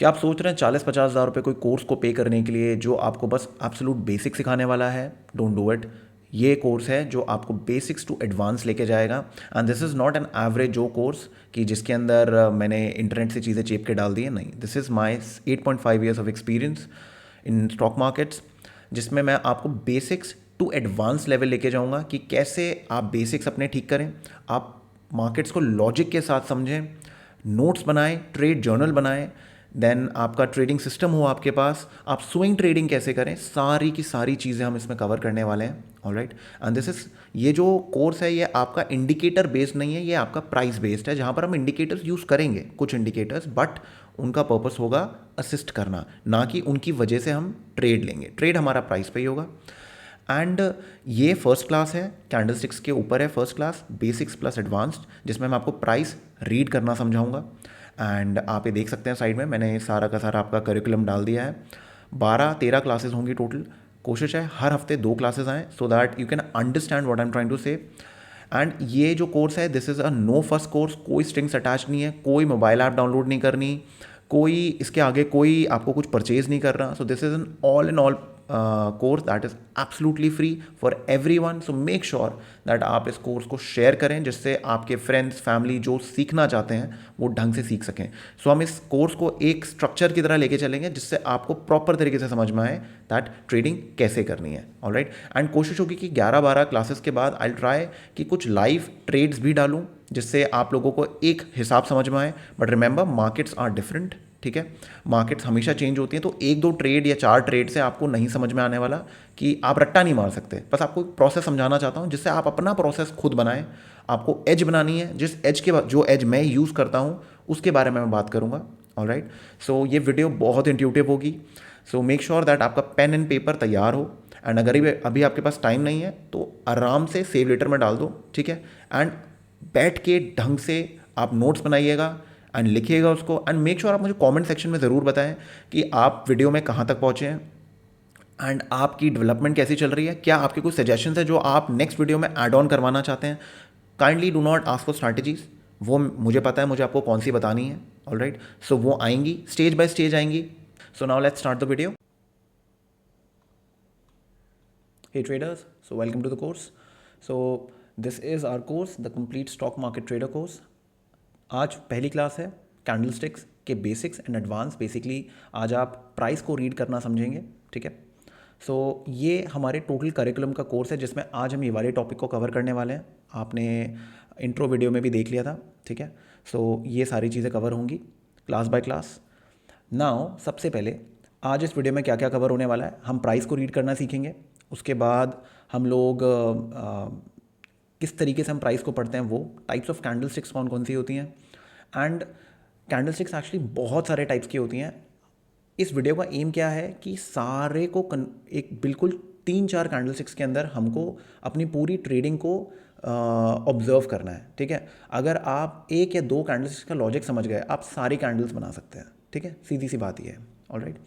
क्या आप सोच रहे हैं 40-50 हज़ार रुपये कोई कोर्स को पे करने के लिए जो आपको बस एब्सोलूट बेसिक सिखाने वाला है? Don't do it. ये कोर्स है जो आपको बेसिक्स टू एडवांस लेके जाएगा। And this is not an average जो कोर्स कि जिसके अंदर मैंने इंटरनेट से चीज़ें चेप के डाल दी है। नहीं, this is my 8.5 years of experience in stock markets, जिसमें मैं आपको बेसिक्स टू एडवांस लेवल लेके जाऊंगा कि कैसे आप बेसिक्स अपने ठीक करें, आप मार्केट्स को लॉजिक के साथ समझें, नोट्स बनाएं, ट्रेड जर्नल बनाएं, देन आपका ट्रेडिंग सिस्टम हो आपके पास, आप स्विंग ट्रेडिंग कैसे करें, सारी की सारी चीज़ें हम इसमें कवर करने वाले हैं। ऑलराइट, एंड दिस इज, ये जो कोर्स है ये आपका इंडिकेटर बेस्ड नहीं है, ये आपका प्राइस बेस्ड है, जहाँ पर हम इंडिकेटर्स यूज़ करेंगे, कुछ इंडिकेटर्स, बट उनका पर्पस होगा असिस्ट करना, ना कि उनकी वजह से हम ट्रेड लेंगे। ट्रेड हमारा प्राइस पे ही होगा। एंड ये फर्स्ट क्लास है, कैंडलस्टिक्स के ऊपर है first class, basics plus advanced, जिसमें मैं आपको प्राइस रीड करना समझाऊंगा। एंड आप ये देख सकते हैं साइड में मैंने सारा का सारा आपका करिकुलम डाल दिया है। 12-13 क्लासेस होंगी टोटल। कोशिश है हर हफ्ते 2 क्लासेस आएँ so that you can understand what I am trying to say. And ये जो कोर्स है this is a no first course, कोई स्ट्रिंग्स अटैच नहीं है, कोई मोबाइल ऐप डाउनलोड नहीं करनी, कोई इसके आगे कोई आपको कुछ परचेज नहीं कर रहा। So this is an all in all course that is absolutely free for everyone. So make sure that आप इस कोर्स को शेयर करें, जिससे आपके फ्रेंड्स फैमिली जो सीखना चाहते हैं वो ढंग से सीख सकें। सो हम इस कोर्स को एक स्ट्रक्चर की तरह लेके चलेंगे, जिससे आपको प्रॉपर तरीके से समझ में आए दैट ट्रेडिंग कैसे करनी है। ऑलराइट, एंड कोशिश होगी कि 11-12 क्लासेस के बाद आई ट्राई कि कुछ लाइव ट्रेड्स भी डालूं, जिससे आप लोगों को एक हिसाब समझ में आए। But remember, markets are different, ठीक है, मार्केट्स हमेशा चेंज होती हैं, तो 1-2 ट्रेड या 4 ट्रेड से आपको नहीं समझ में आने वाला कि आप रट्टा नहीं मार सकते। बस आपको प्रोसेस समझाना चाहता हूँ, जिससे आप अपना प्रोसेस खुद बनाएं। आपको एज बनानी है, जिस एज के जो एज मैं यूज़ करता हूँ उसके बारे में मैं बात करूँगा। ऑलराइट, सो ये वीडियो बहुत इंट्यूटिव होगी। सो मेक श्योर दैट आपका पेन एंड पेपर तैयार हो। एंड अगर अभी आपके पास टाइम नहीं है तो आराम से सेव लेटर में डाल दो, ठीक है, एंड बैठ के ढंग से आप नोट्स बनाइएगा एंड लिखिएगा उसको। एंड मेक श्योर आप मुझे कमेंट सेक्शन में ज़रूर बताएं कि आप वीडियो में कहाँ तक पहुँचे हैं एंड आपकी डेवलपमेंट कैसी चल रही है। क्या आपके कुछ सजेशंस है जो आप नेक्स्ट वीडियो में ऐड ऑन करवाना चाहते हैं? Kindly do not ask for strategies, वो मुझे पता है मुझे आपको कौन सी बतानी है। ऑलराइट, सो वो आएंगी, स्टेज बाय स्टेज आएंगी। So now let's start the video. Hey traders, so welcome to the course. So this is our course, the complete stock market trader course. आज पहली क्लास है कैंडलस्टिक्स के बेसिक्स एंड एडवांस। बेसिकली आज आप price को read करना समझेंगे, ठीक है। सो ये हमारे टोटल करिकुलम का कोर्स है, जिसमें आज हम ये वाले टॉपिक को कवर करने वाले हैं। आपने इंट्रो वीडियो में भी देख लिया था, ठीक है। सो ये सारी चीज़ें कवर होंगी क्लास बाय क्लास। नाउ सबसे पहले आज इस वीडियो में क्या क्या कवर होने वाला है, हम प्राइस को रीड करना सीखेंगे। उसके बाद हम लोग किस तरीके से हम प्राइस को पढ़ते हैं, वो टाइप्स ऑफ कैंडलस्टिक्स कौन कौन सी होती हैं। एंड कैंडलस्टिक्स एक्चुअली बहुत सारे टाइप्स की होती हैं। इस वीडियो का एम क्या है कि सारे को एक बिल्कुल 3-4 कैंडलस्टिक्स के अंदर हमको अपनी पूरी ट्रेडिंग को ऑब्जर्व करना है, ठीक है। अगर आप 1 या 2 कैंडलस्टिक्स का लॉजिक समझ गए, आप सारी कैंडल्स बना सकते हैं, ठीक है, सीधी सी बात ये है। ऑलराइट,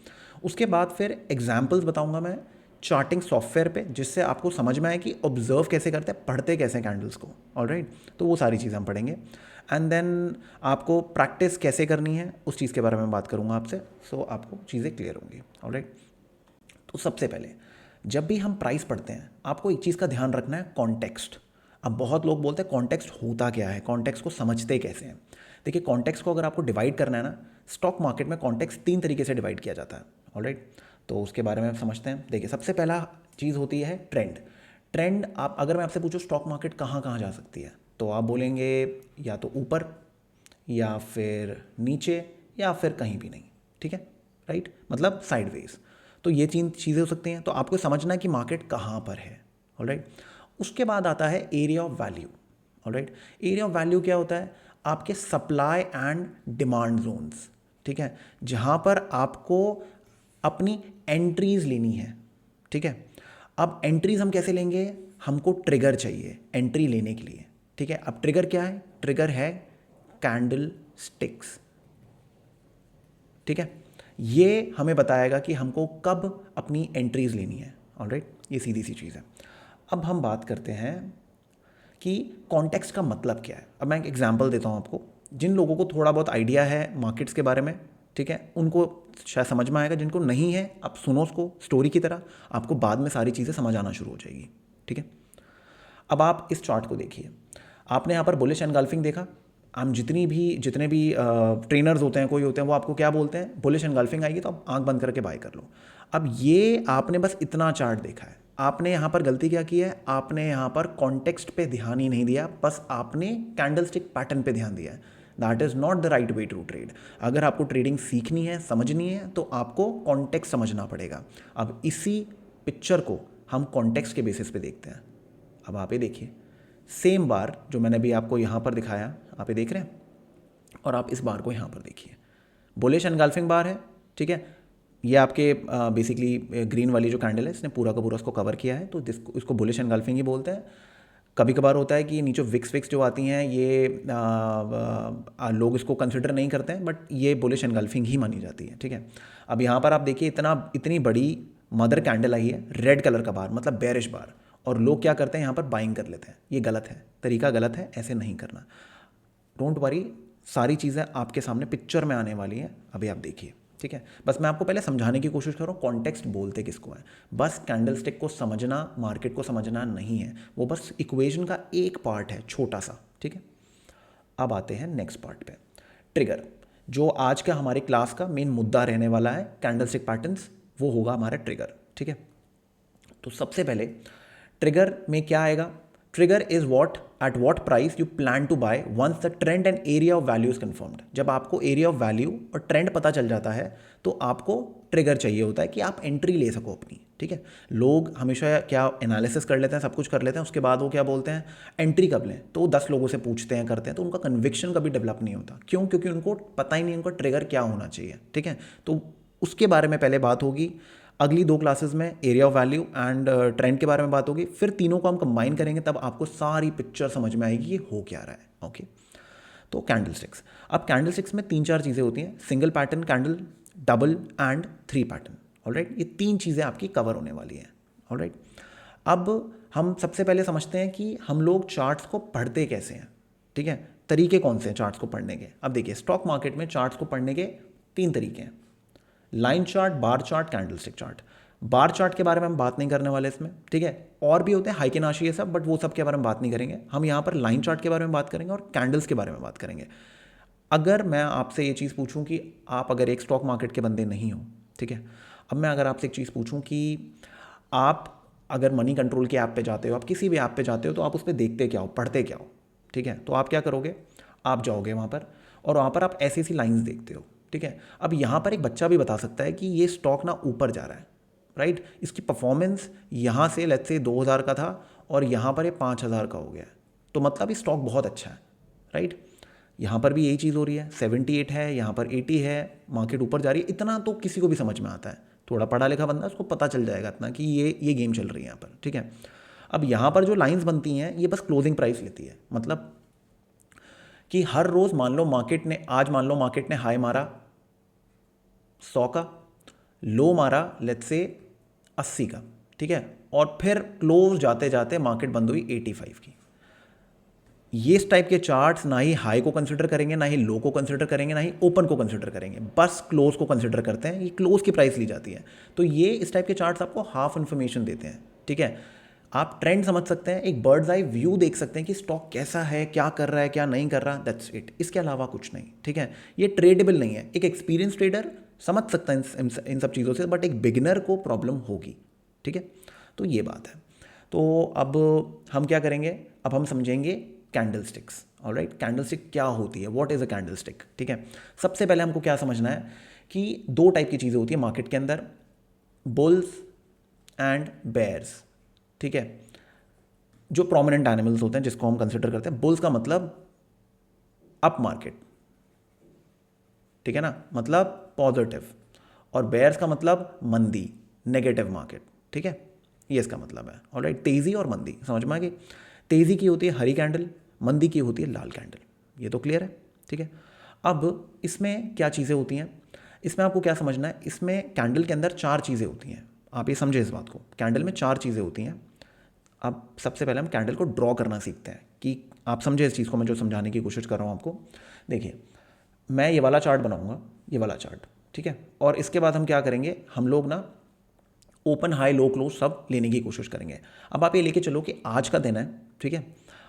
उसके बाद फिर एग्जाम्पल्स बताऊंगा मैं चार्टिंग सॉफ्टवेयर पे, जिससे आपको समझ में आए कि ऑब्जर्व कैसे करते हैं, पढ़ते कैसे कैंडल्स को। ऑलराइट, तो वो सारी चीज़ें हम पढ़ेंगे। एंड देन आपको प्रैक्टिस कैसे करनी है उस चीज़ के बारे में बात करूंगा आपसे। सो आपको चीज़ें क्लियर होंगी। ऑलराइट, तो सबसे पहले जब भी हम प्राइस पढ़ते हैं, आपको एक चीज़ का ध्यान रखना है, कॉन्टेक्स्ट। अब बहुत लोग बोलते हैं कॉन्टेक्स्ट होता क्या है, कॉन्टेक्स्ट को समझते कैसे हैं। देखिए, कॉन्टेक्स्ट को अगर आपको डिवाइड करना है ना, स्टॉक मार्केट में कॉन्टेक्स्ट 3 तरीके से डिवाइड किया जाता है। ऑलराइट, तो उसके बारे में समझते हैं। देखिए, सबसे पहला चीज़ होती है ट्रेंड। ट्रेंड, आप अगर मैं आपसे पूछूं स्टॉक मार्केट कहाँ कहाँ जा सकती है, तो आप बोलेंगे या तो ऊपर या फिर नीचे या फिर कहीं भी नहीं, ठीक है, राइट, मतलब साइडवेज। तो ये 3 चीज़ें हो सकती हैं। तो आपको समझना है कि मार्केट कहाँ पर है। ऑलराइट, उसके बाद आता है area of value. Alright, area of value क्या होता है? आपके सप्लाई एंड डिमांड जोन्स, ठीक है, जहाँ पर आपको अपनी एंट्रीज लेनी है, ठीक है। अब एंट्रीज हम कैसे लेंगे? हमको ट्रिगर चाहिए एंट्री लेने के लिए, ठीक है। अब ट्रिगर क्या है? ट्रिगर है कैंडल स्टिक्स, ठीक है। ये हमें बताएगा कि हमको कब अपनी एंट्रीज लेनी है। ऑलराइट, ये सीधी सी चीज़ है। अब हम बात करते हैं कि कॉन्टेक्स्ट का मतलब क्या है। अब मैं एक एग्जांपल देता हूँ आपको। जिन लोगों को थोड़ा बहुत आइडिया है मार्केट्स के बारे में, ठीक है, उनको शायद समझ में आएगा, जिनको नहीं है आप सुनो उसको स्टोरी की तरह, आपको बाद में सारी चीज़ें समझ आना शुरू हो जाएगी। ठीक है, अब आप इस चार्ट को देखिए, आपने यहाँ पर बुलिश एनगल्फिंग देखा। हम जितने भी ट्रेनर्स होते हैं, कोई होते हैं, वो आपको क्या बोलते हैं, बुलिश एनगल्फिंग आएगी तो आप आंख बंद करके बाय कर लो। अब ये आपने बस इतना चार्ट देखा है, आपने यहाँ पर गलती क्या की है, आपने यहाँ पर कॉन्टेक्स्ट पे ध्यान ही नहीं दिया, बस आपने कैंडलस्टिक पैटर्न पे ध्यान दिया है। That is not the right way to trade. अगर आपको ट्रेडिंग सीखनी है, समझनी है, तो आपको कॉन्टेक्स्ट समझना पड़ेगा। अब इसी पिक्चर को हम कॉन्टेक्स्ट के बेसिस पे देखते हैं। अब आप ये देखिए, सेम बार जो मैंने अभी आपको यहाँ पर दिखाया, आप ये देख रहे हैं, और आप इस बार को यहाँ पर देखिए, बुलिश एनगल्फिंग बार है। ठीक है, ये आपके बेसिकली ग्रीन वाली जो कैंडल है, इसने पूरा का पूरा उसको कवर किया है, तो इसको बुलिश एनगल्फिंग ही बोलते हैं। कभी कभार होता है कि नीचे विक्स जो आती हैं, ये लोग इसको कंसिडर नहीं करते हैं, बट ये बुलिश एनगल्फिंग ही मानी जाती है। ठीक है, अब यहाँ पर आप देखिए, इतनी बड़ी मदर कैंडल आई है, रेड कलर का बार, मतलब बेरिश बार, और लोग क्या करते हैं, यहाँ पर बाइंग कर लेते हैं। ये गलत है, तरीका गलत है, ऐसे नहीं करना। डोंट वरी, सारी चीज़ें आपके सामने पिक्चर में आने वाली हैं, अभी आप देखिए। ठीक है, बस मैं आपको पहले समझाने की कोशिश कर रहा हूँ कॉन्टेक्स्ट बोलते किसको है। बस कैंडलस्टिक को समझना, मार्केट को समझना नहीं है, वो बस इक्वेशन का एक पार्ट है, छोटा सा। ठीक है, अब आते हैं नेक्स्ट पार्ट पे, ट्रिगर, जो आज का हमारे क्लास का मेन मुद्दा रहने वाला है, कैंडलस्टिक पैटर्न्स, वो होगा हमारा ट्रिगर। ठीक है, तो सबसे पहले ट्रिगर में क्या आएगा, trigger is what at what price you plan to buy once the trend and area of value is confirmed. जब आपको एरिया ऑफ वैल्यू और ट्रेंड पता चल जाता है, तो आपको ट्रिगर चाहिए होता है कि आप एंट्री ले सको अपनी। ठीक है, लोग हमेशा क्या एनालिसिस कर लेते हैं, सब कुछ कर लेते हैं, उसके बाद वो क्या बोलते हैं, एंट्री कब लें, तो 10 लोगों से पूछते हैं, करते हैं, तो उनका कन्विक्शन कभी डेवलप नहीं होता। क्यों? क्योंकि उनको पता ही नहीं उनका ट्रिगर क्या होना चाहिए। ठीक है, तो उसके बारे में पहले बात होगी। अगली 2 क्लासेस में area of value and trend के बारे में बात होगी, फिर तीनों को हम कंबाइन करेंगे, तब आपको सारी पिक्चर समझ में आएगी ये हो क्या रहा है। ओके, तो कैंडलस्टिक्स, अब कैंडलस्टिक्स में 3-4 चीज़ें होती हैं, single pattern candle, double and 3 pattern. Alright, ये 3 चीज़ें आपकी कवर होने वाली हैं। ऑलराइट, अब हम सबसे पहले समझते हैं कि हम लोग चार्ट्स को पढ़ते कैसे हैं। ठीक है, तरीके कौन से हैं चार्ट्स को पढ़ने के। अब देखिए, स्टॉक मार्केट में चार्ट्स को पढ़ने के 3 तरीके हैं, line chart, bar chart, candlestick chart. Bar chart के बारे में हम बात नहीं करने वाले इसमें। ठीक है, और भी होते हैं हाइकेनाशी ये सब, बट वो सब के बारे में बात नहीं करेंगे। हम यहाँ पर लाइन चार्ट के बारे में बात करेंगे और कैंडल्स के बारे में बात करेंगे। अगर मैं आपसे ये चीज़ पूछूं कि आप अगर एक स्टॉक मार्केट के बंदे नहीं हो, ठीक है, अब मैं अगर आपसे एक चीज़ पूछूं कि आप अगर मनी कंट्रोल के ऐप पे जाते हो, आप किसी भी ऐप पे जाते हो, तो आप उस पर देखते क्या हो, पढ़ते क्या हो। ठीक है, तो आप क्या करोगे, आप जाओगे वहाँ पर और वहाँ पर आप ऐसी ऐसी लाइन्स देखते हो। ठीक है, अब यहाँ पर एक बच्चा भी बता सकता है कि ये स्टॉक ना ऊपर जा रहा है, राइट, इसकी परफॉर्मेंस यहाँ से लेट्स से 2000 का था और यहाँ पर ये 5000 का हो गया है, तो मतलब ये स्टॉक बहुत अच्छा है। राइट, यहाँ पर भी यही चीज़ हो रही है, 78 है, यहाँ पर 80 है, मार्केट ऊपर जा रही है। इतना तो किसी को भी समझ में आता है, थोड़ा पढ़ा लिखा बंदा, उसको पता चल जाएगा इतना कि ये गेम चल रही है यहाँ पर। ठीक है, अब यहाँ पर जो लाइंस बनती हैं, ये बस क्लोजिंग प्राइस लेती है, मतलब कि हर रोज़ मान लो मार्केट ने, आज मान लो मार्केट ने हाई मारा 100 का, लो मारा लेट्स से 80 का। ठीक है, और फिर क्लोज जाते जाते मार्केट बंद हुई 85 की। ये इस टाइप के चार्ट्स ना ही हाई को कंसिडर करेंगे, ना ही लो को कंसिडर करेंगे, ना ही ओपन को कंसिडर करेंगे, बस क्लोज को कंसिडर करते हैं। ये क्लोज की प्राइस ली जाती है। तो ये इस टाइप के चार्ट्स आपको हाफ इन्फॉर्मेशन देते हैं। ठीक है, आप ट्रेंड समझ सकते हैं, एक बर्ड्स आई व्यू देख सकते हैं कि स्टॉक कैसा है, क्या कर रहा है, क्या नहीं कर रहा, दैट्स इट। इसके अलावा कुछ नहीं। ठीक है, ये ट्रेडेबल नहीं है। एक एक्सपीरियंस ट्रेडर समझ सकता है इन सब चीज़ों से, बट एक बिगिनर को प्रॉब्लम होगी। ठीक है, तो ये बात है। तो अब हम क्या करेंगे, अब हम समझेंगे कैंडलस्टिक्स। ऑलराइट, कैंडलस्टिक क्या होती है, व्हाट इज़ अ कैंडलस्टिक। ठीक है, सबसे पहले हमको क्या समझना है कि 2 टाइप की चीज़ें होती है मार्केट के अंदर, बुल्स एंड बेयर्स। ठीक है, जो प्रोमिनेंट एनिमल्स होते हैं जिसको हम कंसिडर करते हैं, बुल्स का मतलब अप मार्केट, ठीक है ना, मतलब पॉजिटिव, और बेयर्स का मतलब मंदी, नेगेटिव मार्केट। ठीक है, ये इसका मतलब है। ऑलराइट, तेज़ी और मंदी समझ में आ गई। तेज़ी की होती है हरी कैंडल, मंदी की होती है लाल कैंडल। ये तो क्लियर है। ठीक है, अब इसमें क्या चीज़ें होती हैं, इसमें आपको क्या समझना है, इसमें कैंडल के अंदर 4 चीज़ें होती हैं। आप ये समझे इस बात को, कैंडल में 4 चीज़ें होती हैं। अब सबसे पहले हम कैंडल को ड्रॉ करना सीखते हैं, कि आप समझे इस चीज़ को, मैं जो समझाने की कोशिश कर रहा हूँ आपको। देखिए, मैं ये वाला चार्ट बनाऊंगा, ये वाला चार्ट, ठीक है। और इसके बाद हम क्या करेंगे, हम लोग ना ओपन हाई लो क्लोज सब लेने की कोशिश करेंगे। अब आप ये लेके चलो कि आज का दिन है, ठीक है।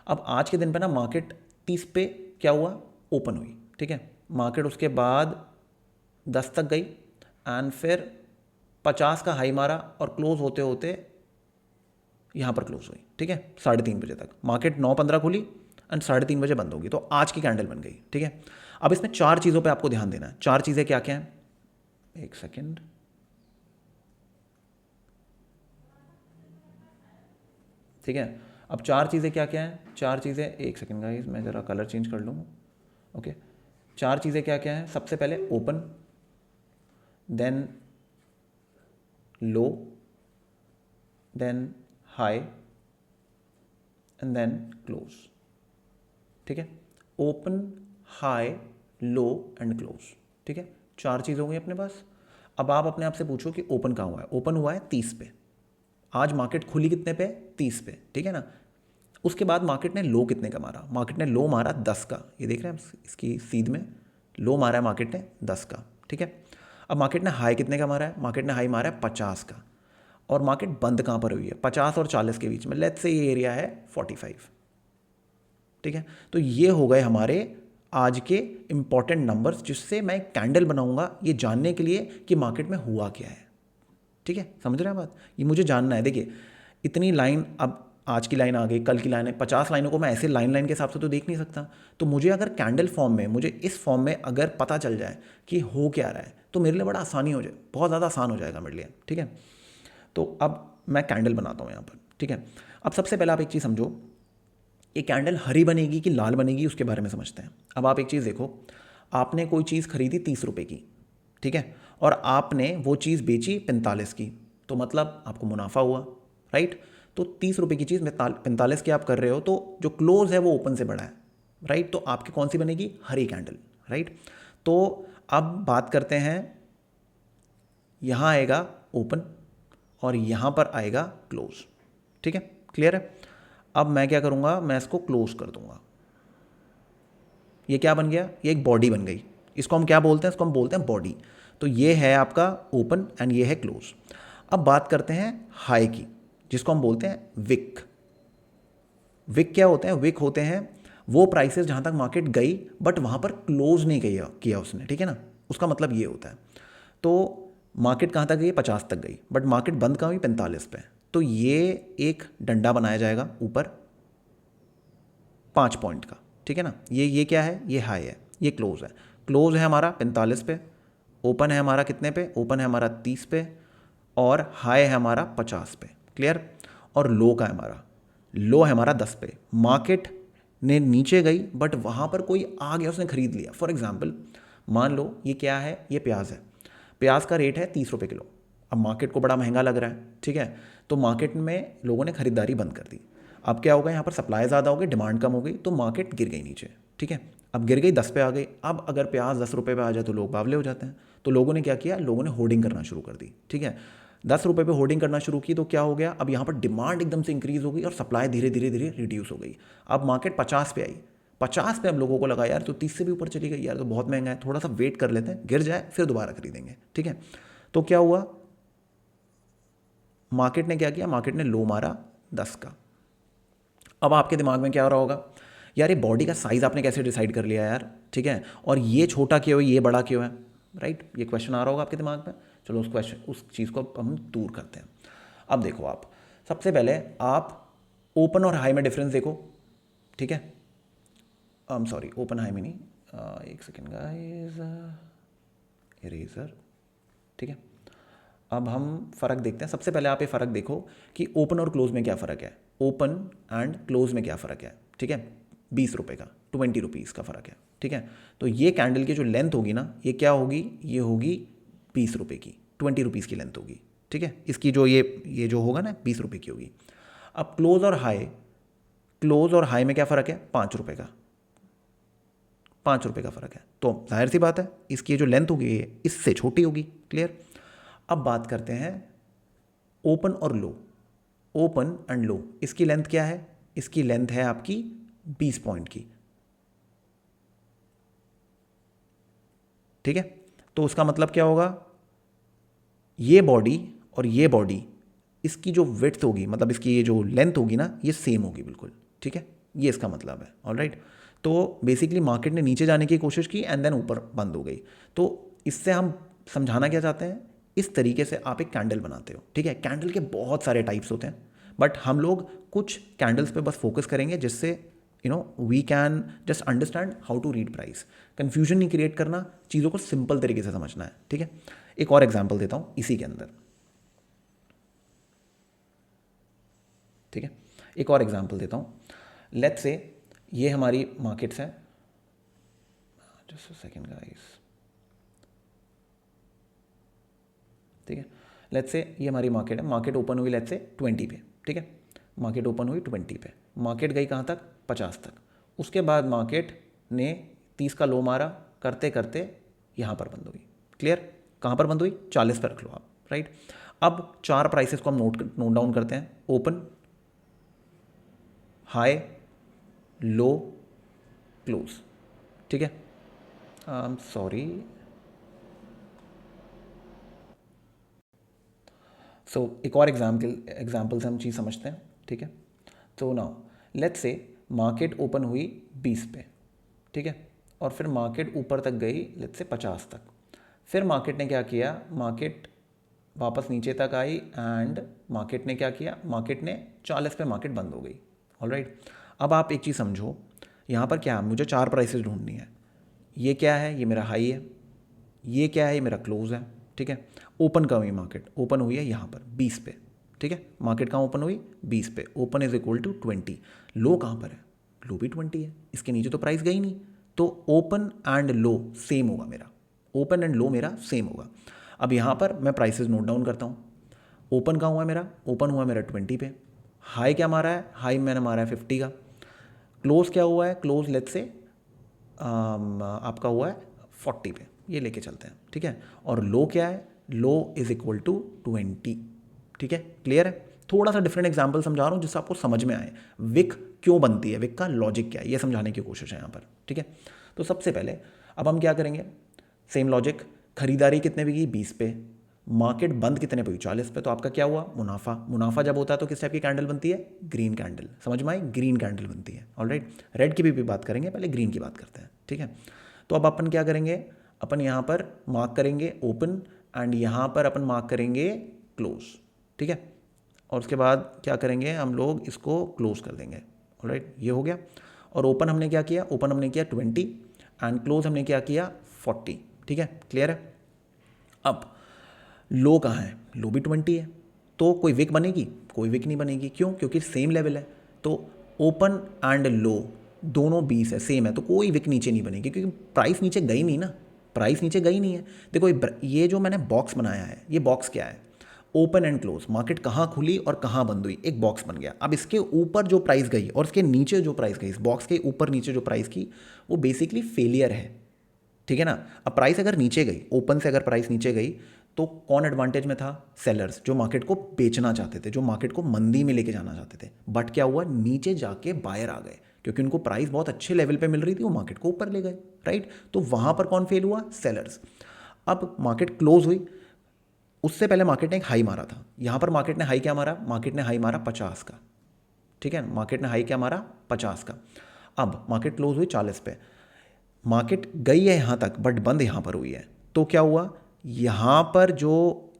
अब आज के दिन पे ना मार्केट 30 पे क्या हुआ, ओपन हुई, ठीक है। मार्केट उसके बाद 10 तक गई एंड फिर 50 का हाई मारा और क्लोज होते होते यहाँ पर क्लोज हुई, ठीक है, 3:30 बजे तक। मार्केट 9:15 खुली एंड 3:30 बजे बंद होगी, तो आज की कैंडल बन गई, ठीक है। अब इसमें 4 चीज़ों पे आपको ध्यान देना है। 4 चीज़ें क्या क्या हैं, एक सेकेंड, ठीक है। अब 4 चीज़ें क्या क्या हैं, 4 चीज़ें, एक सेकेंड गाइस मैं ज़रा कलर चेंज कर लूँ, ओके। 4 चीज़ें क्या क्या हैं, सबसे पहले open, then low, then high and then close, ठीक है। Open, high, low and close, ठीक है। 4 चीज़ हो गई अपने पास। अब आप अपने आप से पूछो कि ओपन कहाँ हुआ है। ओपन हुआ है 30 पे, आज मार्केट खुली कितने पे, 30 पे, ठीक है ना। उसके बाद मार्केट ने लो कितने का मारा, मार्केट ने लो मारा 10 का, ये देख रहे हैं इसकी सीध में लो मारा है मार्केट ने 10 का, ठीक है। अब मार्केट ने हाई कितने का मारा है, मार्केट ने हाई मारा है 50 का, और मार्केट बंद कहाँ पर हुई है, 50 और 40 के बीच में, लेट्स से ये एरिया है 45, ठीक है। तो ये हो गए हमारे आज के इंपॉर्टेंट नंबर्स, जिससे मैं कैंडल बनाऊंगा ये जानने के लिए कि मार्केट में हुआ क्या है, ठीक है। समझ रहे हैं बात, ये मुझे जानना है। देखिए इतनी लाइन, अब आज की लाइन आ गई, कल की लाइन है, 50 लाइनों को मैं ऐसे लाइन के हिसाब से तो देख नहीं सकता। तो मुझे अगर कैंडल फॉर्म में, मुझे इस फॉर्म में अगर पता चल जाए कि हो क्या रहा है, तो मेरे लिए बड़ा आसानी हो जाए, बहुत ज़्यादा आसान हो जाएगा मेरे लिए, ठीक है। तो अब मैं कैंडल बनाता हूँ यहाँ पर, ठीक है। अब सबसे पहले आप एक चीज़ समझो, ये कैंडल हरी बनेगी कि लाल बनेगी, उसके बारे में समझते हैं। अब आप एक चीज़ देखो, आपने कोई चीज़ खरीदी 30 रुपये की, ठीक है, और आपने वो चीज़ बेची 45 की, तो मतलब आपको मुनाफा हुआ, राइट। तो 30 रुपये की चीज़ 45 की आप कर रहे हो, तो जो क्लोज है वो ओपन से बड़ा है, राइट। तो आपकी कौन सी बनेगी, हरी कैंडल, राइट। तो अब बात करते हैं, यहाँ आएगा ओपन और यहाँ पर आएगा क्लोज, ठीक है, क्लियर है। अब मैं क्या करूँगा, मैं इसको क्लोज कर दूंगा। ये क्या बन गया, ये एक बॉडी बन गई। इसको हम क्या बोलते हैं, इसको हम बोलते हैं बॉडी। तो ये है आपका ओपन एंड ये है क्लोज। अब बात करते हैं हाई की, जिसको हम बोलते हैं विक। विक क्या होते हैं, विक होते हैं वो प्राइसेस जहाँ तक मार्केट गई बट वहाँ पर क्लोज नहीं किया उसने, ठीक है ना। उसका मतलब ये होता है, तो मार्केट कहाँ तक गई, 50 तक गई, बट मार्केट बंद कहाँ हुई, 45 पे। तो ये एक डंडा बनाया जाएगा ऊपर 5 पॉइंट का, ठीक है ना। ये क्या है, ये हाई है, ये क्लोज है। क्लोज है हमारा 45 पे, ओपन है हमारा कितने पे, ओपन है हमारा 30 पे, और हाई है हमारा 50 पे, क्लियर। और लो का है हमारा, लो है हमारा 10 पे। मार्केट ने नीचे गई बट वहाँ पर कोई आ गया, उसने खरीद लिया। फॉर एग्जाम्पल मान लो ये क्या है, ये प्याज है, प्याज का रेट है 30 रुपये किलो। अब मार्केट को बड़ा महंगा लग रहा है, ठीक है, तो मार्केट में लोगों ने खरीदारी बंद कर दी। अब क्या होगा, यहाँ पर सप्लाई ज़्यादा हो गई, डिमांड कम हो गई, तो मार्केट गिर गई नीचे, ठीक है। अब गिर गई 10 पे आ गई। अब अगर प्याज 10 रुपये पे आ जाए तो लोग बावले हो जाते हैं। तो लोगों ने क्या किया, लोगों ने होर्डिंग करना शुरू कर दी, ठीक है। 10 रुपये पे होर्डिंग करना शुरू की तो क्या हो गया, अब यहाँ पर डिमांड एकदम से इंक्रीज हो गई और सप्लाई धीरे धीरे धीरे रिड्यूस हो गई। अब मार्केट 50 पे आई, 50 पे अब लोगों को लगा यार तो 30 से भी ऊपर चली गई यार, तो बहुत महंगा है, थोड़ा सा वेट कर लेते हैं, गिर जाए फिर दोबारा खरीदेंगे, ठीक है। तो क्या हुआ, मार्केट ने क्या किया, मार्केट ने लो मारा 10 का। अब आपके दिमाग में क्या हो रहा होगा, यार ये बॉडी का साइज़ आपने कैसे डिसाइड कर लिया यार, ठीक है, और ये छोटा क्यों है, ये बड़ा क्यों है, राइट। ये क्वेश्चन आ रहा होगा आपके दिमाग में। चलो उस चीज़ को हम दूर करते हैं। अब देखो आप, सबसे पहले आप ओपन और हाई में डिफरेंस देखो, ठीक है। I am sorry, open high में नहीं, एक सेकेंड गाइस, इरेजर, ठीक है। अब हम फ़र्क देखते हैं। सबसे पहले आप ये फ़र्क देखो कि ओपन और क्लोज में क्या फ़र्क है, ओपन एंड क्लोज में क्या फ़र्क है, ठीक है। 20 रुपये का, 20 रुपीज़ का फ़र्क है, ठीक है। तो ये कैंडल की जो लेंथ होगी ना, ये क्या होगी, ये होगी 20 रुपये की, 20 रुपीज़ की लेंथ होगी, ठीक है। इसकी जो ये जो होगा ना 20 रुपये की होगी। अब क्लोज और हाई, क्लोज और हाई में क्या फ़र्क है, 5 रुपये का, 5 रुपये का फ़र्क है। तो जाहिर सी बात है इसकी जो लेंथ होगी ये इससे छोटी होगी, क्लियर। अब बात करते हैं ओपन और लो, ओपन एंड लो, इसकी लेंथ क्या है, इसकी लेंथ है आपकी 20 पॉइंट की, ठीक है। तो उसका मतलब क्या होगा, ये बॉडी और ये बॉडी, इसकी जो विड्थ होगी, मतलब इसकी ये जो लेंथ होगी ना, ये सेम होगी बिल्कुल, ठीक है, ये इसका मतलब है। ऑलराइट, तो बेसिकली मार्केट ने नीचे जाने की कोशिश की एंड देन ऊपर बंद हो गई। तो इससे हम समझाना क्या चाहते हैं, इस तरीके से आप एक कैंडल बनाते हो, ठीक है। कैंडल के बहुत सारे टाइप्स होते हैं, बट हम लोग कुछ कैंडल्स पे बस फोकस करेंगे जिससे we can just understand how to read price. Confusion नहीं क्रिएट करना, चीज़ों को सिंपल तरीके से समझना है, ठीक है। एक और एग्जाम्पल देता हूँ इसी के अंदर, ठीक है, एक और एग्जाम्पल देता हूँ। लेट्स से ये हमारी मार्केट्स हैं, जस्ट अ सेकंड गाइस, ठीक है। लेट्स से ये हमारी मार्केट है, मार्केट ओपन हुई लेट्स से 20 पे, ठीक है, मार्केट ओपन हुई 20 पे, मार्केट गई कहाँ तक, 50 तक। उसके बाद मार्केट ने 30 का लो मारा, करते करते यहाँ पर बंद हुई। क्लियर, कहाँ पर बंद हुई, 40 पर रख लो आप, राइट। अब 4 प्राइसेस को हम नोट डाउन करते हैं, ओपन, हाई, लो, क्लोज, ठीक है। सॉरी, सो एक और एग्जाम्पल से हम चीज़ समझते हैं, ठीक है। तो now let's say market open हुई 20 पे, ठीक है, और फिर मार्केट ऊपर तक गई लेट्स से 50 तक। फिर मार्केट ने क्या किया, मार्केट वापस नीचे तक आई एंड मार्केट ने क्या किया, मार्केट ने 40 पे मार्केट बंद हो गई। ऑलराइट, अब आप एक चीज़ समझो, यहाँ पर क्या है, मुझे 4 प्राइसेस ढूंढनी है। ये क्या है, ये मेरा हाई है, ये क्या है, ये मेरा क्लोज है, ठीक है। ओपन कहाँ हुई मार्केट, ओपन हुई है यहाँ पर 20 पे, ठीक है। मार्केट कहाँ ओपन हुई, 20 पे, ओपन इज इक्वल टू 20। लो कहाँ पर है, लो भी 20 है, इसके नीचे तो प्राइस गई नहीं, तो ओपन एंड लो सेम होगा मेरा, ओपन एंड लो मेरा सेम होगा। अब यहाँ पर मैं प्राइसेस नोट डाउन करता हूँ। ओपन कहाँ हुआ है मेरा, ओपन हुआ मेरा 20 पे, हाई क्या मारा है, हाई मैंने मारा है 50 का, क्लोज क्या हुआ है, क्लोज लेट्स से आपका हुआ है 40 पे, ये लेके चलते हैं, ठीक है। और लो क्या है, लो इज इक्वल टू 20, ठीक है। क्लियर है, थोड़ा सा डिफरेंट एग्जांपल समझा रहा हूँ जिससे आपको समझ में आए विक क्यों बनती है, विक का लॉजिक क्या है, ये समझाने की कोशिश है यहाँ पर, ठीक है। तो सबसे पहले अब हम क्या करेंगे, सेम लॉजिक, खरीदारी कितने पे की, 20 पे, मार्केट बंद कितने पे हुई, 40 पे, तो आपका क्या हुआ, मुनाफा। मुनाफा जब होता है तो किस टाइप की कैंडल बनती है, ग्रीन कैंडल, समझ में आई, ग्रीन कैंडल बनती है। ऑलराइट, रेड की भी बात करेंगे, पहले ग्रीन की बात करते हैं, ठीक है। तो अब अपन क्या करेंगे, अपन यहाँ पर मार्क करेंगे ओपन एंड यहाँ पर अपन मार्क करेंगे क्लोज, ठीक है। और उसके बाद क्या करेंगे, हम लोग इसको क्लोज कर देंगे। ऑलराइट, ये हो गया। और ओपन हमने क्या किया, ओपन हमने किया 20 एंड क्लोज हमने क्या किया 40, ठीक है। क्लियर है। अब लो कहाँ है, लो भी 20 है, तो कोई विक बनेगी, कोई विक नहीं बनेगी, क्यों, क्योंकि सेम लेवल है। तो ओपन एंड लो दोनों 20 है, सेम है, तो कोई विक नीचे नहीं बनेगी क्योंकि प्राइस नीचे गई नहीं ना, प्राइस नीचे गई नहीं है। देखो ये जो मैंने बॉक्स बनाया है, ये बॉक्स क्या है, ओपन एंड क्लोज, मार्केट कहाँ खुली और कहाँ बंद हुई, एक बॉक्स बन गया। अब इसके ऊपर जो प्राइस गई और इसके नीचे जो प्राइस गई, इस बॉक्स के ऊपर नीचे जो प्राइस की, वो बेसिकली फेलियर है, ठीक है ना। अब प्राइस अगर नीचे गई, ओपन से अगर प्राइस नीचे गई, तो कौन एडवांटेज में था, सेलर्स, जो मार्केट को बेचना चाहते थे, जो मार्केट को मंदी में लेके जाना चाहते थे। बट क्या हुआ, नीचे जाके बायर आ गए, क्योंकि उनको प्राइस बहुत अच्छे लेवल पे मिल रही थी, वो मार्केट को ऊपर ले गए, राइट। तो वहां पर कौन फेल हुआ, सेलर्स। अब मार्केट क्लोज हुई, उससे पहले मार्केट ने एक हाई मारा था, यहां पर मार्केट ने हाई क्या मारा, मार्केट ने हाई मारा 50 का, ठीक है। मार्केट ने हाई क्या मारा, 50 का। अब मार्केट क्लोज हुई 40 पे, मार्केट गई है यहाँ तक बट बंद यहाँ पर हुई है, तो क्या हुआ, यहाँ पर जो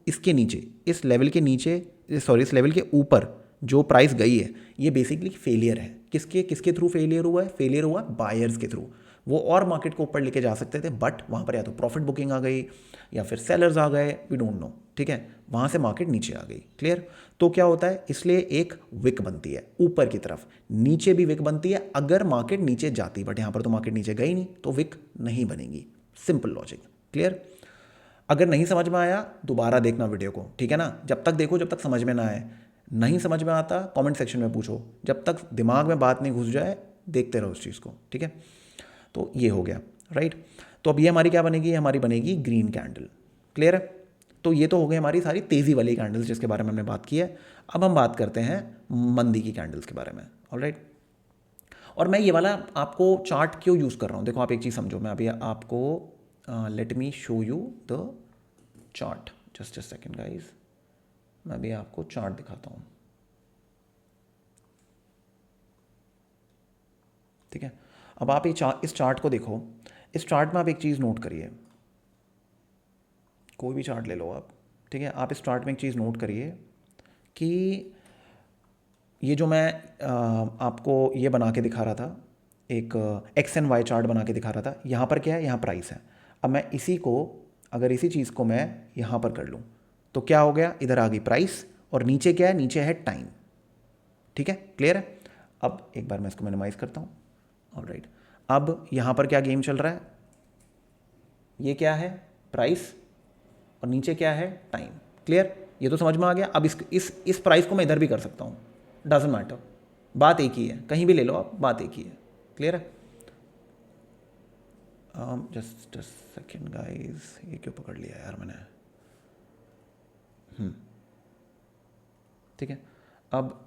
इसके नीचे, इस लेवल के नीचे, सॉरी इस लेवल के ऊपर जो प्राइस गई है, ये बेसिकली फेलियर है। किसके किसके थ्रू फेलियर हुआ है, फेलियर हुआ बायर्स के थ्रू। वो और मार्केट को ऊपर लेके जा सकते थे, बट वहाँ पर या तो प्रॉफिट बुकिंग आ गई या फिर सेलर्स आ गए, वी डोंट नो, ठीक है। वहाँ से मार्केट नीचे आ गई। क्लियर। तो क्या होता है, इसलिए एक विक बनती है ऊपर की तरफ, नीचे भी विक बनती है अगर मार्केट नीचे जाती, बट यहाँ पर तो मार्केट नीचे गई नहीं, तो विक नहीं बनेगी। Simple logic. क्लियर। अगर नहीं समझ में आया दोबारा देखना वीडियो को, ठीक है ना, जब तक देखो जब तक समझ में ना आए। नहीं समझ में आता कमेंट सेक्शन में पूछो, जब तक दिमाग में बात नहीं घुस जाए देखते रहो उस चीज़ को, ठीक है। तो ये हो गया, राइट। तो अब ये हमारी क्या बनेगी, हमारी बनेगी ग्रीन कैंडल। क्लियर है। तो ये तो हो गई हमारी सारी तेज़ी वाली कैंडल्स जिसके बारे में हमने बात की है। अब हम बात करते हैं मंदी की कैंडल्स के बारे में। ऑलराइट। और मैं ये वाला आपको चार्ट क्यों यूज़ कर रहा हूँ, देखो आप एक चीज़ समझो, मैं अभी आपको let me show you the chart, just a second guys, मैं भी आपको चार्ट दिखाता हूँ। ठीक है, अब आप इस चार्ट को देखो। इस चार्ट में आप एक चीज़ नोट करिए, कोई भी चार्ट ले लो आप। ठीक है, आप इस चार्ट में एक चीज़ नोट करिए कि ये जो मैं आपको ये बना के दिखा रहा था, एक एक्स एंड वाई चार्ट बना के दिखा रहा था, यहाँ पर क्या है, यहाँ प्राइस है। अब मैं इसी को, अगर इसी चीज़ को मैं यहाँ पर कर लूँ तो क्या हो गया, इधर आ गई प्राइस और नीचे क्या है, नीचे है टाइम। ठीक है, क्लियर है। अब एक बार मैं इसको मिनिमाइज करता हूँ। ऑलराइट, अब यहाँ पर क्या गेम चल रहा है, ये क्या है, प्राइस, और नीचे क्या है, टाइम। क्लियर, ये तो समझ में आ गया। अब इस प्राइस को मैं इधर भी कर सकता हूँ, डजेंट मैटर, बात एक ही है, कहीं भी ले लो आप, बात एक ही है। क्लियर है। जस्ट सेकेंड गाइस, ये क्यों पकड़ लिया यार मैंने। ठीक है, अब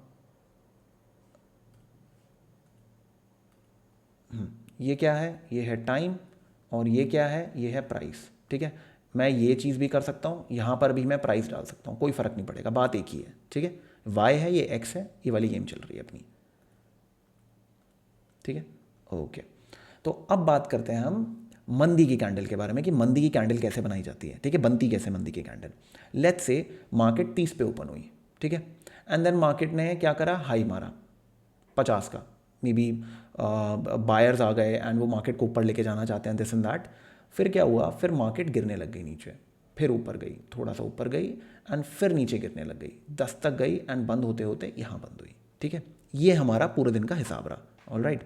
ये क्या है, ये है टाइम, और ये क्या है, ये है प्राइस। ठीक है, मैं ये चीज़ भी कर सकता हूँ, यहाँ पर भी मैं प्राइस डाल सकता हूँ, कोई फ़र्क नहीं पड़ेगा, बात एक ही है। ठीक है, वाई है, ये एक्स है, ये वाली गेम चल रही है अपनी। ठीक है, ओके। तो अब बात करते हैं हम मंदी की कैंडल के बारे में, कि मंदी की कैंडल कैसे बनाई जाती है। ठीक है, बनती कैसे मंदी की कैंडल। लेट्स से मार्केट 30 पे ओपन हुई, ठीक है, एंड देन मार्केट ने क्या करा, हाई मारा 50 का, मे बी बायर्स आ गए एंड वो मार्केट को ऊपर लेके जाना चाहते हैं, दिस एंड दैट। फिर क्या हुआ, फिर मार्केट गिरने लग गई नीचे, फिर ऊपर गई, थोड़ा सा ऊपर गई एंड फिर नीचे गिरने लग गई, 10 तक गई एंड बंद होते होते यहाँ बंद हुई। ठीक है, ये हमारा पूरे दिन का हिसाब रहा। ऑलराइट,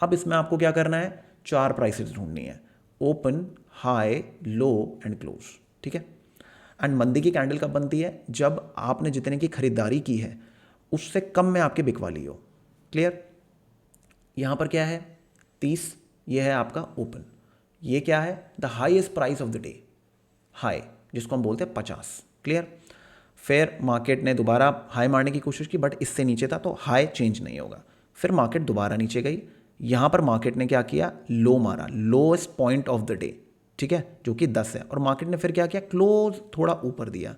अब इसमें आपको क्या करना है, 4 प्राइसेस ढूंढनी है, open, high, low and close. ठीक है, एंड मंदी की कैंडल कब बनती है, जब आपने जितने की खरीदारी की है उससे कम में आपके बिकवा ली हो। क्लियर, यहाँ पर क्या है, 30, ये है आपका ओपन, ये क्या है, the highest price of the day, high, जिसको हम बोलते हैं 50। क्लियर, फिर मार्केट ने दोबारा हाई मारने की कोशिश की बट इससे नीचे था, तो हाई चेंज नहीं होगा। फिर मार्केट दोबारा नीचे गई, यहाँ पर मार्केट ने क्या किया, लो मारा, lowest point of the day. ठीक है, जो कि 10 है, और मार्केट ने फिर क्या किया, क्लोज थोड़ा ऊपर दिया,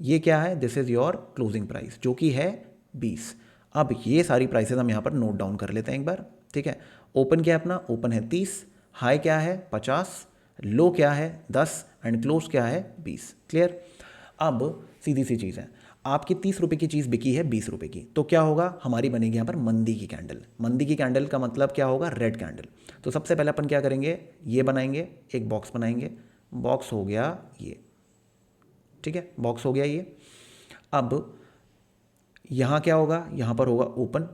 ये क्या है, this is your closing price, जो कि है 20। अब ये सारी प्राइसेस हम यहाँ पर नोट डाउन कर लेते हैं एक बार। ठीक है, ओपन क्या है अपना, ओपन है 30, हाई क्या है 50, लो क्या है 10 एंड क्लोज क्या है 20। क्लियर, अब सीधी सी चीज़ है, आपकी 30 रुपये की चीज़ बिकी है 20 रुपये की, तो क्या होगा, हमारी बनेगी यहाँ पर मंदी की कैंडल। मंदी की कैंडल का मतलब क्या होगा, रेड कैंडल। तो सबसे पहले अपन क्या करेंगे, ये बनाएंगे, एक बॉक्स बनाएंगे, बॉक्स हो गया ये। ठीक है, बॉक्स हो गया ये। अब यहाँ क्या होगा, यहाँ पर होगा ओपन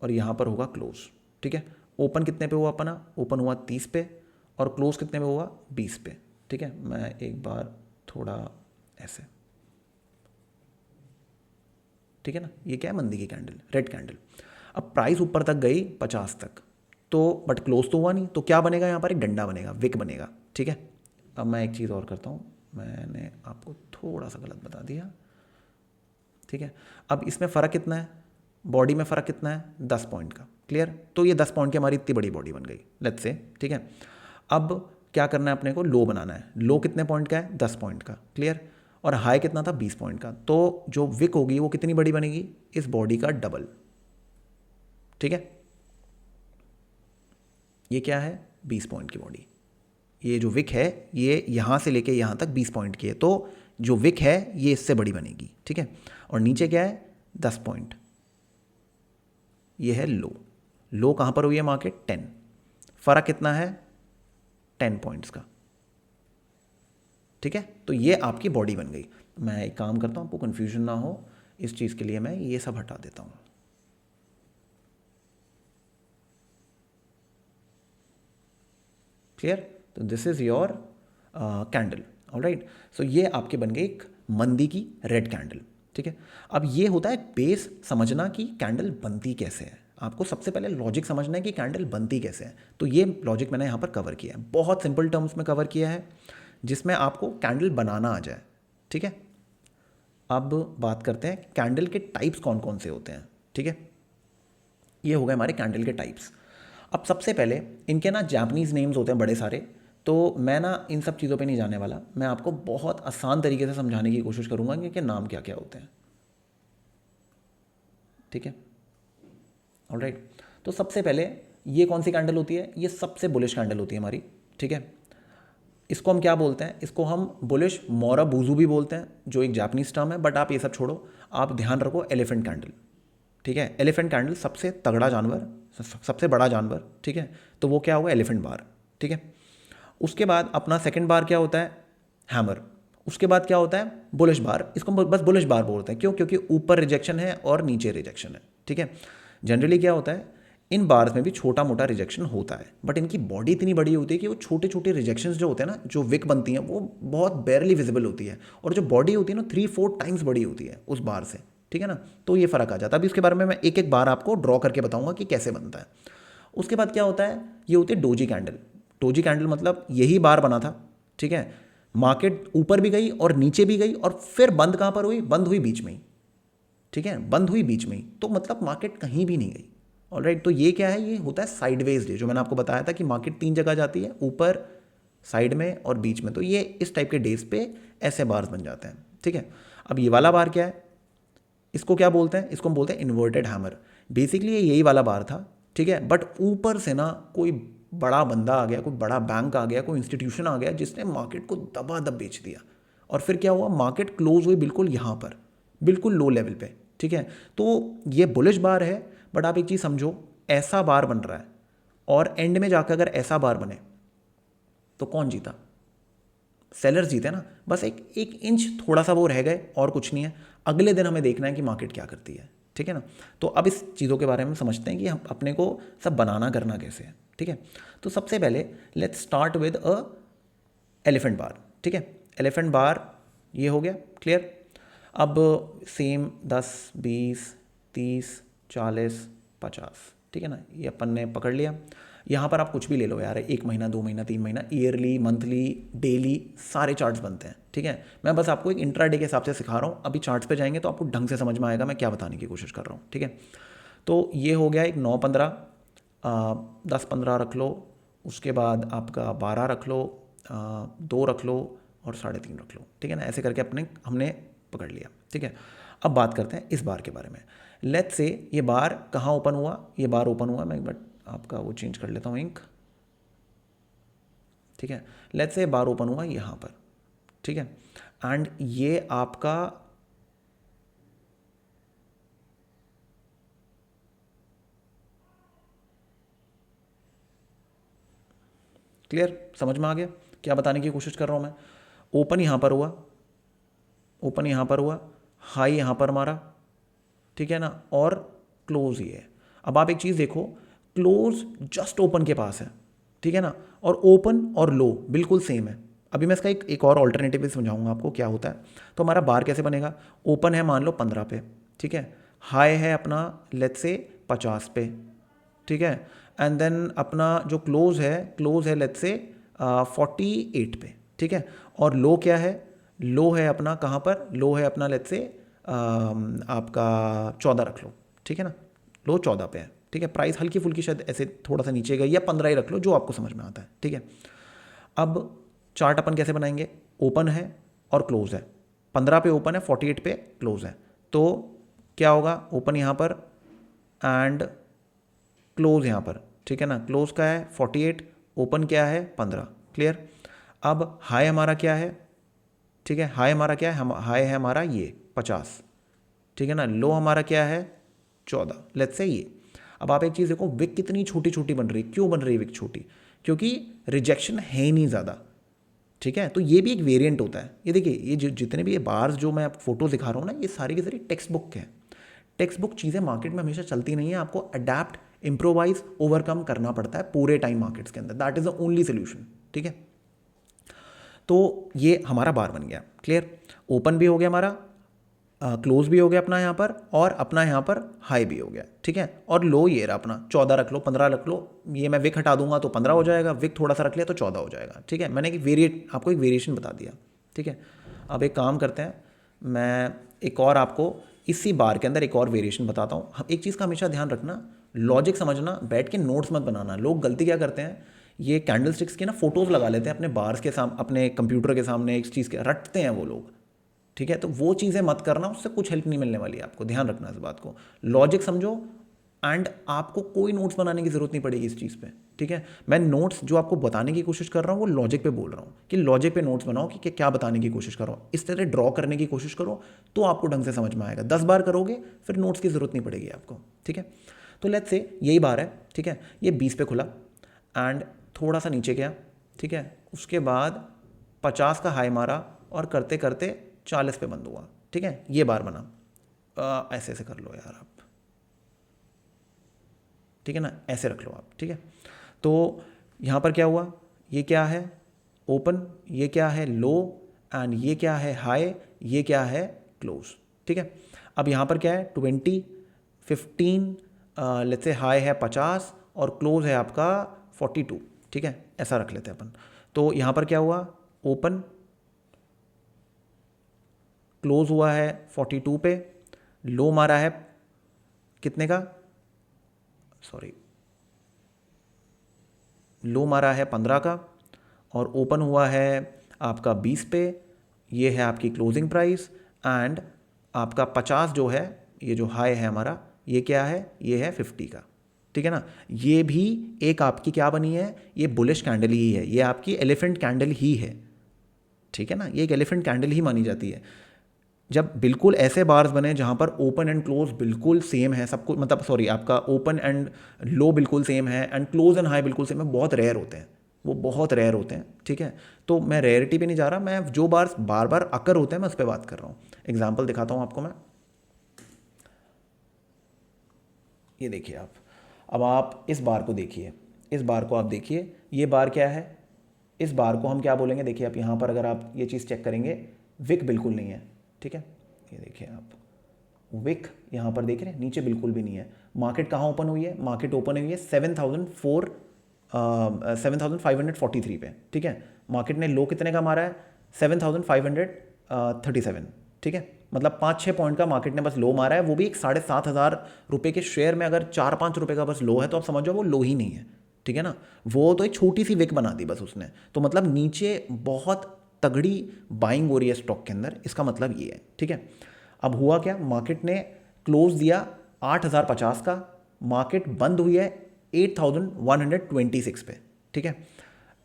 और यहाँ पर होगा क्लोज। ठीक है, ओपन कितने पे हुआ अपना, ओपन हुआ 30 पे, और क्लोज कितने पे हुआ, 20 पे। ठीक है, मैं एक बार थोड़ा ऐसे, ठीक है ना, ये क्या है, मंदी की कैंडल, रेड कैंडल। अब प्राइस ऊपर तक गई 50 तक, तो बट क्लोज तो हुआ नहीं, तो क्या बनेगा, यहाँ पर एक डंडा बनेगा, विक बनेगा। ठीक है, अब मैं एक चीज़ और करता हूँ, मैंने आपको थोड़ा सा गलत बता दिया। ठीक है, अब इसमें फ़र्क कितना है, बॉडी में फ़र्क कितना है, 10 पॉइंट का। क्लियर, तो ये 10 पॉइंट की हमारी इतनी बड़ी बॉडी बन गई, लेट्स से। ठीक है, अब क्या करना है अपने को, लो बनाना है। लो कितने पॉइंट का है, 10 पॉइंट का। क्लियर, और हाई कितना था, 20 पॉइंट का। तो जो विक होगी वो कितनी बड़ी बनेगी, इस बॉडी का डबल। ठीक है, ये क्या है, 20 पॉइंट की बॉडी। ये जो विक है ये यहाँ से लेके यहाँ तक 20 पॉइंट की है, तो जो विक है ये इससे बड़ी बनेगी। ठीक है, और नीचे क्या है, 10 पॉइंट, ये है लो। लो कहाँ पर हुई है, मार्केट 10, फ़र्क कितना है, 10 पॉइंट्स का। ठीक है, तो ये आपकी बॉडी बन गई। मैं एक काम करता हूँ, आपको कन्फ्यूजन ना हो, इस चीज़ के लिए मैं ये सब हटा देता हूँ। क्लियर, तो this is your candle. Alright, so ये आपके बन गई एक मंदी की रेड कैंडल। ठीक है, अब ये होता है बेस समझना कि कैंडल बनती कैसे है। आपको सबसे पहले लॉजिक समझना है कि कैंडल बनती कैसे है, तो ये लॉजिक मैंने यहाँ पर कवर किया है, बहुत सिंपल टर्म्स में कवर किया है, जिसमें आपको कैंडल बनाना आ जाए। ठीक है, अब बात करते हैं कैंडल के टाइप्स कौन कौन से होते हैं। ठीक है, ये हो गए हमारे कैंडल के टाइप्स। अब सबसे पहले इनके ना जापानीज़ नेम्स होते हैं बड़े सारे, तो मैं ना इन सब चीज़ों पे नहीं जाने वाला, मैं आपको बहुत आसान तरीके से समझाने की कोशिश करूँगा कि नाम क्या क्या होते हैं, ठीक है। ऑलराइट, तो सबसे पहले ये कौन सी कैंडल होती है, ये सबसे बुलिश कैंडल होती है हमारी, ठीक है। इसको हम क्या बोलते हैं, इसको हम बुलिश मोराबूजू भी बोलते हैं, जो एक जापानीज टर्म है, बट आप ये सब छोड़ो, आप ध्यान रखो एलिफेंट कैंडल, ठीक है। एलिफेंट कैंडल सबसे तगड़ा जानवर, सबसे बड़ा जानवर, ठीक है। तो वो क्या हुआ, एलिफेंट बार, ठीक है। उसके बाद अपना सेकंड बार क्या होता है, हैमर। उसके बाद क्या होता है, बुलिश बार। इसको बस बुलिश बार बोलते हैं, क्यों, क्योंकि ऊपर रिजेक्शन है और नीचे रिजेक्शन है, ठीक है। जनरली क्या होता है, इन बार्स में भी छोटा मोटा रिजेक्शन होता है, बट इनकी बॉडी इतनी बड़ी होती है कि वो छोटे छोटे रिजेक्शंस जो होते हैं ना, जो विक बनती हैं, वो बहुत बेयरली विजिबल होती है, और जो बॉडी होती है ना 3-4 टाइम्स बड़ी होती है उस बार से, ठीक है ना। तो ये फ़र्क आ जाता है। अभी इसके बारे में मैं एक एक बार आपको ड्रॉ करके बताऊंगा कि कैसे बनता है। उसके बाद क्या होता है, ये होती है डोजी कैंडल। डोजी कैंडल मतलब यही बार बना था, ठीक है। मार्केट ऊपर भी गई और नीचे भी गई, और फिर बंद कहाँ पर हुई, बंद हुई बीच में ही, ठीक है, बंद हुई बीच में ही, तो मतलब मार्केट कहीं भी नहीं गई। ऑलराइट, तो ये क्या है, ये होता है साइडवेज डे, जो मैंने आपको बताया था कि मार्केट 3 जगह जाती है, ऊपर, साइड में और बीच में। तो ये इस टाइप के डेज पे ऐसे बार्स बन जाते हैं, ठीक है। अब ये वाला बार क्या है, इसको क्या बोलते हैं, इसको हम बोलते हैं इन्वर्टेड हैमर। बेसिकली ये यही वाला बार था, ठीक है, बट ऊपर से ना कोई बड़ा बंदा आ गया, कोई बड़ा बैंक आ गया, कोई इंस्टीट्यूशन आ गया, जिसने मार्केट को दबादब बेच दिया, और फिर क्या हुआ, मार्केट क्लोज हुई बिल्कुल यहाँ पर, बिल्कुल लो लेवल पे, ठीक है। तो ये बुलिश बार है, बट आप एक चीज़ समझो, ऐसा बार बन रहा है, और एंड में जाकर अगर ऐसा बार बने तो कौन जीता, सेलर्स जीते ना। बस एक एक इंच थोड़ा सा वो रह गए, और कुछ नहीं है। अगले दिन हमें देखना है कि मार्केट क्या करती है, ठीक है ना। तो अब इस चीज़ों के बारे में समझते हैं कि हम अपने को सब बनाना करना कैसे है, ठीक है। तो सबसे पहले let's start with a elephant bar, ठीक है। एलिफेंट बार ये हो गया, क्लियर। अब सेम 10, 20, 30, 40, 50, ठीक है ना, ये अपन ने पकड़ लिया। यहाँ पर आप कुछ भी ले लो यार, 1 महीना, 2 महीना, 3 महीना, ईयरली, मंथली, डेली, सारे चार्ट्स बनते हैं, ठीक है। मैं बस आपको एक इंट्राडे के हिसाब से सिखा रहा हूँ। अभी चार्ट्स पे जाएंगे तो आपको ढंग से समझ में आएगा मैं क्या बताने की कोशिश कर रहा हूँ, ठीक है। तो ये हो गया एक 9-15, 10-15 रख लो, उसके बाद आपका 12 रख लो, 2 रख लो, और 3.5 रख लो, ठीक है ना। ऐसे करके हमने पकड़ लिया, ठीक है। अब बात करते हैं इस बार के बारे में। लेट्स से ये बार कहाँ ओपन हुआ, ये बार ओपन हुआ, मैं एक बार आपका वो चेंज कर लेता हूँ इंक, ठीक है। लेट्स से बार ओपन हुआ यहाँ पर, ठीक है, एंड ये आपका क्लियर, समझ में आ गया क्या बताने की कोशिश कर रहा हूँ मैं। ओपन यहाँ पर हुआ, ओपन यहाँ पर हुआ, हाई यहाँ पर मारा, ठीक है ना, और क्लोज ही है। अब आप एक चीज़ देखो, क्लोज जस्ट ओपन के पास है, ठीक है ना, और ओपन और लो बिल्कुल सेम है। अभी मैं इसका एक और ऑल्टरनेटिव भी समझाऊंगा आपको क्या होता है। तो हमारा बार कैसे बनेगा, ओपन है मान लो 15 पे, ठीक है, हाई है अपना लेट्स से 50 पे, ठीक है, एंड देन अपना जो क्लोज है लेट्स से 48 पे, ठीक है, और लो क्या है, लो है अपना कहाँ पर, लो है अपना लेट्स से आपका 14 रख लो, ठीक है ना, लो 14 पे है, ठीक है। प्राइस हल्की फुल्की शायद ऐसे थोड़ा सा नीचे गई, या 15 ही रख लो, जो आपको समझ में आता है, ठीक है। अब चार्ट अपन कैसे बनाएंगे, ओपन है और क्लोज है, 15 पे ओपन है, 48 पे क्लोज है, तो क्या होगा, ओपन यहाँ पर एंड क्लोज यहाँ पर, ठीक है ना। क्लोज का है 48, ओपन क्या है 15, क्लियर। अब हाई हमारा क्या है, ठीक है, हाई हमारा क्या है, हाई है हमारा ये 50, ठीक है ना। लो हमारा क्या है 14, लेट्स से ये। अब आप एक चीज़ देखो, विक कितनी छोटी छोटी बन रही है, क्यों बन रही है विक छोटी, क्योंकि रिजेक्शन है ही नहीं ज़्यादा, ठीक है। तो ये भी एक वेरिएंट होता है। ये देखिए, ये जितने भी ये बार्स जो मैं फोटो दिखा रहा हूँ ना, ये सारी की सारी टेक्स्ट बुक है। टेक्स्ट बुक चीज़ें मार्केट में हमेशा चलती नहीं है, आपको अडेप्ट, इम्प्रोवाइज, ओवरकम करना पड़ता है पूरे टाइम मार्केट्स के अंदर, that is the only solution, ठीक है। तो ये हमारा बार बन गया, क्लियर। ओपन भी हो गया हमारा, क्लोज भी हो गया अपना यहाँ पर, और अपना यहाँ पर हाई भी हो गया, ठीक है। और लो ये रहा अपना 14 रख लो, 15 रख लो, ये मैं विक हटा दूंगा तो 15 हो जाएगा, विक थोड़ा सा रख लिया तो 14 हो जाएगा, ठीक है। मैंने आपको एक वेरिएशन बता दिया, ठीक है। अब एक काम करते हैं, मैं एक और आपको इसी बार के अंदर एक और वेरिएशन बताता हूँ। एक चीज़ का हमेशा ध्यान रखना, लॉजिक समझना, बैठ के नोट्स मत बनाना। लोग गलती क्या करते हैं, ये कैंडल स्टिक्स की ना फोटोज़ लगा लेते हैं अपने बार्स के सामने, अपने कंप्यूटर के सामने, एक चीज़ के रटते हैं वो लोग, ठीक है। तो वो चीज़ें मत करना, उससे कुछ हेल्प नहीं मिलने वाली है आपको, ध्यान रखना इस बात को। लॉजिक समझो, एंड आपको कोई नोट्स बनाने की ज़रूरत नहीं पड़ेगी इस चीज़ पे, ठीक है। मैं नोट्स जो आपको बताने की कोशिश कर रहा हूँ वो लॉजिक पे बोल रहा हूँ कि लॉजिक पे नोट्स बनाओ कि क्या बताने की कोशिश कर रहा हूँ। इस तरह ड्रॉ करने की कोशिश करो तो आपको ढंग से समझ में आएगा। 10 बार करोगे फिर नोट्स की ज़रूरत नहीं पड़ेगी आपको, ठीक है। तो लेट्स से यही बार है, ठीक है, ये 20 पे खुला एंड थोड़ा सा नीचे गया, ठीक है। उसके बाद 50 का हाई मारा और करते करते 40 पे बंद हुआ, ठीक है। ये बार बना। ऐसे ऐसे कर लो यार आप, ठीक है ना, ऐसे रख लो आप, ठीक है। तो यहाँ पर क्या हुआ, ये क्या है ओपन, ये क्या है लो, एंड ये क्या है हाई, ये क्या है क्लोज, ठीक है। अब यहाँ पर क्या है 20, 15, लेट्स से हाई है 50 और क्लोज है आपका 42, ठीक है, ऐसा रख लेते हैं अपन। तो यहाँ पर क्या हुआ, ओपन क्लोज हुआ है 42 पे, लो मारा है कितने का, सॉरी, लो मारा है 15 का और ओपन हुआ है आपका 20 पे, ये है आपकी क्लोजिंग प्राइस। एंड आपका 50 जो है, ये जो हाई है हमारा, ये क्या है, ये है 50 का, ठीक है ना। ये भी एक आपकी क्या बनी है, ये बुलिश कैंडल ही है, ये आपकी एलिफेंट कैंडल ही है, ठीक है ना, ये एक एलिफेंट कैंडल ही मानी जाती है। जब बिल्कुल ऐसे बार्स बने जहाँ पर ओपन एंड क्लोज बिल्कुल सेम है सब कुछ, मतलब सॉरी आपका ओपन एंड लो बिल्कुल सेम है एंड क्लोज एंड हाई बिल्कुल सेम है, बहुत रेयर होते हैं, वो बहुत रेयर होते हैं, ठीक है। तो मैं रेयरिटी पे नहीं जा रहा, मैं जो बार्स बार बार अकर होते हैं मैं उस पर बात कर रहा हूँ। एग्जाम्पल दिखाता हूँ आपको मैं, ये देखिए आप, अब आप इस बार को देखिए, इस बार को आप देखिए, ये बार क्या है, इस बार को हम क्या बोलेंगे, देखिए आप यहाँ पर अगर आप ये चीज़ चेक करेंगे, विक बिल्कुल नहीं है, ठीक है। ये देखिए आप, विक यहाँ पर देख रहे हैं नीचे बिल्कुल भी नहीं है। मार्केट कहाँ ओपन हुई है, मार्केट ओपन हुई है 7,543 पे, ठीक है। मार्केट ने लो कितने का मारा है, 7,537, ठीक है। मतलब 5-6 पॉइंट का मार्केट ने बस लो मारा है, वो भी एक 7,500 रुपये के शेयर में अगर 4-5 रुपये का बस लो है तो आप समझो वो लो ही नहीं है, ठीक है ना। वो तो एक छोटी सी विक बना दी बस उसने, तो मतलब नीचे बहुत तगड़ी बाइंग हो रही है स्टॉक के अंदर, इसका मतलब ये है, ठीक है। अब हुआ क्या, मार्केट ने क्लोज दिया 8,050 का, मार्केट बंद हुई है 8,126 पे, ठीक है।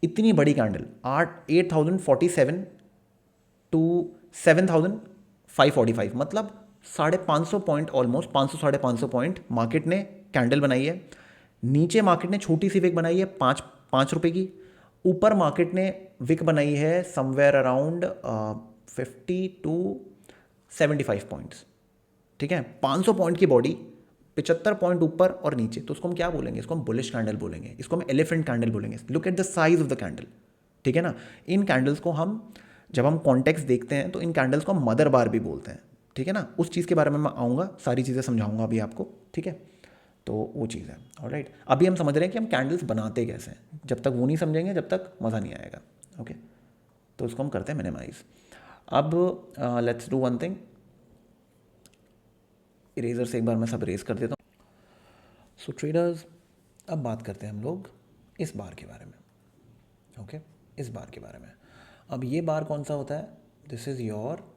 इतनी बड़ी कैंडल 8,047 टू 7,545, मतलब 550 पॉइंट, ऑलमोस्ट 500 550 पॉइंट मार्केट ने कैंडल बनाई है। नीचे मार्केट ने छोटी सी विक बनाई है 5 रुपये की, ऊपर मार्केट ने विक बनाई है समवेयर अराउंड 50 to 75 पॉइंट्स, ठीक है। 500 पॉइंट की बॉडी, 75 पॉइंट ऊपर और नीचे, तो उसको हम क्या बोलेंगे, इसको हम बुलिश कैंडल बोलेंगे, इसको हम एलिफेंट कैंडल बोलेंगे। Look at the size of the candle, ठीक है ना। इन कैंडल्स को हम जब हम कॉन्टेक्स्ट देखते हैं तो इन कैंडल्स को हम मदर बार भी बोलते हैं, ठीक है ना। उस चीज़ के बारे में मैं आऊँगा, सारी चीज़ें समझाऊंगा अभी आपको, ठीक है। तो वो चीज़ है, ऑलराइट। अभी हम समझ रहे हैं कि हम कैंडल्स बनाते कैसे हैं, जब तक वो नहीं समझेंगे जब तक मज़ा नहीं आएगा, ओके। तो उसको हम करते हैं मिनिमाइज। अब let's do one thing, eraser से एक बार मैं सब इरेज कर देता हूँ। सो ट्रेडर्स, अब बात करते हैं हम लोग इस बार के बारे में, ओके। इस बार के बारे में, अब ये बार कौन सा होता है, this is your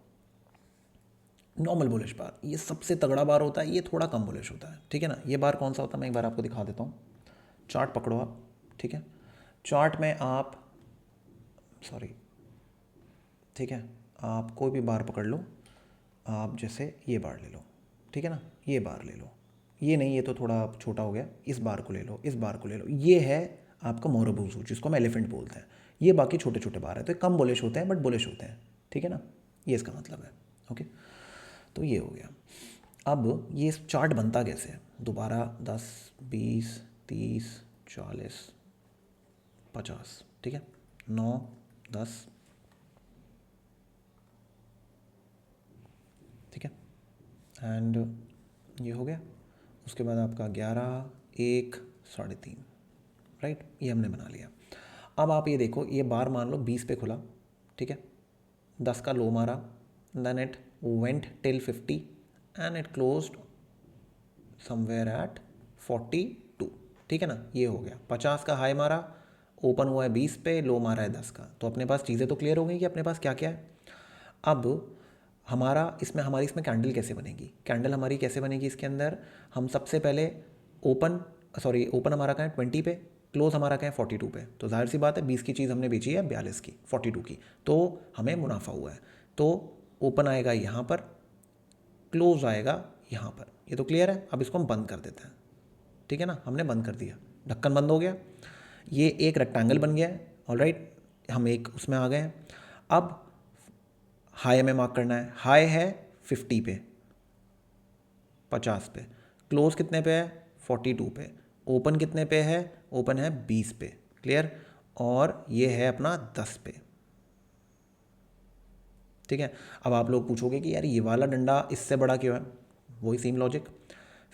normal bullish bar, ये सबसे तगड़ा बार होता है, ये थोड़ा कम बुलिश होता है, ठीक है ना। ये बार कौन सा होता है मैं एक बार आपको दिखा देता हूँ। चार्ट पकड़ो आप, ठीक है। चार्ट में आप, सॉरी, ठीक है, आप कोई भी बार पकड़ लो, आप जैसे ये बार ले लो, ठीक है ना, ये बार ले लो, ये नहीं, ये तो थोड़ा छोटा हो गया, इस बार को ले लो, इस बार को ले लो, ये है आपका मोरोबूजू जिसको हम एलिफेंट बोलते हैं। ये बाकी छोटे छोटे बार हैं, तो ये कम बुलिश होते हैं बट बुलिश होते हैं, ठीक है ना, ये इसका मतलब है, ओके। तो ये हो गया। अब ये चार्ट बनता कैसे है, दोबारा 10, 20, 30, 40, 50, ठीक है, 9, 10, ठीक है, एंड ये हो गया। उसके बाद आपका 11, 1, 3.5, राइट, ये हमने बना लिया। अब आप ये देखो, ये बार मान लो 20 पे खुला, ठीक है, 10 का लो मारा, then it went till 50 and it closed somewhere at 42, ठीक है ना। ये हो गया। 50 का हाई मारा, ओपन हुआ है 20 पे, लो मारा है 10 का। तो अपने पास चीज़ें तो क्लियर हो गई कि अपने पास क्या क्या है। अब हमारी इसमें कैंडल कैसे बनेगी, कैंडल हमारी कैसे बनेगी इसके अंदर। हम सबसे पहले ओपन हमारा कहाँ है 20 पे, क्लोज हमारा कहाँ है 42 पे। तो जाहिर सी बात है 20 की चीज़ हमने बेची है 42 की, 42 की, तो हमें मुनाफा हुआ है। तो ओपन आएगा यहाँ पर, क्लोज आएगा यहाँ पर। ये तो क्लियर है। अब इसको हम बंद कर देते हैं, ठीक है ना, हमने बंद कर दिया, ढक्कन बंद हो गया। ये एक रेक्टेंगल बन गया है, ऑलराइट, हम एक उसमें आ गए हैं। अब हाई हमें मार्क करना है, हाई है 50 पे, 50 पे, क्लोज कितने पे है 42 पे, ओपन कितने पे है, ओपन है 20 पे, क्लियर, और ये है अपना 10 पे, ठीक है। अब आप लोग पूछोगे कि यार ये वाला डंडा इससे बड़ा क्यों है, वही सेम लॉजिक,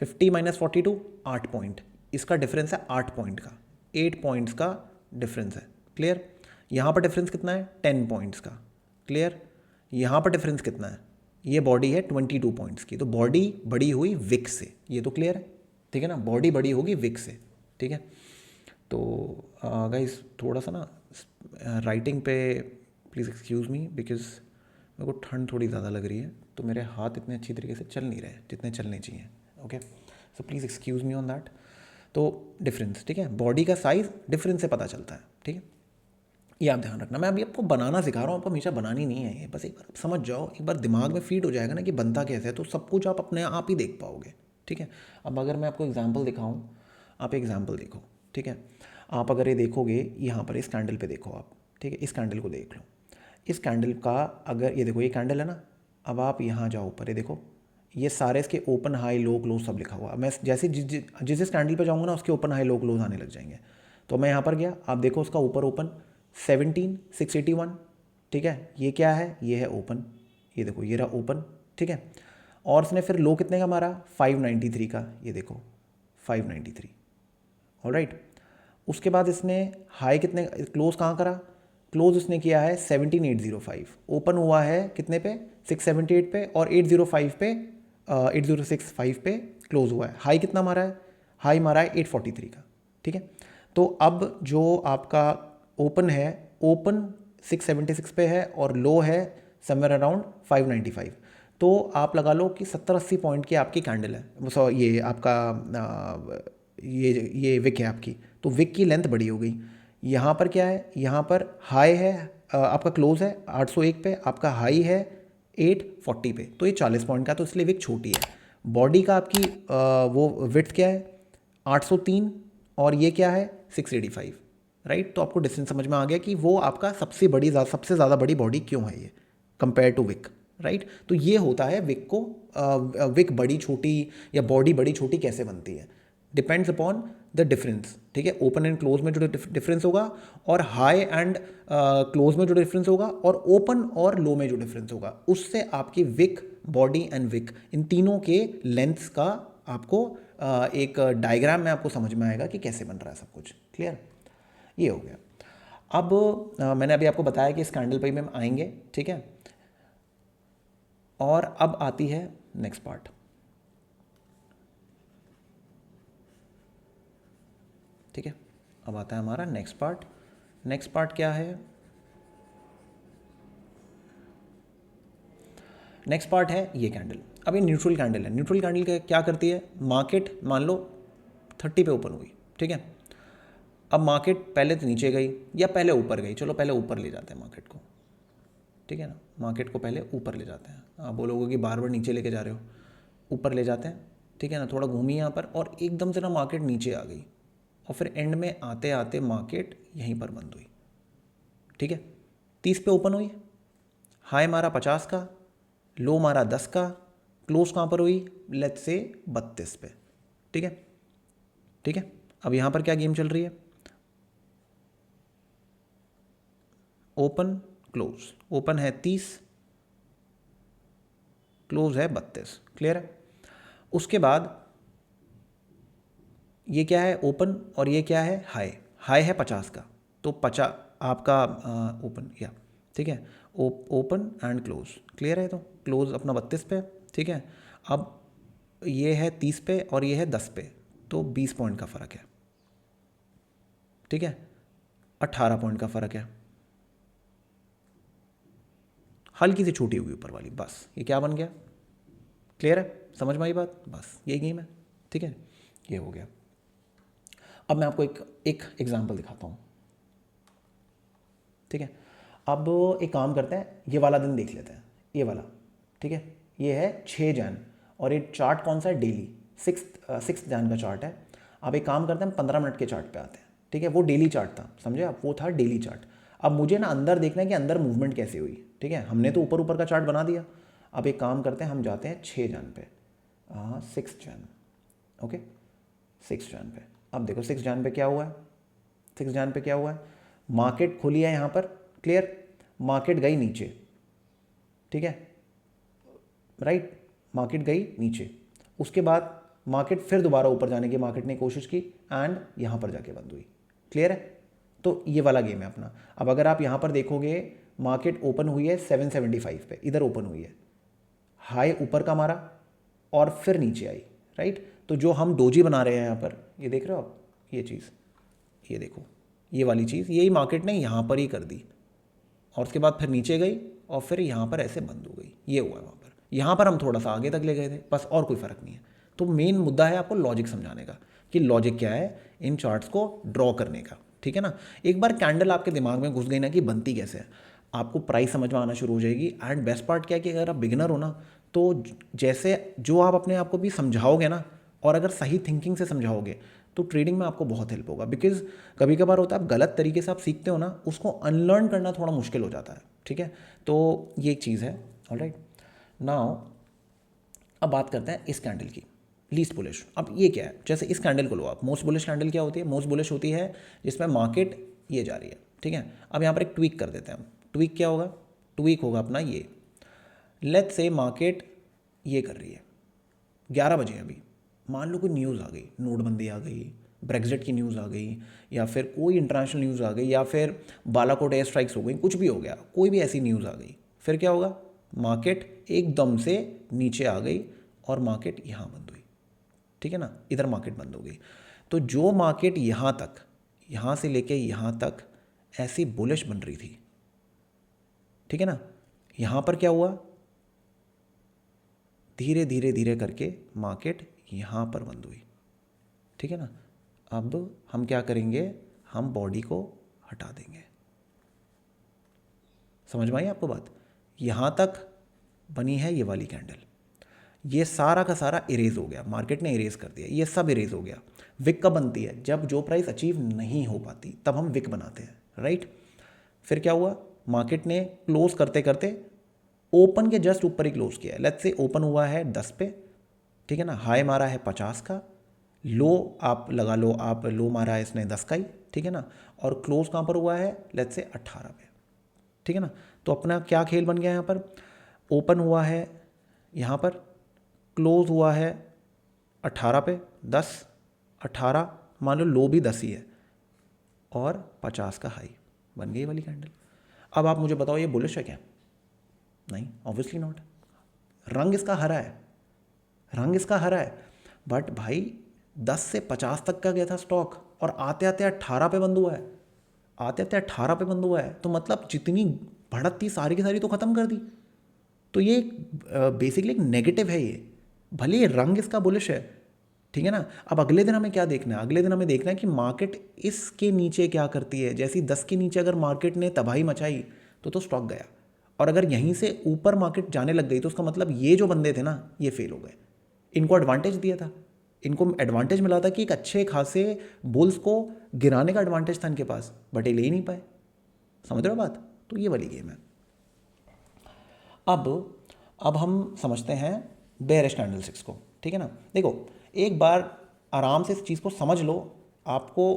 50 माइनस 42 8 पॉइंट, इसका डिफरेंस है 8 पॉइंट का, 8 पॉइंट्स का डिफरेंस है, क्लियर। यहाँ पर डिफरेंस कितना है 10 पॉइंट्स का, क्लियर। यहाँ पर डिफरेंस कितना है, ये बॉडी है 22 पॉइंट्स की, तो बॉडी बड़ी हुई विक से, ये तो क्लियर है, ठीक है ना, बॉडी बड़ी होगी विक से, ठीक है। तो गाइस थोड़ा सा ना राइटिंग पे प्लीज़ एक्सक्यूज़ मी, बिकॉज मेरे को ठंड थोड़ी ज़्यादा लग रही है, तो मेरे हाथ इतने अच्छी तरीके से चल नहीं रहे जितने चलने चाहिए, okay, so please excuse me on that. तो डिफरेंस, ठीक है, बॉडी का साइज़ डिफरेंस से पता चलता है, ठीक है, ये आप ध्यान रखना। मैं अभी आपको बनाना सिखा रहा हूँ, आपको हमेशा बनानी नहीं है ये, बस एक बार आप समझ जाओ, एक बार दिमाग में फीड हो जाएगा ना कि बनता कैसे है, तो सब कुछ आप अपने आप ही देख पाओगे, ठीक है। अब अगर मैं आपको एग्जाम्पल दिखाऊँ, आप एग्जाम्पल देखो, ठीक है। आप अगर ये देखोगे यहाँ पर इस कैंडल पे देखो आप, ठीक है, इस कैंडल को देख लो, इस कैंडल का अगर ये देखो, ये कैंडल है ना, अब आप यहाँ जाओ ऊपर, ये देखो, ये सारे इसके ओपन हाई लो क्लोज सब लिखा हुआ है। मैं जैसे जिस कैंडल पे जाऊँगा ना उसके ओपन हाई लो क्लोज आने लग जाएंगे। तो मैं यहाँ पर गया, आप देखो उसका ऊपर ओपन 17,681, ठीक है, ये क्या है, ये है ओपन, ये देखो ये रहा ओपन, ठीक है। और उसने फिर लो कितने का मारा 593 का, ये देखो 593, ऑलराइट। उसके बाद इसने हाई कितने, क्लोज कहाँ करा, क्लोज उसने किया है 17,805, ओपन हुआ है कितने पे 678 पे, और 805 पे 8065 पे क्लोज हुआ है। हाई कितना मारा है, हाई मारा है 843 का, ठीक है। तो अब जो आपका ओपन है, ओपन 676 पे है और लो है समवेयर अराउंड 595, तो आप लगा लो कि 70-80 पॉइंट की आपकी कैंडल है, सो ये आपका ये विक है आपकी, तो विक की लेंथ बड़ी हो गई। यहाँ पर क्या है, यहाँ पर हाई है आपका क्लोज है 801 पे, आपका हाई है 840 पे, तो ये 40 पॉइंट का, तो इसलिए विक छोटी है। बॉडी का आपकी वो विड्थ क्या है 803, और ये क्या है 685, राइट। तो आपको डिस्टेंस समझ में आ गया कि वो आपका सबसे ज़्यादा बड़ी बॉडी क्यों है ये कंपेयर टू विक, राइट। तो ये होता है विक को विक बड़ी छोटी या बॉडी बड़ी छोटी कैसे बनती है, डिपेंड्स अपॉन द डिफरेंस, ठीक है। ओपन एंड क्लोज में जो डिफरेंस होगा, और हाई एंड क्लोज में जो डिफरेंस होगा, और ओपन और लो में जो डिफरेंस होगा, उससे आपकी विक, बॉडी एंड विक, इन तीनों के लेंथ्स का आपको एक डायग्राम में आपको समझ में आएगा कि कैसे बन रहा है सब कुछ, क्लियर, ये हो गया। अब मैंने अभी आपको बताया कि इस कैंडल पे भी हम आएंगे, ठीक है। और अब आती है नेक्स्ट पार्ट, ठीक है, अब आता है हमारा नेक्स्ट पार्ट। नेक्स्ट पार्ट क्या है, नेक्स्ट पार्ट है ये कैंडल। अब ये न्यूट्रल कैंडल है, न्यूट्रल कैंडल क्या करती है, मार्केट मान लो 30 पे ओपन हुई, ठीक है। अब मार्केट पहले तो नीचे गई या पहले ऊपर गई, चलो पहले ऊपर ले जाते हैं मार्केट को, ठीक है ना, मार्केट को पहले ऊपर ले जाते हैं। आप बोलोगे कि बार बार नीचे लेके जा रहे हो, ऊपर ले जाते हैं, ठीक है ना, थोड़ा घूमी यहाँ पर, और एकदम से ना मार्केट नीचे आ गई, और फिर एंड में आते आते मार्केट यहीं पर बंद हुई, ठीक है। 30 पे ओपन हुई, हाई मारा 50 का, लो मारा 10 का, क्लोज कहाँ पर हुई, लेट्स से 32 पे, ठीक है, ठीक है। अब यहाँ पर क्या गेम चल रही है, ओपन क्लोज, ओपन है 30, क्लोज है 32, क्लियर है। उसके बाद ये क्या है ओपन, और ये क्या है हाई, हाई है 50 का, तो 50 आपका ओपन या, ठीक है, ओपन एंड क्लोज, क्लियर है। तो क्लोज अपना 32 पे, ठीक है। अब ये है 30 पे और ये है 10 पे, तो 20 पॉइंट का फ़र्क है, ठीक है। 18 पॉइंट का फ़र्क है, हल्की सी छोटी होगी ऊपर वाली, बस ये क्या बन गया, क्लियर है, समझ में आई बात, बस यही गेम है, ठीक है, ये हो गया। अब मैं आपको एक एग्जांपल दिखाता हूँ, ठीक है। अब एक काम करते हैं, ये वाला दिन देख लेते हैं, ये वाला, ठीक है, ये है 6 जैन और ये चार्ट कौन सा है, डेली 6 जैन का चार्ट है। अब एक काम करते हैं, 15 मिनट के चार्ट पे आते हैं, ठीक है, वो डेली चार्ट था, समझे आप, वो था डेली चार्ट। अब मुझे ना अंदर देखना है कि अंदर मूवमेंट कैसे हुई, ठीक है, हमने तो ऊपर ऊपर का चार्ट बना दिया। अब एक काम करते हैं, हम जाते हैं 6 जैन पे, 6 जैन, ओके, 6 जैन पे। अब देखो 6 जैन पे क्या हुआ है, 6 जैन पे क्या हुआ है, मार्केट खुली है यहाँ पर, क्लियर, मार्केट गई नीचे, ठीक है, राइट, मार्केट गई नीचे, उसके बाद मार्केट फिर दोबारा ऊपर जाने की मार्केट ने कोशिश की एंड यहाँ पर जाके बंद हुई, क्लियर है। तो ये वाला गेम है अपना। अब अगर आप यहाँ पर देखोगे, मार्केट ओपन हुई है 775 पे, इधर ओपन हुई है, हाई ऊपर का मारा और फिर नीचे आई, राइट। तो जो हम डोजी बना रहे हैं यहाँ पर, ये देख रहे हो आप, ये चीज़, ये देखो, ये वाली चीज़, यही मार्केट ने यहाँ पर ही कर दी और उसके बाद फिर नीचे गई और फिर यहाँ पर ऐसे बंद हो गई, ये हुआ वहाँ पर। यहाँ पर हम थोड़ा सा आगे तक ले गए थे, बस, और कोई फ़र्क नहीं है। तो मेन मुद्दा है आपको लॉजिक समझाने का, कि लॉजिक क्या है इन चार्ट्स को ड्रॉ करने का, ठीक है ना। एक बार कैंडल आपके दिमाग में घुस गई ना कि बनती कैसे है, आपको प्राइस समझ में आना शुरू हो जाएगी। एंड बेस्ट पार्ट क्या है कि अगर आप बिगिनर हो ना, तो जैसे जो आप अपने आप को भी समझाओगे ना, और अगर सही थिंकिंग से समझाओगे, तो ट्रेडिंग में आपको बहुत हेल्प होगा। बिकॉज कभी कभार होता है आप गलत तरीके से आप सीखते हो ना, उसको अनलर्न करना थोड़ा मुश्किल हो जाता है, ठीक है। तो ये एक चीज़ है, ऑलराइट। नाउ अब बात करते हैं इस कैंडल की, लीस्ट बुलिश। अब ये क्या है, जैसे इस कैंडल को लो आप, मोस्ट बुलिश कैंडल क्या होती है, मोस्ट बुलिश होती है जिसमें मार्केट ये जा रही है, ठीक है। अब यहाँ पर एक ट्वीक कर देते हैं हम, ट्वीक क्या होगा, ट्वीक होगा अपना ये, लेट्स से मार्केट ये कर रही है, 11 बजे अभी, मान लो कोई न्यूज़ आ गई, नोटबंदी आ गई, ब्रेग्जिट की न्यूज़ आ गई, या फिर कोई इंटरनेशनल न्यूज़ आ गई, या फिर बालाकोट एयर स्ट्राइक्स हो गई, कुछ भी हो गया, कोई भी ऐसी न्यूज़ आ गई, फिर क्या होगा, मार्केट एकदम से नीचे आ गई और मार्केट यहाँ बंद हुई, ठीक है ना, इधर मार्केट बंद हो गई। तो जो मार्केट यहाँ तक, यहाँ से लेके यहाँ तक ऐसी बुलिश बन रही थी, ठीक है ना, यहाँ पर क्या हुआ, धीरे धीरे धीरे करके मार्केट यहाँ पर बंद हुई, ठीक है ना। अब हम क्या करेंगे, हम बॉडी को हटा देंगे, समझ में आई आपको बात। यहाँ तक बनी है ये वाली कैंडल, ये सारा का सारा इरेज हो गया, मार्केट ने इरेज कर दिया, ये सब इरेज हो गया। विक कब बनती है, जब जो प्राइस अचीव नहीं हो पाती, तब हम विक बनाते हैं, राइट। फिर क्या हुआ, मार्केट ने क्लोज करते करते ओपन के जस्ट ऊपर ही क्लोज किया है। लेट्स से ओपन हुआ है 10 पे, ठीक है ना, हाई मारा है 50 का, लो आप लगा लो, आप लो मारा है इसने 10 का ही, ठीक है ना, और क्लोज कहाँ पर हुआ है, लेट्स से 18 पे, ठीक है ना। तो अपना क्या खेल बन गया यहाँ पर, ओपन हुआ है यहाँ पर, क्लोज हुआ है 18 पे, 10, 18, मान लो लो भी 10 ही है, और 50 का हाई, बन गई वाली कैंडल। अब आप मुझे बताओ ये बुलिश है क्या, नहीं, ऑब्वियसली नॉट। रंग इसका हरा है, रंग इसका हरा है, बट भाई 10 से 50 तक का गया था स्टॉक और आते आते 18 पे बंद हुआ है, आते आते 18 पे बंद हुआ है, तो मतलब जितनी बढ़त थी सारी की सारी तो ख़त्म कर दी। तो ये बेसिकली एक नेगेटिव है ये, भले ये रंग इसका बुलिश है, ठीक है ना। अब अगले दिन हमें क्या देखना है, अगले दिन हमें देखना है कि मार्केट इसके नीचे क्या करती है। जैसी 10 के नीचे अगर मार्केट ने तबाही मचाई तो स्टॉक गया, और अगर यहीं से ऊपर मार्केट जाने लग गई तो उसका मतलब ये जो बंदे थे ना, ये फेल हो गए, इनको एडवांटेज दिया था, इनको एडवांटेज मिला था कि एक अच्छे खासे बुल्स को गिराने का एडवांटेज था इनके पास, बट ये ले ही नहीं पाए, समझ रहे हो बात। तो ये वाली गेम है। अब हम समझते हैं बेयरिश कैंडलस्टिक्स को, ठीक है ना। देखो एक बार आराम से इस चीज़ को समझ लो, आपको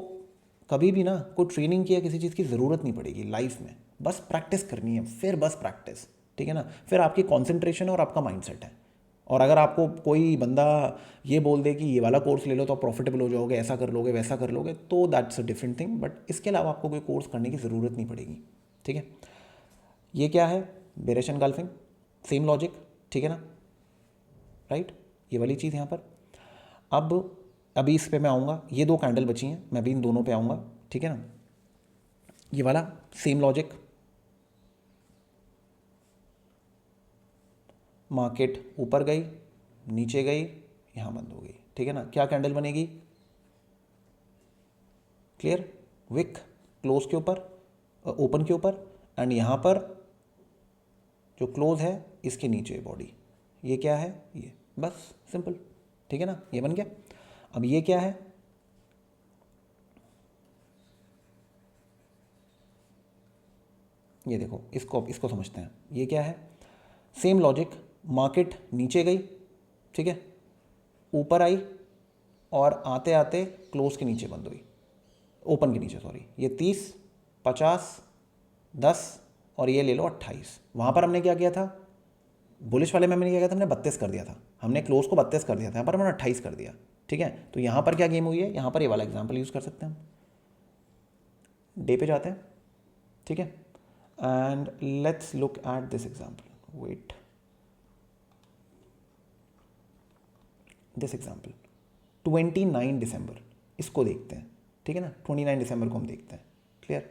कभी भी ना कोई ट्रेनिंग की या किसी चीज़ की ज़रूरत नहीं पड़ेगी लाइफ में, बस प्रैक्टिस करनी है, फिर बस प्रैक्टिस, ठीक है ना। फिर आपकी कॉन्सेंट्रेशन और आपका माइंडसेट है। और अगर आपको कोई बंदा ये बोल दे कि ये वाला कोर्स ले लो तो आप प्रॉफिटेबल हो जाओगे, ऐसा कर लोगे वैसा कर लोगे, तो that's a different thing, but इसके अलावा आपको कोई कोर्स करने की ज़रूरत नहीं पड़ेगी, ठीक है। ये क्या है, बेयरिश एनगल्फिंग, सेम लॉजिक, ठीक है ना, राइट, ये वाली चीज़ यहाँ पर। अब अभी इस पे मैं आऊँगा, ये दो कैंडल बची हैं, मैं भी इन दोनों पे आऊँगा, ठीक है ना। ये वाला सेम लॉजिक, मार्केट ऊपर गई, नीचे गई, यहाँ बंद हो गई, ठीक है ना। क्या कैंडल बनेगी, क्लियर, विक क्लोज के ऊपर, ओपन के ऊपर, एंड यहाँ पर जो क्लोज है इसके नीचे बॉडी, ये क्या है, ये, बस सिंपल, ठीक है ना, ये बन गया। अब ये क्या है, ये देखो, इसको इसको समझते हैं, ये क्या है, सेम लॉजिक, मार्केट नीचे गई, ठीक है, ऊपर आई और आते आते क्लोज के नीचे बंद हुई, ओपन के नीचे सॉरी, ये 30, 50, 10 और ये ले लो 28। वहाँ पर हमने क्या किया था, बुलिश वाले में हमने क्या किया था, हमने 32 कर दिया था, हमने क्लोज को 32 कर दिया था, यहाँ पर हमने 28 कर दिया, ठीक है। तो यहाँ पर क्या गेम हुई है, यहाँ पर ये वाला एग्जाम्पल यूज़ कर सकते हैं हम, डे पे जाते हैं, ठीक है, and let's look at this example, wait, this example 29 December, इसको देखते हैं, ठीक है ना, 29 दिसंबर को हम देखते हैं, क्लियर,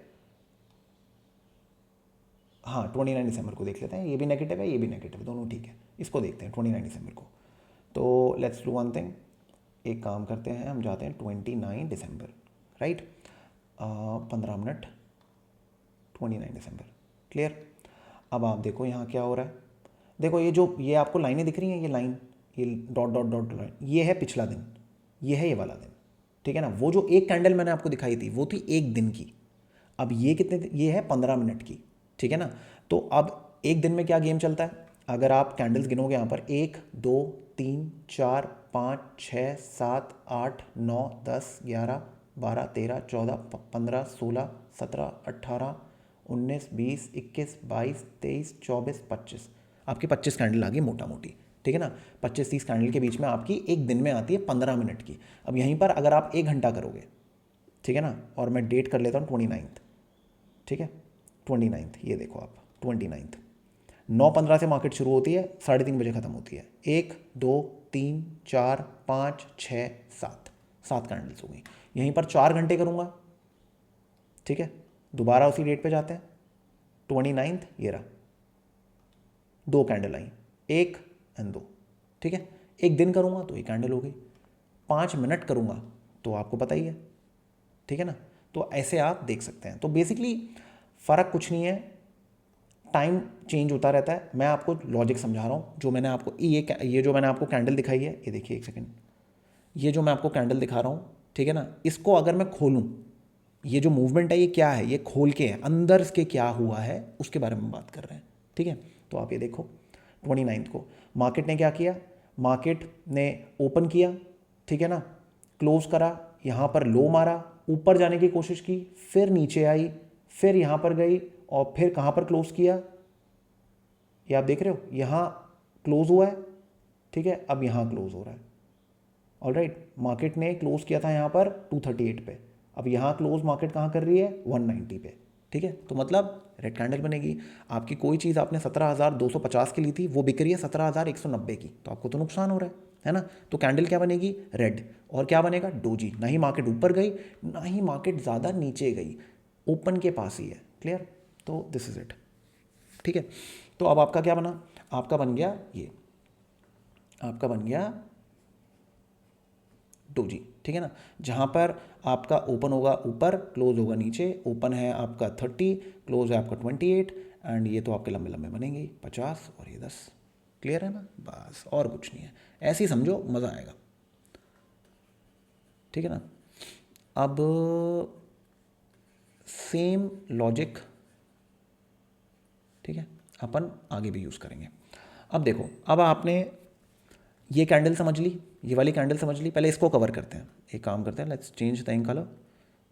हाँ 29 दिसंबर को देख लेते हैं, ये भी नेगेटिव है, ये भी नेगेटिव है, दोनों ठीक है, इसको देखते हैं 29 दिसंबर को। तो लेट्स डू वन थिंग, एक काम करते हैं, हम जाते हैं 29 दिसंबर, राइट, 15 मिनट, 29 दिसंबर, क्लियर। अब आप देखो यहाँ क्या हो रहा है, देखो ये जो ये आपको लाइनें दिख रही हैं, ये लाइन, ये डॉट डॉट डॉट लाइन, ये है पिछला दिन, ये है ये वाला दिन, ठीक है ना। वो जो एक कैंडल मैंने आपको दिखाई थी वो थी एक दिन की, अब ये कितने, ये है 15 मिनट की, ठीक है ना। तो अब एक दिन में क्या गेम चलता है, अगर आप कैंडल्स गिनोगे यहाँ पर 1 2 3 4 5 6 7 8 9 10 11 12 13 14 15 16 17 18 19 20 21 22 23 24 25, आपकी 25 कैंडल आ गई मोटा मोटी, ठीक है ना। 25-30 कैंडल के बीच में आपकी एक दिन में आती है 15 मिनट की। अब यहीं पर अगर आप 1 घंटा करोगे, ठीक है ना, और मैं डेट कर लेता हूँ 29, ठीक है, 29, ये देखो आप 29, 9:15 से मार्केट शुरू होती है, 3:30 बजे ख़त्म होती है, 1 2 3 4 5 6 7 कैंडल्स हो गई। यहीं पर 4 घंटे करूँगा, ठीक है, दोबारा उसी डेट पे जाते हैं, 29, ये रहा, 2 कैंडल आई, 1 एंड 2, ठीक है। एक दिन करूँगा तो 1 कैंडल हो गई, 5 मिनट करूँगा तो आपको पता ही है, ठीक है ना। तो ऐसे आप देख सकते हैं। तो बेसिकली फ़र्क कुछ नहीं है, टाइम चेंज होता रहता है। मैं आपको लॉजिक समझा रहा हूँ, जो मैंने आपको ये जो मैंने आपको कैंडल दिखाई है, ये देखिए एक सेकेंड, ये जो मैं आपको कैंडल दिखा रहा हूँ, ठीक है ना, इसको अगर मैं खोलूँ, ये जो मूवमेंट है ये क्या है, ये खोल के है, अंदर इसके क्या हुआ है उसके बारे में बात कर रहे हैं, ठीक है। तो आप ये देखो 29 को मार्केट ने क्या किया, मार्केट ने ओपन किया, ठीक है ना, क्लोज करा, यहाँ पर लो मारा, ऊपर जाने की कोशिश की, फिर नीचे आई, फिर यहाँ पर गई और फिर कहाँ पर क्लोज किया, ये आप देख रहे हो, यहाँ क्लोज हुआ है, ठीक है, अब यहाँ क्लोज हो रहा है, ऑलराइट। मार्केट ने क्लोज किया था यहाँ पर 238 पे, अब यहाँ क्लोज मार्केट कहाँ कर रही है, 190 पे, ठीक है। तो मतलब रेड कैंडल बनेगी। आपकी कोई चीज़ आपने 17,250 की ली थी, वो बिक रही है 17,190 की, तो आपको तो नुकसान हो रहा है ना। तो कैंडल क्या बनेगी, रेड, और क्या बनेगा, डोजी। ना ही मार्केट ऊपर गई, ना ही मार्केट ज़्यादा नीचे गई, ओपन के पास ही है, क्लियर। तो दिस इज इट, ठीक है। तो अब आपका क्या बना, आपका बन गया ये, आपका बन गया डोजी, ठीक है ना, जहाँ पर आपका ओपन होगा ऊपर, क्लोज होगा नीचे, ओपन है आपका 30, क्लोज है आपका 28, एंड ये तो आपके लंबे लंबे बनेंगे 50 और ये 10, क्लियर है ना, बस और कुछ नहीं है। ऐसे ही समझो, मज़ा आएगा, ठीक है ना। अब सेम लॉजिक, ठीक है, अपन आगे भी यूज़ करेंगे। अब देखो, अब आपने ये कैंडल समझ ली, ये वाली कैंडल समझ ली, पहले इसको कवर करते हैं, एक काम करते हैं, let's change the ink colour,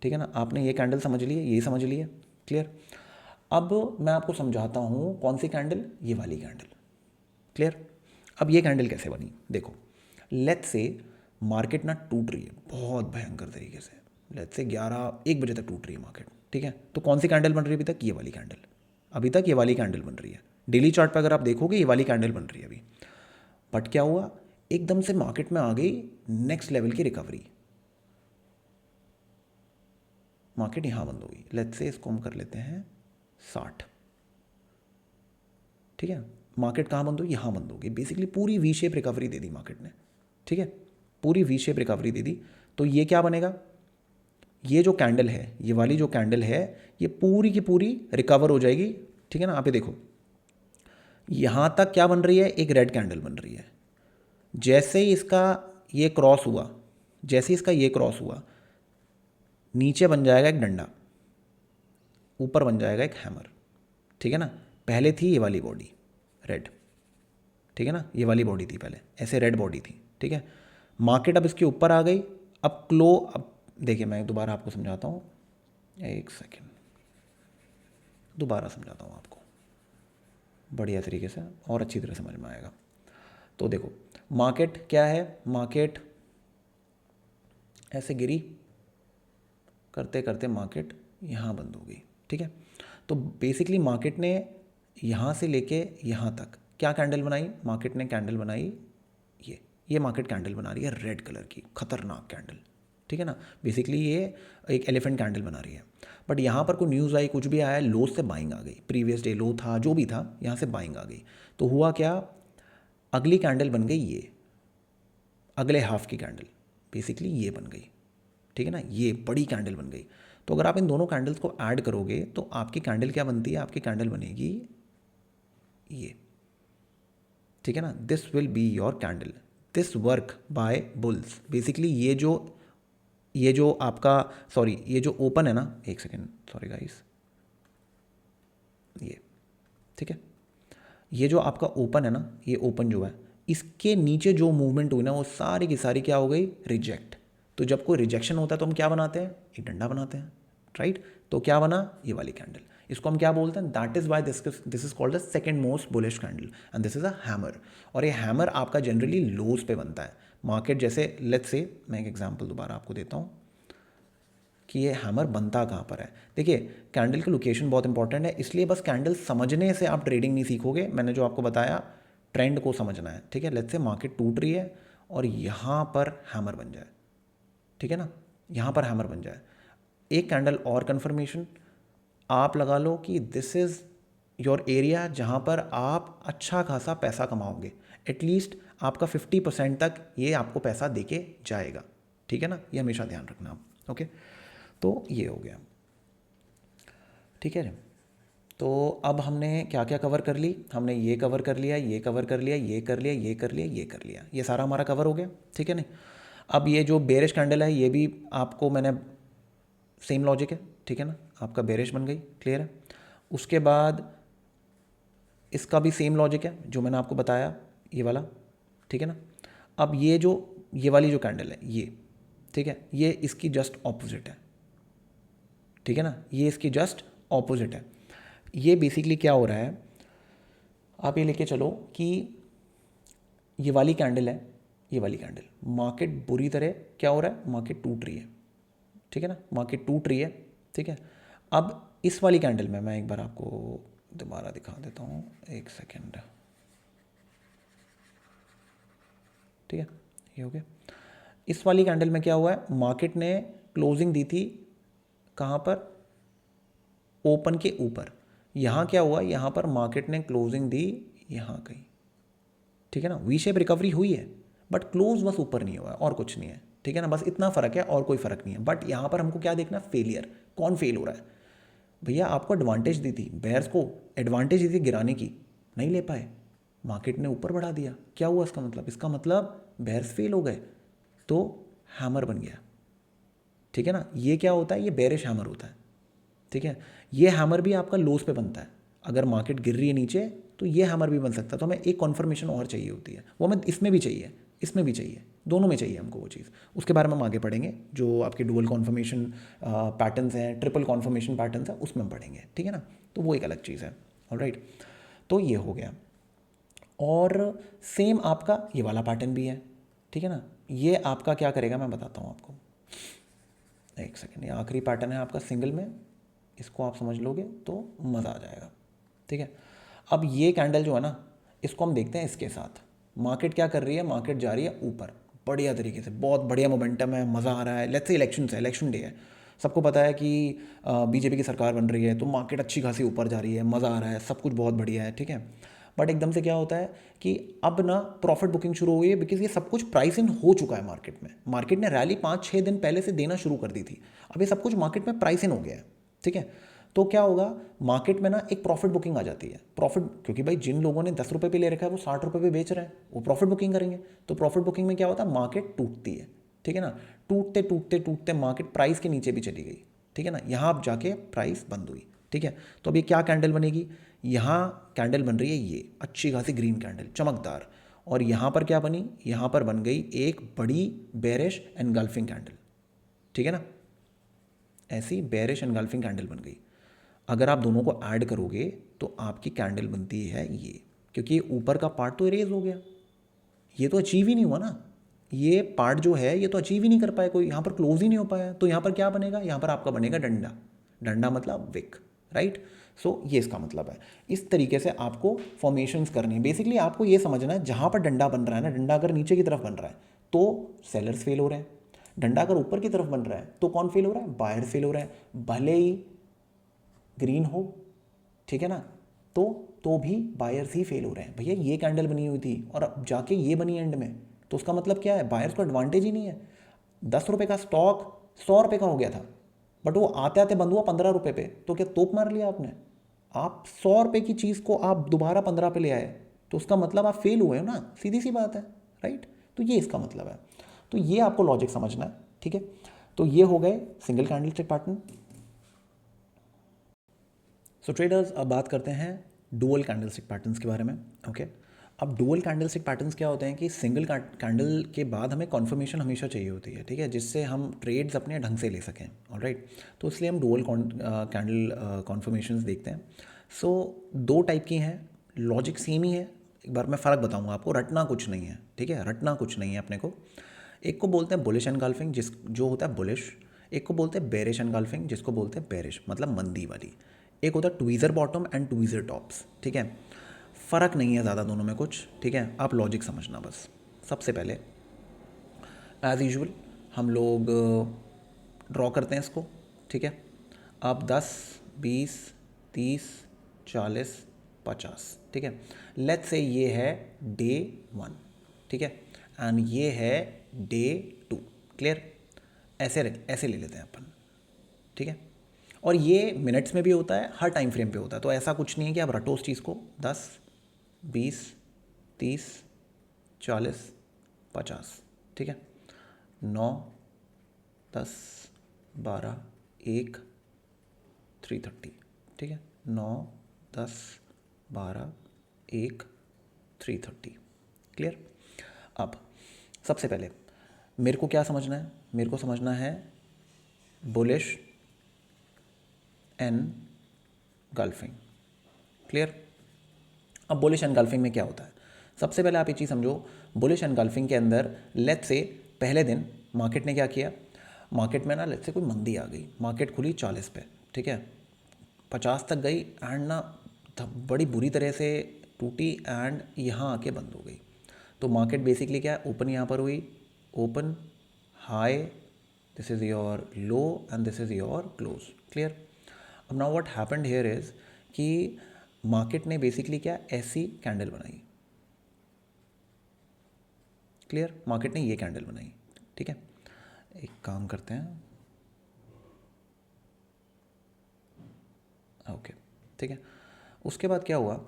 ठीक है ना। आपने ये कैंडल समझ ली है, ये समझ ली है, क्लियर। अब मैं आपको समझाता हूँ कौन सी कैंडल, ये वाली कैंडल, क्लियर। अब ये कैंडल कैसे बनी, देखो, लेट्स से मार्केट ना टूट रही है बहुत भयंकर तरीके से, लेट्स से 1 बजे तक टूट रही है मार्केट, ठीक है। तो कौन सी कैंडल बन रही है अभी तक, ये वाली कैंडल, अभी तक ये वाली कैंडल बन रही है। डेली चार्ट पर अगर आप देखोगे ये वाली कैंडल बन रही है अभी, बट क्या हुआ, एकदम से मार्केट में आ गई नेक्स्ट लेवल की रिकवरी, मार्केट यहाँ बंद होगी, लेट्स से इसको हम कर लेते हैं 60, ठीक है। मार्केट कहाँ बंद होगी, यहाँ बंद होगी। बेसिकली पूरी वी शेप रिकवरी दे दी मार्केट ने, ठीक है, पूरी वी शेप रिकवरी दे दी। तो ये क्या बनेगा, ये जो कैंडल है, ये वाली जो कैंडल है, ये पूरी की पूरी रिकवर हो जाएगी, ठीक है ना। आप ये देखो यहाँ तक क्या बन रही है, एक रेड कैंडल बन रही है। जैसे ही इसका ये क्रॉस हुआ, जैसे इसका ये क्रॉस हुआ, नीचे बन जाएगा एक डंडा, ऊपर बन जाएगा एक हैमर, ठीक है ना। पहले थी ये वाली बॉडी रेड, ठीक है ना, ये वाली बॉडी थी पहले, ऐसे रेड बॉडी थी, ठीक है। मार्केट अब इसके ऊपर आ गई। अब देखिए मैं दोबारा आपको समझाता हूँ, एक सेकेंड दोबारा समझाता हूँ आपको बढ़िया तरीके से और अच्छी तरह समझ में आएगा। तो देखो मार्केट क्या है, मार्केट ऐसे गिरी, करते करते मार्केट यहाँ बंद हो गई, ठीक है। तो बेसिकली मार्केट ने यहाँ से लेके यहाँ तक क्या कैंडल बनाई, मार्केट ने कैंडल बनाई, ये मार्केट कैंडल बना रही है रेड कलर की खतरनाक कैंडल, ठीक है ना। बेसिकली ये एक एलिफेंट कैंडल बना रही है। बट यहाँ पर कोई न्यूज़ आई, कुछ भी आया, लो से बाइंग आ गई, प्रीवियस डे लो था, जो भी था, यहाँ से बाइंग आ गई। तो हुआ क्या, अगली कैंडल बन गई ये, अगले हाफ की कैंडल बेसिकली ये बन गई, ठीक है ना, ये बड़ी कैंडल बन गई। तो अगर आप इन दोनों कैंडल्स को ऐड करोगे तो आपकी कैंडल क्या बनती है, आपकी कैंडल बनेगी ये, ठीक है ना। This will be your candle, this work by bulls. Basically ये जो आपका सॉरी ये जो ओपन है ना, एक सेकेंड सॉरी गाइस, ये ठीक है, ये जो आपका ओपन है ना, ये ओपन जो है, इसके नीचे जो मूवमेंट हुई ना, वो सारी की सारी क्या हो गई, रिजेक्ट। तो जब कोई रिजेक्शन होता है तो हम क्या बनाते हैं, एक डंडा बनाते हैं, राइट। तो क्या बना, ये वाली कैंडल, इसको हम क्या बोलते हैं, that is why this is called the second most bullish candle and this is a hammer. और ये हैमर आपका जनरली लोज पे बनता है। मार्केट जैसे लेट्स से, मैं एक एग्जांपल दोबारा आपको देता हूँ कि ये हैमर बनता कहाँ पर है। देखिए कैंडल की लोकेशन बहुत इंपॉर्टेंट है, इसलिए बस कैंडल समझने से आप ट्रेडिंग नहीं सीखोगे। मैंने जो आपको बताया ट्रेंड को समझना है, ठीक है। लेट्स से मार्केट टूट रही है और यहाँ पर हैमर बन जाए, ठीक है ना, यहाँ पर हैमर बन जाए। एक कैंडल और कन्फर्मेशन आप लगा लो कि दिस इज़ योर एरिया जहाँ पर आप अच्छा खासा पैसा कमाओगे, एटलीस्ट आपका 50% तक ये आपको पैसा दे के जाएगा, ठीक है ना। ये हमेशा ध्यान रखना आप, ओके। तो ये हो गया, ठीक है। तो अब हमने क्या क्या कवर कर ली, हमने ये कवर कर लिया, ये कवर कर लिया, ये कर लिया, ये कर लिया, ये कर लिया, ये सारा हमारा कवर हो गया, ठीक है नहीं। अब ये जो बेरिश कैंडल है, ये भी आपको मैंने सेम लॉजिक है, ठीक है ना, आपका बेरिश बन गई, क्लियर है। उसके बाद इसका भी सेम लॉजिक है जो मैंने आपको बताया, ये वाला, ठीक है ना। अब ये वाली जो कैंडल है ये, ठीक है, ये इसकी जस्ट ऑपोजिट है, ठीक है ना, ये इसकी जस्ट ऑपोजिट है। ये बेसिकली क्या हो रहा है, आप ये लेके चलो कि ये वाली कैंडल है, ये वाली कैंडल, मार्केट बुरी तरह क्या हो रहा है, मार्केट टूट रही है, ठीक है ना, मार्केट टूट रही है, ठीक है। अब इस वाली कैंडल में मैं एक बार आपको दोबारा दिखा देता हूँ, एक सेकेंड, ठीक है, ये हो गया। इस वाली कैंडल में क्या हुआ है, मार्केट ने क्लोजिंग दी थी कहाँ पर, ओपन के ऊपर। यहाँ क्या हुआ, यहाँ पर मार्केट ने क्लोजिंग दी यहाँ कहीं, ठीक है ना। वी शेप रिकवरी हुई है बट क्लोज बस ऊपर नहीं हुआ है, और कुछ नहीं है, ठीक है ना, बस इतना फ़र्क है और कोई फ़र्क नहीं है। बट यहाँ पर हमको क्या देखना, फेलियर, कौन फेल हो रहा है। भैया आपको एडवांटेज दी थी, बेयर्स को एडवांटेज दी थी गिराने की, नहीं ले पाए, मार्केट ने ऊपर बढ़ा दिया, क्या हुआ इसका मतलब, इसका मतलब बेयर्स फेल हो गए, तो हैमर बन गया, ठीक है ना। ये क्या होता है, ये बेरिश हैमर होता है, ठीक है। ये हैमर भी आपका लोस पे बनता है, अगर मार्केट गिर रही है नीचे तो ये हैमर भी बन सकता है। तो हमें एक कॉन्फर्मेशन और चाहिए होती है, वो हमें इसमें भी चाहिए, इसमें भी चाहिए, दोनों में चाहिए हमको वो चीज़। उसके बारे में हम आगे पढ़ेंगे, जो आपके डुअल कॉन्फर्मेशन पैटर्न्स हैं, ट्रिपल कॉन्फर्मेशन पैटर्न्स हैं, उसमें हम पढ़ेंगे, ठीक है ना। तो वो एक अलग चीज़ है, ऑलराइट। तो ये हो गया। और सेम आपका ये वाला पैटर्न भी है, ठीक है ना। ये आपका क्या करेगा मैं बताता हूँ आपको, एक सेकेंड। ये आखिरी पैटर्न है आपका सिंगल में, इसको आप समझ लोगे तो मज़ा आ जाएगा, ठीक है। अब ये कैंडल जो है ना, इसको हम देखते हैं इसके साथ। मार्केट क्या कर रही है, मार्केट जा रही है ऊपर बढ़िया तरीके से, बहुत बढ़िया मोमेंटम है, मज़ा आ रहा है। लेट्स से इलेक्शन है, इलेक्शन डे है, सबको पता है कि बीजेपी की सरकार बन रही है तो मार्केट अच्छी खासी ऊपर जा रही है, मज़ा आ रहा है, सब कुछ बहुत बढ़िया है, ठीक है। बट एकदम से क्या होता है कि अब ना प्रॉफिट बुकिंग शुरू हो गई है, बिकॉज ये सब कुछ प्राइस इन हो चुका है मार्केट में। मार्केट ने रैली 5-6 दिन पहले से देना शुरू कर दी थी, अब ये सब कुछ मार्केट में प्राइस इन हो गया है, ठीक है। तो क्या होगा, मार्केट में ना एक प्रॉफिट बुकिंग आ जाती है। प्रॉफिट, क्योंकि भाई जिन लोगों ने 10 रुपये पे ले रखा है वो 60 रुपये पे बेच रहे हैं, वो प्रॉफिट बुकिंग करेंगे। तो प्रॉफिट बुकिंग में क्या होता है, मार्केट टूटती है, ठीक है ना। टूटते टूटते टूटते मार्केट प्राइस के नीचे भी चली गई, ठीक है ना। यहाँ अब जाके प्राइस बंद हुई, ठीक है। तो अब ये क्या कैंडल बनेगी, यहाँ कैंडल बन रही है ये अच्छी खासी ग्रीन कैंडल चमकदार, और यहाँ पर क्या बनी, यहाँ पर बन गई एक बड़ी बेरिश एनगल्फिंग कैंडल, ठीक है ना। ऐसी बेरिश एनगल्फिंग कैंडल बन गई। अगर आप दोनों को ऐड करोगे तो आपकी कैंडल बनती है ये, क्योंकि ये ऊपर का पार्ट तो इरेज हो गया, ये तो अचीव ही नहीं हुआ ना। ये पार्ट जो है ये तो अचीव ही नहीं कर पाए, कोई यहाँ पर क्लोज ही नहीं हो पाया। तो यहाँ पर क्या बनेगा, यहाँ पर आपका बनेगा डंडा। डंडा मतलब विक, राइट। सो ये इसका मतलब है। इस तरीके से आपको फॉर्मेशंस करनी है। बेसिकली आपको ये समझना है, जहाँ पर डंडा बन रहा है ना, डंडा अगर नीचे की तरफ बन रहा है तो सेलर्स फेल हो रहे हैं, डंडा अगर ऊपर की तरफ बन रहा है तो कौन फेल हो रहा है, बायर फेल हो रहा है, भले ही ग्रीन हो, ठीक है ना। तो भी बायर्स ही फेल हो रहे हैं। भैया ये कैंडल बनी हुई थी और अब जाके ये बनी एंड में, तो उसका मतलब क्या है, बायर्स को एडवांटेज ही नहीं है। 10 रुपये का स्टॉक 100 रुपये का हो गया था, बट वो आते आते बंद हुआ 15 रुपये पे, तो क्या तोप मार लिया आपने। आप 100 रुपये की चीज़ को आप दोबारा 15 पे ले आए, तो उसका मतलब आप फेल हुए हो ना, सीधी सी बात है, राइट। तो ये इसका मतलब है। तो ये आपको लॉजिक समझना है, ठीक है। तो ये हो गए सिंगल कैंडलस्टिक पैटर्न। सो ट्रेडर्स, अब बात करते हैं डुअल कैंडलस्टिक पैटर्न्स के बारे में, ओके। अब डुअल कैंडलस्टिक पैटर्न्स क्या होते हैं कि सिंगल कैंडल के बाद हमें कॉन्फर्मेशन हमेशा चाहिए होती है, ठीक है, जिससे हम ट्रेड्स अपने ढंग से ले सकें, ऑलराइट। तो इसलिए हम डुअल कैंडल कॉन्फर्मेशंस देखते हैं। सो 2 टाइप की हैं, लॉजिक सेम ही है। एक बार मैं फ़र्क बताऊंगा आपको, रटना कुछ नहीं है, ठीक है, रटना कुछ नहीं है अपने को। एक को बोलते हैं बुलिश एनगल्फिंग, जो होता है बुलिश। एक को बोलते हैं बेरिश एनगल्फिंग, जिसको बोलते हैं बेरिश, मतलब मंदी वाली। एक होता है tweezer bottom and tweezer tops, ठीक है। फ़र्क नहीं है ज़्यादा दोनों में कुछ, ठीक है। आप लॉजिक समझना बस। सबसे पहले एज़ यूजुअल हम लोग ड्रॉ करते हैं इसको, ठीक है। अब 10, 20, 30, 40, 50, ठीक है। लेट्स से ये है डे 1, ठीक है, एंड ये है डे 2। क्लियर। ऐसे ले लेते हैं अपन, ठीक है। और ये मिनट्स में भी होता है, हर टाइम फ्रेम पे होता है, तो ऐसा कुछ नहीं है कि आप रटो उस चीज़ को। 10, 20, 30, 40, 50, ठीक है। 9, 10, 12, 1, 330, ठीक है। 9, 10, 12, 1, 330। क्लियर। अब सबसे पहले मेरे को क्या समझना है, मेरे को समझना है बुलिश एनगल्फिंग। क्लियर। अब बुलिश एनगल्फिंग में क्या होता है, सबसे पहले आप ये चीज़ समझो। बुलिश एनगल्फिंग के अंदर लेट्स से पहले दिन मार्केट ने क्या किया, मार्केट में ना लेट्स से कोई मंदी आ गई, मार्केट खुली 40 पे, ठीक है, 50 तक गई एंड ना बड़ी बुरी तरह से टूटी एंड यहाँ आके बंद हो गई। तो मार्केट बेसिकली क्या है, ओपन यहाँ पर हुई, open high, this is your low and this is your close. Clear. अब now what happened here is कि मार्केट ने बेसिकली क्या ऐसी कैंडल बनाई। क्लियर। मार्केट ने ये कैंडल बनाई, ठीक है। एक काम करते हैं, ओके, ठीक है। उसके बाद क्या हुआ,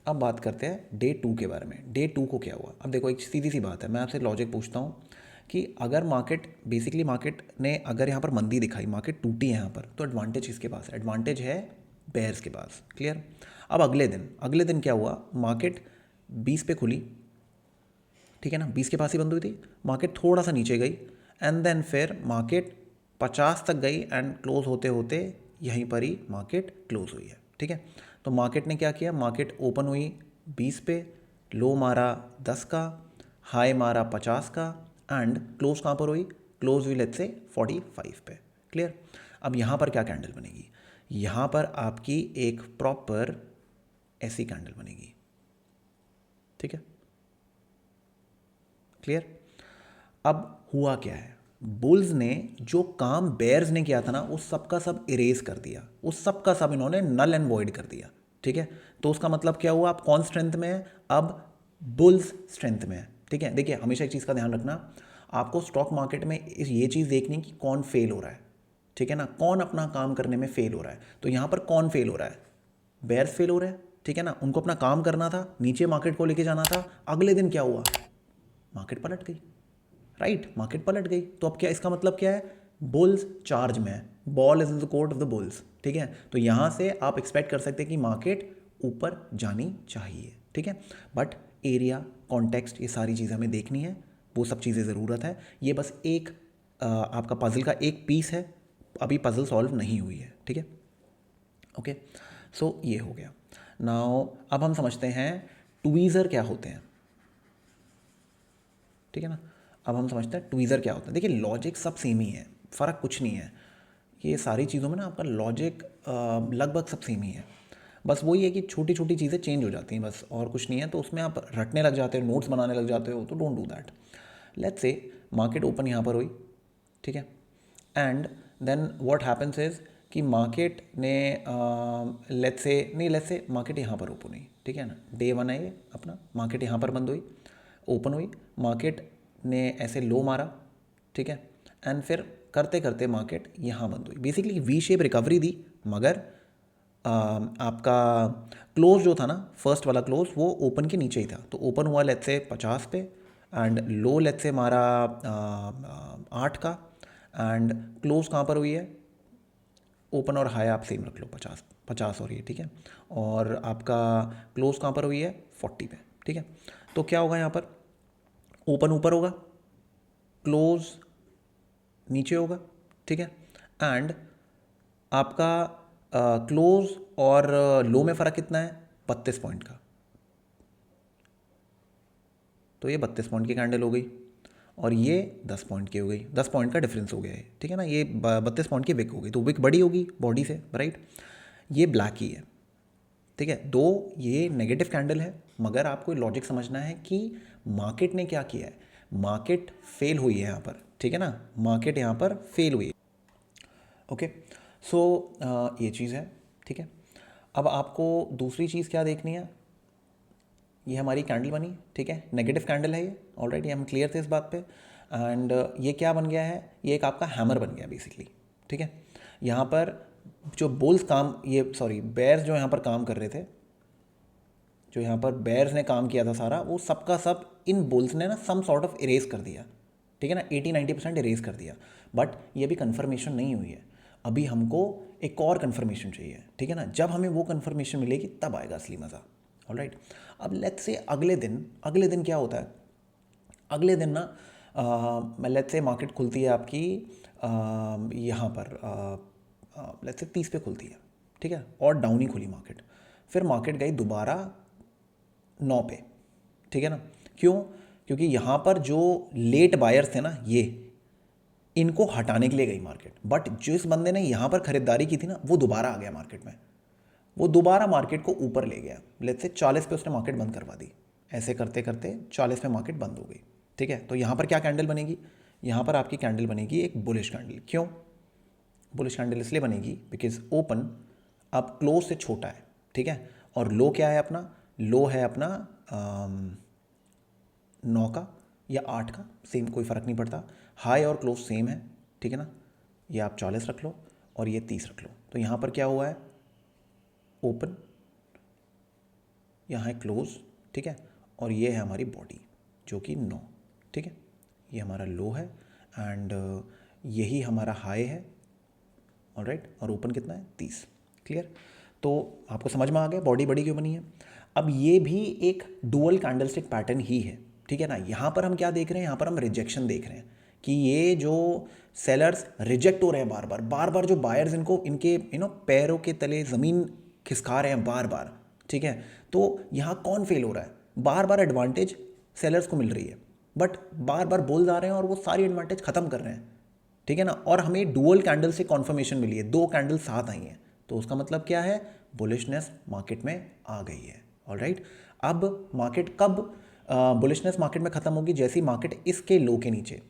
अब बात करते हैं डे 2 के बारे में। डे 2 को क्या हुआ, अब देखो एक सीधी सी बात है, मैं आपसे लॉजिक पूछता हूँ कि अगर मार्केट बेसिकली मार्केट ने अगर यहाँ पर मंदी दिखाई, मार्केट टूटी है यहाँ पर, तो एडवांटेज किसके पास है, एडवांटेज है बेयर्स के पास। क्लियर। अब अगले दिन क्या हुआ, मार्केट 20 पे खुली, ठीक है ना, 20 के पास ही बंद हुई थी, मार्केट थोड़ा सा नीचे गई एंड देन फिर मार्केट 50 तक गई एंड क्लोज होते होते यहीं पर ही मार्केट क्लोज हुई है, ठीक है। तो मार्केट ने क्या किया, मार्केट ओपन हुई 20 पे, लो मारा 10 का, हाई मारा 50 का एंड क्लोज कहाँ पर हुई, क्लोज हुई लेट्स से 45 पे। क्लियर। अब यहाँ पर क्या कैंडल बनेगी, यहाँ पर आपकी एक प्रॉपर ऐसी कैंडल बनेगी, ठीक है। क्लियर। अब हुआ क्या है, बुल्स ने जो काम बेयर्स ने किया था ना, उस सब का सब इरेज कर दिया, उस सब का सब इन्होंने नल एंड वॉइड कर दिया। ठीक है, तो उसका मतलब क्या हुआ, आप कौन स्ट्रेंथ में है, अब बुल्स स्ट्रेंथ में है। ठीक है, देखिए हमेशा एक चीज़ का ध्यान रखना, आपको स्टॉक मार्केट में ये चीज़ देखनी कि कौन फेल हो रहा है। ठीक है ना, कौन अपना काम करने में फेल हो रहा है। तो यहाँ पर कौन फेल हो रहा है, बेयर्स फेल हो रहे हैं। ठीक है ना, उनको अपना काम करना था, नीचे मार्केट को लेके जाना था, अगले दिन क्या हुआ, मार्केट पलट गई। राइट, मार्केट पलट गई, तो अब क्या, इसका मतलब क्या है, बुल्स चार्ज में है, ball is in the court of the bulls. ठीक है, तो यहाँ से आप एक्सपेक्ट कर सकते हैं कि मार्केट ऊपर जानी चाहिए। ठीक है, बट एरिया, कॉन्टेक्स्ट, ये सारी चीज़ें हमें देखनी है, वो सब चीज़ें ज़रूरत है। ये बस एक आपका पजल का एक पीस है, अभी पजल सॉल्व नहीं हुई है। ठीक है, ओके, सो ये हो गया। नाउ अब हम समझते हैं ट्वीज़र क्या होते हैं। ठीक है ना, अब हम समझते हैं ट्वीज़र क्या होता है। देखिए लॉजिक सब सेम ही है, फ़र्क कुछ नहीं है, ये सारी चीज़ों में ना आपका लॉजिक लगभग सब सेम ही है, बस वही है कि छोटी छोटी चीज़ें चेंज हो जाती हैं बस, और कुछ नहीं है। तो उसमें आप रटने लग जाते हो, नोट्स बनाने लग जाते हो, तो don't do that. Let's say market open यहाँ पर हुई। ठीक है, and then what happens is कि मार्केट ने लेट्स से मार्केट यहाँ पर ओपन हुई। ठीक है ना, डे वन है ये अपना, मार्केट यहाँ पर बंद हुई, ओपन हुई, मार्केट ने ऐसे लो मारा। ठीक है, एंड फिर करते करते मार्केट यहाँ बंद हुई, बेसिकली वी शेप रिकवरी दी, मगर आपका क्लोज जो था ना, फर्स्ट वाला क्लोज वो ओपन के नीचे ही था। तो ओपन हुआ लेट्स से 50 पे, एंड लो लेट्स से हमारा 8 का, एंड क्लोज कहाँ पर हुई है, ओपन और हाई आप सेम रख लो, 50 हो रही है। ठीक है, और आपका क्लोज कहाँ पर हुई है, 40 पे। ठीक है, तो क्या होगा यहाँ पर, ओपन ऊपर होगा, क्लोज नीचे होगा। ठीक है, एंड आपका क्लोज और लो में फ़र्क कितना है, 32 पॉइंट का। तो ये 32 पॉइंट की कैंडल हो गई, और ये 10 पॉइंट की हो गई, 10 पॉइंट का डिफरेंस हो गया है। ठीक है ना, ये 32 पॉइंट की विक हो गई, तो विक बड़ी होगी बॉडी से, राइट। ये ब्लैक ही है। ठीक है, दो ये नेगेटिव कैंडल है, मगर आपको लॉजिक समझना है कि मार्केट ने क्या किया है, मार्केट फेल हुई है यहाँ पर। ठीक है ना, मार्केट यहाँ पर फेल हुई है। ओके, सो ये चीज़ है। ठीक है, अब आपको दूसरी चीज़ क्या देखनी है, ये हमारी कैंडल बनी। ठीक है, नेगेटिव कैंडल है ये, ऑलरेडी हम क्लियर थे इस बात पे। एंड ये क्या बन गया है, ये एक आपका हैमर बन गया बेसिकली। ठीक है, यहाँ पर जो बुल्स काम, ये सॉरी बेयर्स जो यहाँ पर काम कर रहे थे, जो यहाँ पर बेयर्स ने काम किया था सारा, वो सबका सब इन बुल्स ने ना सम सॉर्ट ऑफ इरेज कर दिया। ठीक है ना, 80-90% इरेज कर दिया, बट ये अभी कन्फर्मेशन नहीं हुई है, अभी हमको एक और कन्फर्मेशन चाहिए। ठीक है ना, जब हमें वो कन्फर्मेशन मिलेगी तब आएगा असली मज़ा। ऑलराइट, अब लेट्स से अगले दिन क्या होता है, अगले दिन ना लेट्स से मार्केट खुलती है आपकी यहाँ पर लेट्स से 30 पे खुलती है। ठीक है, और डाउन ही खुली मार्केट, फिर मार्केट गई दोबारा 9 पे। ठीक है ना, क्यों, क्योंकि यहाँ पर जो लेट बायर्स थे ना, ये इनको हटाने के लिए गई मार्केट, बट जिस बंदे ने यहाँ पर खरीदारी की थी ना, वो दोबारा आ गया मार्केट में, वो दोबारा मार्केट को ऊपर ले गया। लेट्स से 40 पे उसने मार्केट बंद करवा दी, ऐसे करते करते 40 पे मार्केट बंद हो गई। ठीक है, तो यहाँ पर क्या कैंडल बनेगी, यहाँ पर आपकी कैंडल बनेगी एक बुलिश कैंडल। क्यों बुलिश कैंडल, इसलिए बनेगी बिकॉज ओपन अब क्लोज से छोटा है। ठीक है, और लो क्या है अपना, लो है अपना 9 का या 8 का, सेम, कोई फ़र्क नहीं पड़ता, हाई और क्लोज सेम है। ठीक है ना, ये आप 40 रख लो और ये 30 रख लो। तो यहाँ पर क्या हुआ है, ओपन, यहाँ है क्लोज। ठीक है, और ये है हमारी बॉडी जो कि 9। ठीक है, ये हमारा लो है, एंड यही हमारा हाई है। ऑलराइट, और ओपन कितना है, 30। क्लियर, तो आपको समझ में आ गया बॉडी बड़ी क्यों बनी है। अब ये भी एक डुअल कैंडलस्टिक पैटर्न ही है। ठीक है ना, यहाँ पर हम क्या देख रहे हैं, यहाँ पर हम रिजेक्शन देख रहे हैं कि ये जो सेलर्स रिजेक्ट हो रहे हैं बार बार जो बायर्स इनको इनके पैरों के तले ज़मीन खिसका रहे हैं बार बार। ठीक है, तो यहाँ कौन फेल हो रहा है, बार बार एडवांटेज सेलर्स को मिल रही है, बट बार बार बुल्स आ रहे हैं और वो सारी एडवांटेज ख़त्म कर रहे हैं। ठीक है ना, और हमें डुअल कैंडल से कॉन्फर्मेशन मिली है, दो कैंडल साथ आई हैं, तो उसका मतलब क्या है, बुलिशनेस मार्केट में आ गई है। ऑलराइट, अब मार्केट कब बुलिशनेस मार्केट में ख़त्म होगी, जैसी मार्केट इसके लो के नीचे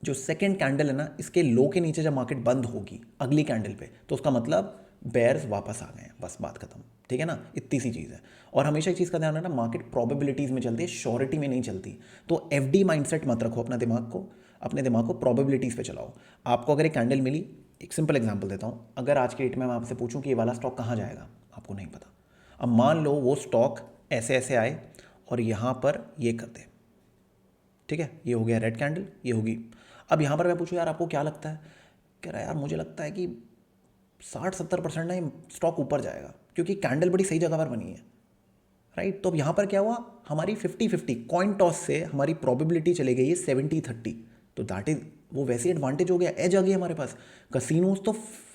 जो सेकंड कैंडल है ना, इसके लो के नीचे जब मार्केट बंद होगी अगली कैंडल पे, तो उसका मतलब बेयर्स वापस आ गए हैं, बस बात खत्म। ठीक है ना, इतनी सी चीज़ है। और हमेशा एक चीज़ का ध्यान रखना, मार्केट प्रोबेबिलिटीज़ में चलती है, श्योरिटी में नहीं चलती। तो एफडी माइंडसेट मत रखो अपने दिमाग को प्रोबेबिलिटीज़ पे चलाओ। आपको अगर एक कैंडल मिली, एक सिंपल एग्जांपल देता हूँ, अगर आज के डेट में मैं आपसे पूछूं कि ये वाला स्टॉक कहाँ जाएगा, आपको नहीं पता। अब मान लो वो स्टॉक ऐसे ऐसे आए और यहाँ पर ये कर दे, ठीक है, ये हो गया रेड कैंडल, ये होगी। अब यहाँ पर मैं पूछूं यार आपको क्या लगता है, कह रहा है यार मुझे लगता है कि 60-70% ना ये स्टॉक ऊपर जाएगा, क्योंकि कैंडल बड़ी सही जगह पर बनी है, राइट। तो अब यहाँ पर क्या हुआ, हमारी 50-50 कॉइन टॉस से हमारी प्रोबेबिलिटी चली गई है 70-30। तो दैट इज, वो वैसे एडवांटेज हो गया, एज आ गई हमारे पास। कसिनोज तो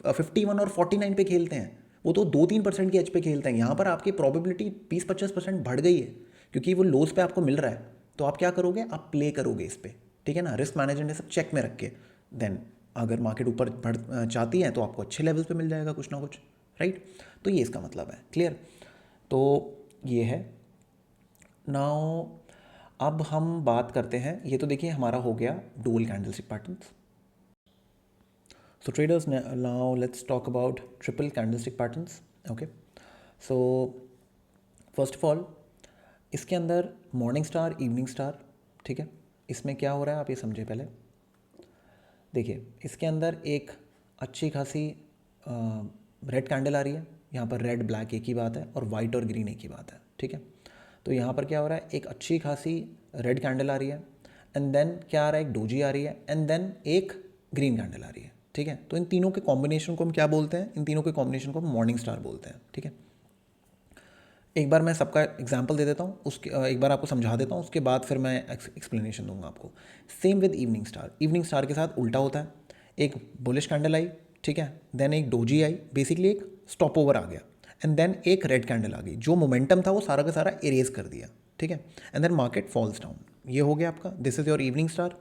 51 और 49 पे खेलते हैं, वो तो 2-3% की एज पे खेलते हैं। यहाँ पर आपकी प्रोबेबिलिटी 20-25% बढ़ गई है, क्योंकि वो लोज पे आपको मिल रहा है। तो आप क्या करोगे, आप प्ले करोगे इस पर, ठीक है ना, रिस्क मैनेजमेंट सब चेक में रख के। देन अगर मार्केट ऊपर बढ़ चाहती है तो आपको अच्छे लेवल्स पे मिल जाएगा कुछ ना कुछ, राइट। तो ये इसका मतलब है, क्लियर। तो ये है। नाउ अब हम बात करते हैं, ये तो देखिए हमारा हो गया dual candlestick patterns. So traders, now let's talk about triple candlestick patterns. Okay, so first of all इसके अंदर मॉर्निंग स्टार, इवनिंग स्टार, ठीक है। इसमें क्या हो रहा है आप ये समझे पहले। देखिए इसके अंदर एक अच्छी खासी रेड कैंडल आ रही है, यहाँ पर रेड ब्लैक एक ही बात है, और वाइट और ग्रीन एक ही बात है, ठीक है। तो यहाँ पर क्या हो रहा है, एक अच्छी खासी रेड कैंडल आ रही है, एंड देन क्या आ रहा है, एक डोजी आ रही है, एंड देन एक ग्रीन कैंडल आ रही है, ठीक है। तो इन तीनों के कॉम्बिनेशन को हम क्या बोलते हैं, इन तीनों के कॉम्बिनेशन को हम मॉर्निंग स्टार बोलते हैं, ठीक है। एक बार मैं सबका एग्जांपल दे देता हूँ, उसके एक बार आपको समझा देता हूँ, उसके बाद फिर मैं एक्सप्लेनेशन दूंगा आपको। Same with evening star, evening star के साथ उल्टा होता है। एक बुलिश कैंडल आई, ठीक है, देन एक डोजी आई, बेसिकली एक स्टॉप ओवर आ गया, एंड देन एक रेड कैंडल आ गई, जो मोमेंटम था वो सारा का सारा इरेज कर दिया, ठीक है, and then market falls down. ये हो गया आपका, this is your evening star.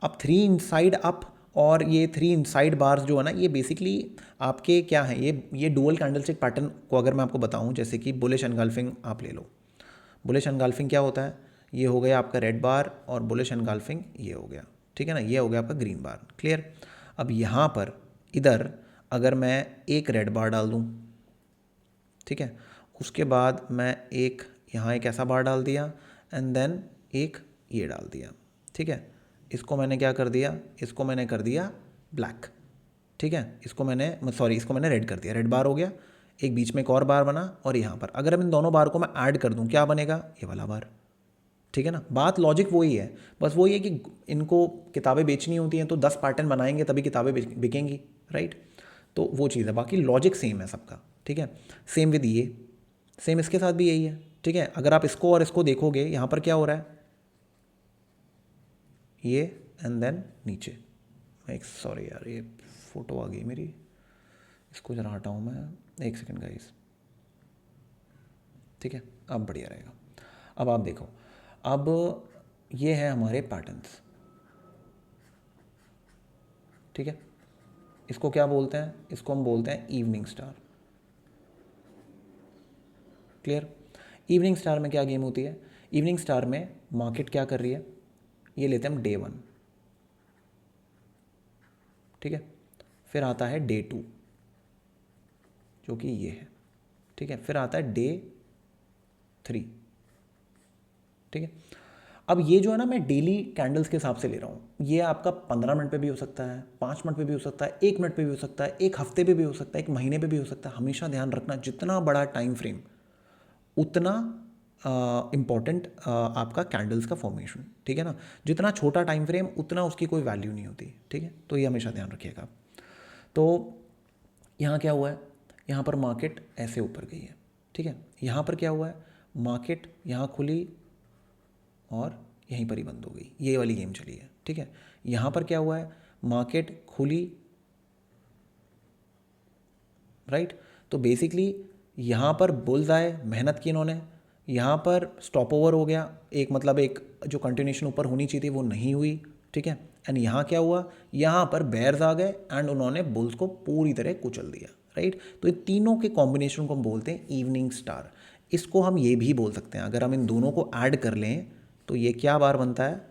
अब 3 इनसाइड अप और ये 3 इनसाइड बार्स जो है ना, ये बेसिकली आपके क्या है, ये डुअल कैंडलस्टिक पैटर्न को अगर मैं आपको बताऊं, जैसे कि बुलिश एनगल्फिंग आप ले लो। बुलिश एनगल्फिंग क्या होता है, ये हो गया आपका रेड बार, और बुलिश एनगल्फिंग ये हो गया, ठीक है ना, ये हो गया आपका ग्रीन बार, क्लियर। अब यहाँ पर इधर अगर मैं एक रेड बार डाल दूँ, ठीक है, उसके बाद मैं एक यहाँ एक ऐसा बार डाल दिया, एंड देन एक ये डाल दिया, ठीक है। इसको मैंने क्या कर दिया, इसको मैंने कर दिया ब्लैक, ठीक है, इसको मैंने रेड कर दिया, रेड बार हो गया। एक बीच में एक और बार बना, और यहाँ पर अगर हम इन दोनों बार को मैं ऐड कर दूँ, क्या बनेगा, ये वाला बार, ठीक है ना। बात लॉजिक वही है, बस वही है कि इनको किताबें बेचनी होती हैं, तो 10 पैटर्न बनाएंगे तभी किताबें बिकेंगी, राइट। तो वो चीज़ है, बाकी लॉजिक सेम है सबका, ठीक है। सेम विद ये, सेम इसके साथ भी यही है, ठीक है। अगर आप इसको और इसको देखोगे, यहाँ पर क्या हो रहा है, ये एंड देन नीचे, एक सॉरी यार ये फ़ोटो आ गई मेरी, इसको जरा हटाऊँ मैं, एक सेकंड गाइस, ठीक है, अब बढ़िया रहेगा। अब आप देखो, अब ये है हमारे पैटर्न्स, ठीक है। इसको क्या बोलते हैं, इसको हम बोलते हैं evening star, clear. Evening star में क्या गेम होती है, इवनिंग स्टार में मार्केट क्या कर रही है, ये लेते हैं हम डे 1, ठीक है। फिर आता है डे 2 जो कि ये है, ठीक है। फिर आता है डे 3, ठीक है। अब ये जो है ना, मैं डेली कैंडल्स के हिसाब से ले रहा हूँ, ये आपका 15 मिनट पे भी हो सकता है, 5 मिनट पे भी हो सकता है, 1 मिनट पे भी हो सकता है, 1 हफ्ते पे भी हो सकता है, 1 महीने पे भी हो सकता है। हमेशा ध्यान रखना, जितना बड़ा टाइम फ्रेम उतना इम्पॉर्टेंट आपका कैंडल्स का फॉर्मेशन, ठीक है ना। जितना छोटा टाइम फ्रेम उतना उसकी कोई वैल्यू नहीं होती, ठीक है। तो ये हमेशा ध्यान रखिएगा आप। तो यहाँ क्या हुआ है, यहाँ पर मार्केट ऐसे ऊपर गई है, ठीक है। यहाँ पर क्या हुआ है, मार्केट यहाँ खुली और यहीं पर ही बंद हो गई, ये वाली गेम चली है, ठीक है। यहाँ पर क्या हुआ है, मार्केट खुली, राइट। तो बेसिकली यहाँ पर बुल्स आए, मेहनत की इन्होंने, यहाँ पर स्टॉप ओवर हो गया, एक मतलब एक जो कंटिन्यूशन ऊपर होनी चाहिए थी वो नहीं हुई, ठीक है। एंड यहाँ क्या हुआ, यहाँ पर बेयर्स आ गए एंड उन्होंने बुल्स को पूरी तरह कुचल दिया, राइट। तो ये तीनों के कॉम्बिनेशन को हम बोलते हैं इवनिंग स्टार। इसको हम ये भी बोल सकते हैं, अगर हम इन दोनों को ऐड कर लें तो ये क्या बार बनता है,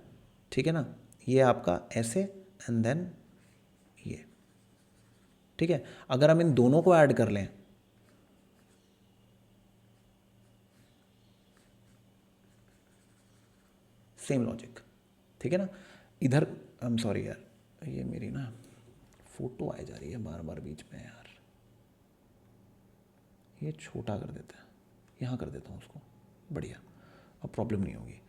ठीक है ना, ये आपका ऐसे एंड देन ये, ठीक है। अगर हम इन दोनों को ऐड कर लें, सेम लॉजिक, ठीक है ना। इधर आई एम सॉरी यार, ये मेरी ना फोटो आ जा रही है बार बार बीच में यार, ये छोटा कर देता है, यहाँ कर देता हूँ उसको, बढ़िया, अब प्रॉब्लम नहीं होगी,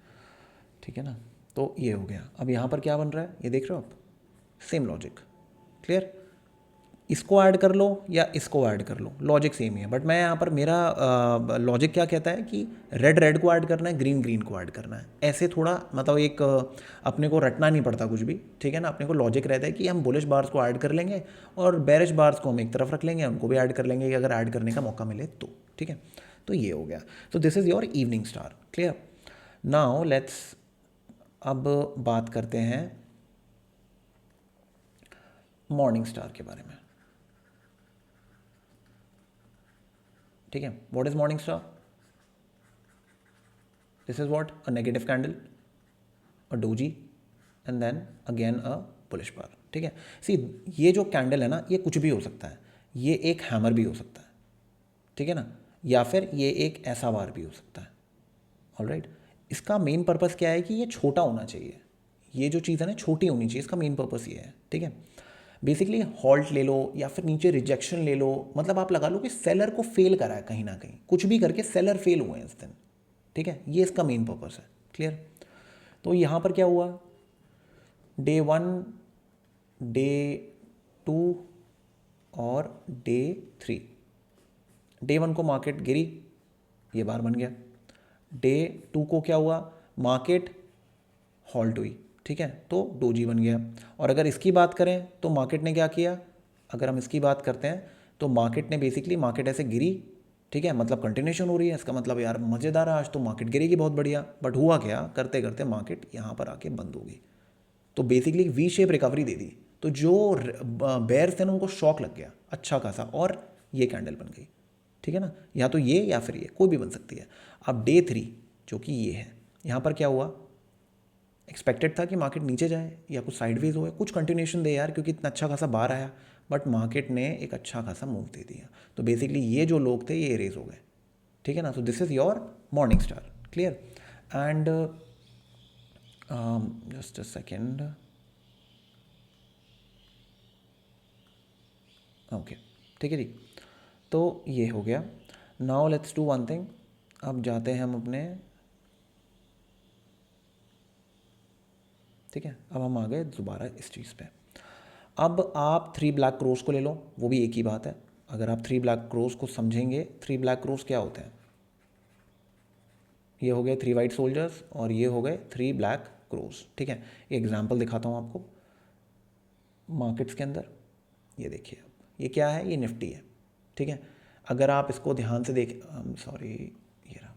ठीक है ना। तो ये हो गया। अब यहाँ पर क्या बन रहा है ये देख रहे हो आप, सेम लॉजिक, क्लियर। इसको ऐड कर लो या इसको ऐड कर लो, लॉजिक सेम ही है, बट मैं यहाँ पर मेरा लॉजिक क्या कहता है कि रेड रेड को ऐड करना है, ग्रीन ग्रीन को ऐड करना है। ऐसे थोड़ा मतलब एक अपने को रटना नहीं पड़ता कुछ भी, ठीक है ना। अपने को लॉजिक रहता है कि हम बुलिश बार्स को ऐड कर लेंगे और बेरिश बार्स को हम एक तरफ रख लेंगे, उनको भी ऐड कर लेंगे अगर ऐड करने का मौका मिले तो, ठीक है। तो ये हो गया। तो this is your evening star, clear. Now let's अब बात करते हैं मॉर्निंग स्टार के बारे में, ठीक है। What is morning star? This is what, a negative candle, a doji and then again a bullish bar, ठीक है। सी ये जो कैंडल है ना, ये कुछ भी हो सकता है, ये एक हैमर भी हो सकता है, ठीक है ना, या फिर ये एक ऐसा बार भी हो सकता है, ऑलराइट। इसका मेन पर्पस क्या है कि ये छोटा होना चाहिए, ये जो चीज़ है ना छोटी होनी चाहिए, इसका मेन पर्पस ये है, ठीक है। बेसिकली हॉल्ट ले लो या फिर नीचे रिजेक्शन ले लो, मतलब आप लगा लो कि सेलर को फेल करा है कहीं ना कहीं, कुछ भी करके सेलर फेल हुए हैं इस दिन, ठीक है। ये इसका मेन पर्पस है, क्लियर। तो यहाँ पर क्या हुआ, डे 1, डे 2 और डे 3। डे 1 को मार्केट गिरी, ये बार बन गया। डे 2 को क्या हुआ, मार्केट हॉल्ट हुई, ठीक है, तो डोजी बन गया। और अगर इसकी बात करें तो मार्केट ने क्या किया, अगर हम इसकी बात करते हैं तो मार्केट ने बेसिकली, मार्केट ऐसे गिरी, ठीक है, मतलब कंटिन्यूशन हो रही है, इसका मतलब यार मज़ेदार है आज तो मार्केट गिरेगी बहुत बढ़िया, बट हुआ क्या, करते करते मार्केट यहाँ पर आके बंद हो गई। तो बेसिकली वी शेप रिकवरी दे दी, तो जो बेयर्स थे ना उनको शॉक लग गया अच्छा खासा, और ये कैंडल बन गई, ठीक है ना। या तो ये या फिर ये, कोई भी बन सकती है। अब डे 3 जो कि ये है, यहाँ पर क्या हुआ, एक्सपेक्टेड था कि मार्केट नीचे जाए या कुछ साइडवेज हो, कुछ कंटिन्यूशन दे यार, क्योंकि इतना अच्छा खासा बार आया, बट मार्केट ने एक अच्छा खासा मूव दे दिया। तो बेसिकली ये जो लोग थे ये रेज हो गए, ठीक है ना। So this is your morning star, clear. And just a second, okay, ठीक है जी। तो ये हो गया। Now let's do one thing, अब जाते हैं हम अपने, ठीक है, अब हम आ गए दोबारा इस चीज़ पे। अब आप 3 ब्लैक क्रोस को ले लो, वो भी एक ही बात है। अगर आप 3 ब्लैक क्रोस को समझेंगे, 3 ब्लैक क्रोस क्या होते हैं, ये हो गए 3 वाइट सोल्जर्स और ये हो गए 3 ब्लैक क्रोस, ठीक है। ये एग्जांपल दिखाता हूँ आपको मार्केट्स के अंदर, ये देखिए, अब ये क्या है, ये निफ्टी है, ठीक है। अगर आप इसको ध्यान से देख, सॉरी, ये रहा,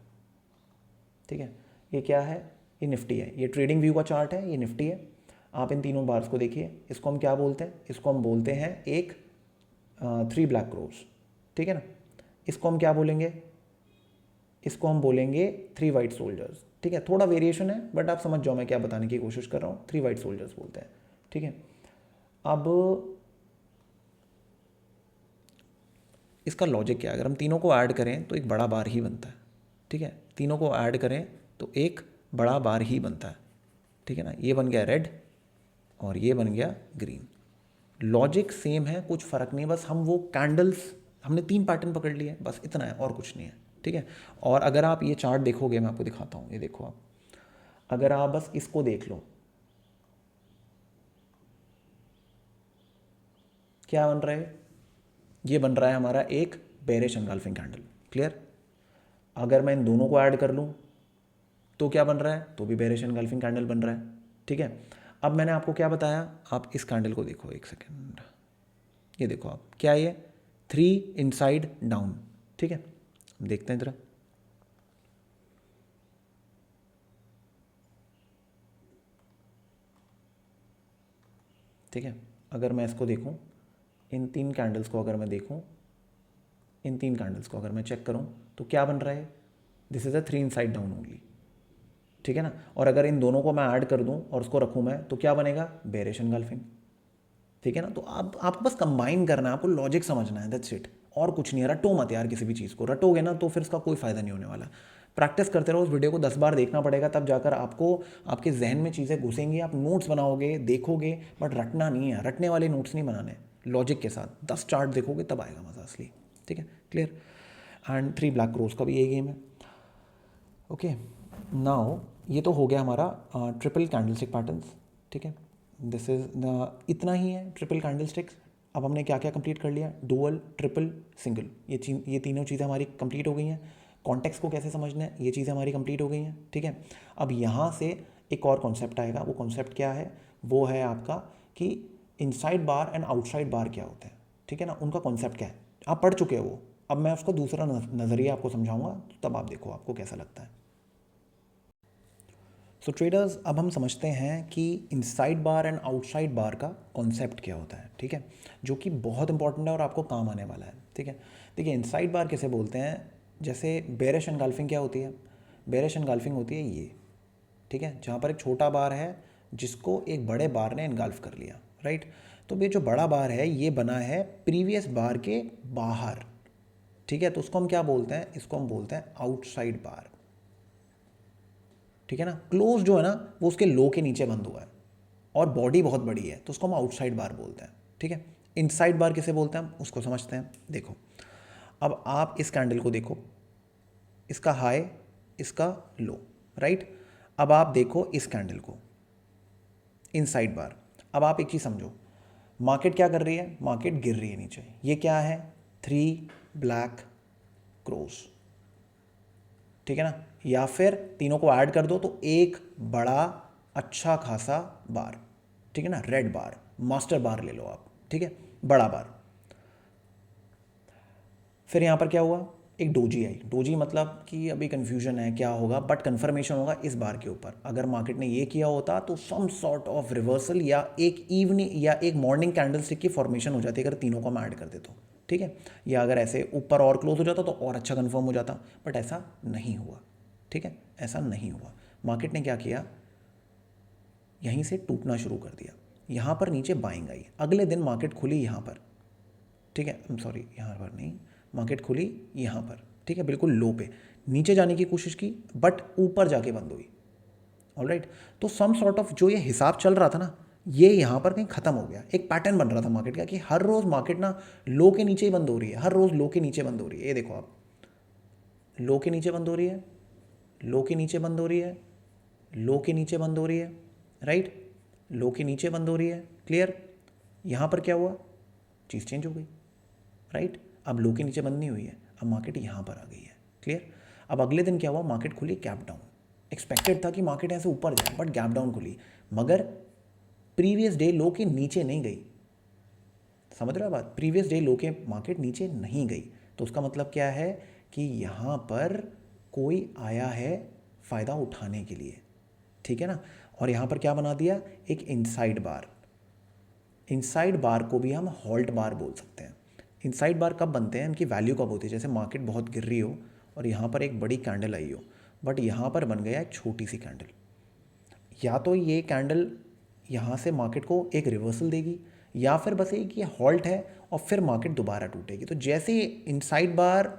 ठीक है, ये क्या है, ये निफ्टी है, ये ट्रेडिंग व्यू का चार्ट है, ये निफ्टी है। आप इन तीनों बार्स को देखिए, इसको हम क्या बोलते हैं, इसको हम बोलते हैं एक 3 ब्लैक क्रोस, ठीक है ना। इसको हम क्या बोलेंगे, इसको हम बोलेंगे 3 वाइट सोल्जर्स, ठीक है। थोड़ा वेरिएशन है बट आप समझ जाओ मैं क्या बताने की कोशिश कर रहा हूँ, 3 वाइट सोल्जर्स बोलते हैं, ठीक है। अब इसका लॉजिक क्या है, अगर हम तीनों को ऐड करें तो एक बड़ा बार ही बनता है, ठीक है। तीनों को ऐड करें तो एक बड़ा बार ही बनता है, ठीक है ना। ये बन गया रेड और ये बन गया ग्रीन, लॉजिक सेम है, कुछ फ़र्क नहीं, बस हम वो कैंडल्स, हमने 3 पैटर्न पकड़ लिए, बस इतना है और कुछ नहीं है, ठीक है। और अगर आप ये चार्ट देखोगे, मैं आपको दिखाता हूँ, ये देखो आप, अगर आप बस इसको देख लो, क्या बन रहा है, ये बन रहा है हमारा एक बेरिश एनगल्फिंग कैंडल, क्लियर। अगर मैं इन दोनों को ऐड कर लूँ तो क्या बन रहा है, तो भी बेरिश एनगल्फिंग कैंडल बन रहा है, ठीक है। अब मैंने आपको क्या बताया, आप इस कैंडल को देखो एक सेकेंड, ये देखो आप, क्या ये 3 इनसाइड डाउन, ठीक है। देखते हैं जरा, ठीक है। अगर मैं इसको देखूं, इन 3 कैंडल्स को अगर मैं देखूं, इन 3 कैंडल्स को अगर मैं चेक करूं तो क्या बन रहा है, this is a 3 inside down only, ठीक है ना। और अगर इन दोनों को मैं ऐड कर दूं और उसको रखूं मैं, तो क्या बनेगा, बेरिश एनगल्फिंग, ठीक है ना। तो आप आपको बस कंबाइन करना है, आपको लॉजिक समझना है, दैट्स इट। और कुछ नहीं है, रटो मत यार किसी भी चीज़ को, रटोगे ना तो फिर उसका कोई फ़ायदा नहीं होने वाला। प्रैक्टिस करते रहो, उस वीडियो को 10 बार देखना पड़ेगा, तब जाकर आपको आपके जहन में चीज़ें घुसेंगी, आप नोट्स बनाओगे, देखोगे, बट रटना नहीं है, रटने वाले नोट्स नहीं बनाने, लॉजिक के साथ 10 चार्ट देखोगे तब आएगा मज़ा असली। ठीक है, क्लियर। एंड 3 ब्लैक क्रोस का भी यही गेम है। ओके, नाउ ये तो हो गया हमारा ट्रिपल कैंडलस्टिक पैटर्न्स। ठीक है, दिस इज द इतना ही है ट्रिपल कैंडलस्टिक्स। अब हमने क्या क्या कंप्लीट कर लिया, डुअल, ट्रिपल, सिंगल, ये तीनों चीज़ें हमारी कंप्लीट हो गई हैं। कॉन्टेक्स्ट को कैसे समझना है, ये चीज़ें हमारी कंप्लीट हो गई हैं। ठीक है, अब यहाँ से एक और कॉन्सेप्ट आएगा, वो कॉन्सेप्ट क्या है, वो है आपका कि इनसाइड बार एंड आउटसाइड बार क्या होता है। ठीक है ना, उनका कॉन्सेप्ट क्या है, आप पढ़ चुके हो वो। अब मैं उसका दूसरा नज़रिया आपको समझाऊंगा, तब आप देखो आपको कैसा लगता है। सो ट्रेडर्स, अब हम समझते हैं कि इनसाइड बार एंड आउटसाइड बार का कॉन्सेप्ट क्या होता है। ठीक है, जो कि बहुत इंपॉर्टेंट है और आपको काम आने वाला है। ठीक है, देखिए इनसाइड बार किसे बोलते हैं, जैसे बेरिश एनगल्फिंग क्या होती है, बेरिश एनगल्फिंग होती है ये। ठीक है, जहाँ पर एक छोटा बार है जिसको एक बड़े बार ने एनगल्फ कर लिया, राइट। तो ये जो बड़ा बार है ये बना है प्रीवियस बार के बाहर। ठीक है, तो उसको हम क्या बोलते हैं, इसको हम बोलते हैं आउटसाइड बार। ठीक है ना, क्लोज जो है ना वो उसके लो के नीचे बंद हुआ है और बॉडी बहुत बड़ी है, तो उसको हम आउटसाइड बार बोलते हैं। ठीक है, इनसाइड बार किसे बोलते हैं हम उसको समझते हैं। देखो, अब आप इस कैंडल को देखो, इसका हाई, इसका लो, राइट। अब आप देखो इस कैंडल को, इनसाइड बार। अब आप एक चीज़ समझो, मार्केट क्या कर रही है, मार्केट गिर रही है नीचे, ये क्या है, 3 ब्लैक क्रॉस। ठीक है ना, या फिर तीनों को ऐड कर दो तो एक बड़ा अच्छा खासा बार। ठीक है ना, रेड बार, मास्टर बार ले लो आप। ठीक है, बड़ा बार। फिर यहाँ पर क्या हुआ, एक डोजी आई। डोजी मतलब कि अभी कन्फ्यूजन है क्या होगा, बट कन्फर्मेशन होगा इस बार के ऊपर। अगर मार्केट ने ये किया होता तो सम सॉर्ट ऑफ रिवर्सल या एक इवनिंग या एक मॉर्निंग कैंडल स्टिक की फॉर्मेशन हो जाती अगर तीनों को मैं ऐड कर देता। ठीक है, या अगर ऐसे ऊपर और क्लोज हो जाता तो और अच्छा कन्फर्म हो जाता, बट ऐसा नहीं हुआ। ठीक है, ऐसा नहीं हुआ। मार्केट ने क्या किया, यहीं से टूटना शुरू कर दिया, यहाँ पर नीचे बाइंग आई, अगले दिन मार्केट खुली यहाँ पर। ठीक है, सॉरी यहाँ पर नहीं, मार्केट खुली यहाँ पर। ठीक है, बिल्कुल लो पे नीचे जाने की कोशिश की बट ऊपर जाके बंद हुई। ऑलराइट, तो सम सॉर्ट ऑफ जो ये हिसाब चल रहा था ना, ये यहाँ पर कहीं ख़त्म हो गया। एक पैटर्न बन रहा था मार्केट का कि हर रोज़ मार्केट ना लो के नीचे ही बंद हो रही है, हर रोज़ लो के नीचे बंद हो रही है। ये देखो आप, लो के नीचे बंद हो रही है, लो के नीचे बंद हो रही है, लो के नीचे बंद हो रही है, राइट, लो के नीचे बंद हो रही है। क्लियर, यहाँ पर क्या हुआ, चीज़ चेंज हो गई, राइट। अब लो के नीचे बंद नहीं हुई है, अब मार्केट यहाँ पर आ गई है। क्लियर, अब अगले दिन क्या हुआ, मार्केट खुली गैप डाउन। एक्सपेक्टेड था कि मार्केट ऐसे ऊपर जाए बट गैप डाउन खुली, मगर प्रीवियस डे लो के नीचे नहीं गई। समझ रहे हो बात, प्रीवियस डे लो के मार्केट नीचे नहीं गई, तो उसका मतलब क्या है कि यहाँ पर कोई आया है फ़ायदा उठाने के लिए। ठीक है ना, और यहाँ पर क्या बना दिया, एक इनसाइड बार। इनसाइड बार को भी हम हॉल्ट बार बोल सकते हैं। इनसाइड बार कब बनते हैं, इनकी वैल्यू कब होती है, जैसे मार्केट बहुत गिर रही हो और यहाँ पर एक बड़ी कैंडल आई हो, बट यहाँ पर बन गया एक छोटी सी कैंडल। या तो ये कैंडल यहाँ से मार्केट को एक रिवर्सल देगी, या फिर बस एक ये हॉल्ट है और फिर मार्केट दोबारा टूटेगी। तो जैसे इनसाइड बार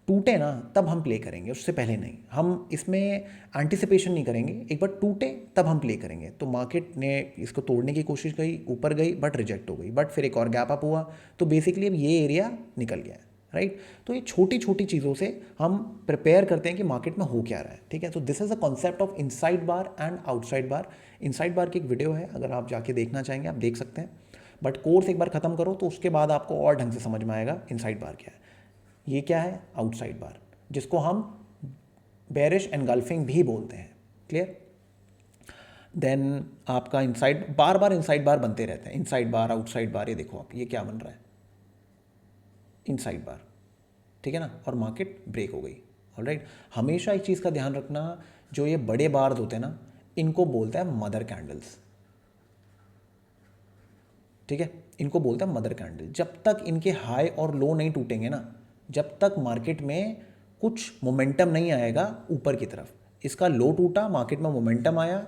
टूटे ना तब हम प्ले करेंगे, उससे पहले नहीं। हम इसमें एंटिसिपेशन नहीं करेंगे, एक बार टूटे तब हम प्ले करेंगे। तो मार्केट ने इसको तोड़ने की कोशिश की, ऊपर गई बट रिजेक्ट हो गई, बट फिर एक और गैप अप हुआ, तो बेसिकली अब ये एरिया निकल गया है, राइट। तो ये छोटी छोटी चीज़ों से हम प्रिपेयर करते हैं कि मार्केट में हो क्या रहा है। ठीक है, तो this is a concept of inside bar and outside bar. Inside bar की एक वीडियो है, अगर आप जाके देखना चाहेंगे आप देख सकते हैं, बट कोर्स एक बार ख़त्म करो तो उसके बाद आपको और ढंग से समझ में आएगा इनसाइड बार क्या है। ये क्या है, आउटसाइड बार, जिसको हम बेरिश एनगल्फिंग भी बोलते हैं। क्लियर, देन आपका इनसाइड बार बार इनसाइड बार बनते रहते हैं, इनसाइड बार आउटसाइड बार। ये देखो आप, ये क्या बन रहा है, इनसाइड बार। ठीक है ना, और मार्केट ब्रेक हो गई। ऑलराइट, हमेशा एक चीज़ का ध्यान रखना, जो ये बड़े बार्स होते हैं ना, इनको बोलते हैं मदर कैंडल्स। ठीक है, इनको बोलते हैं मदर कैंडल। जब तक इनके हाई और लो नहीं टूटेंगे ना, जब तक मार्केट में कुछ मोमेंटम नहीं आएगा ऊपर की तरफ। इसका लो टूटा, मार्केट में मोमेंटम आया,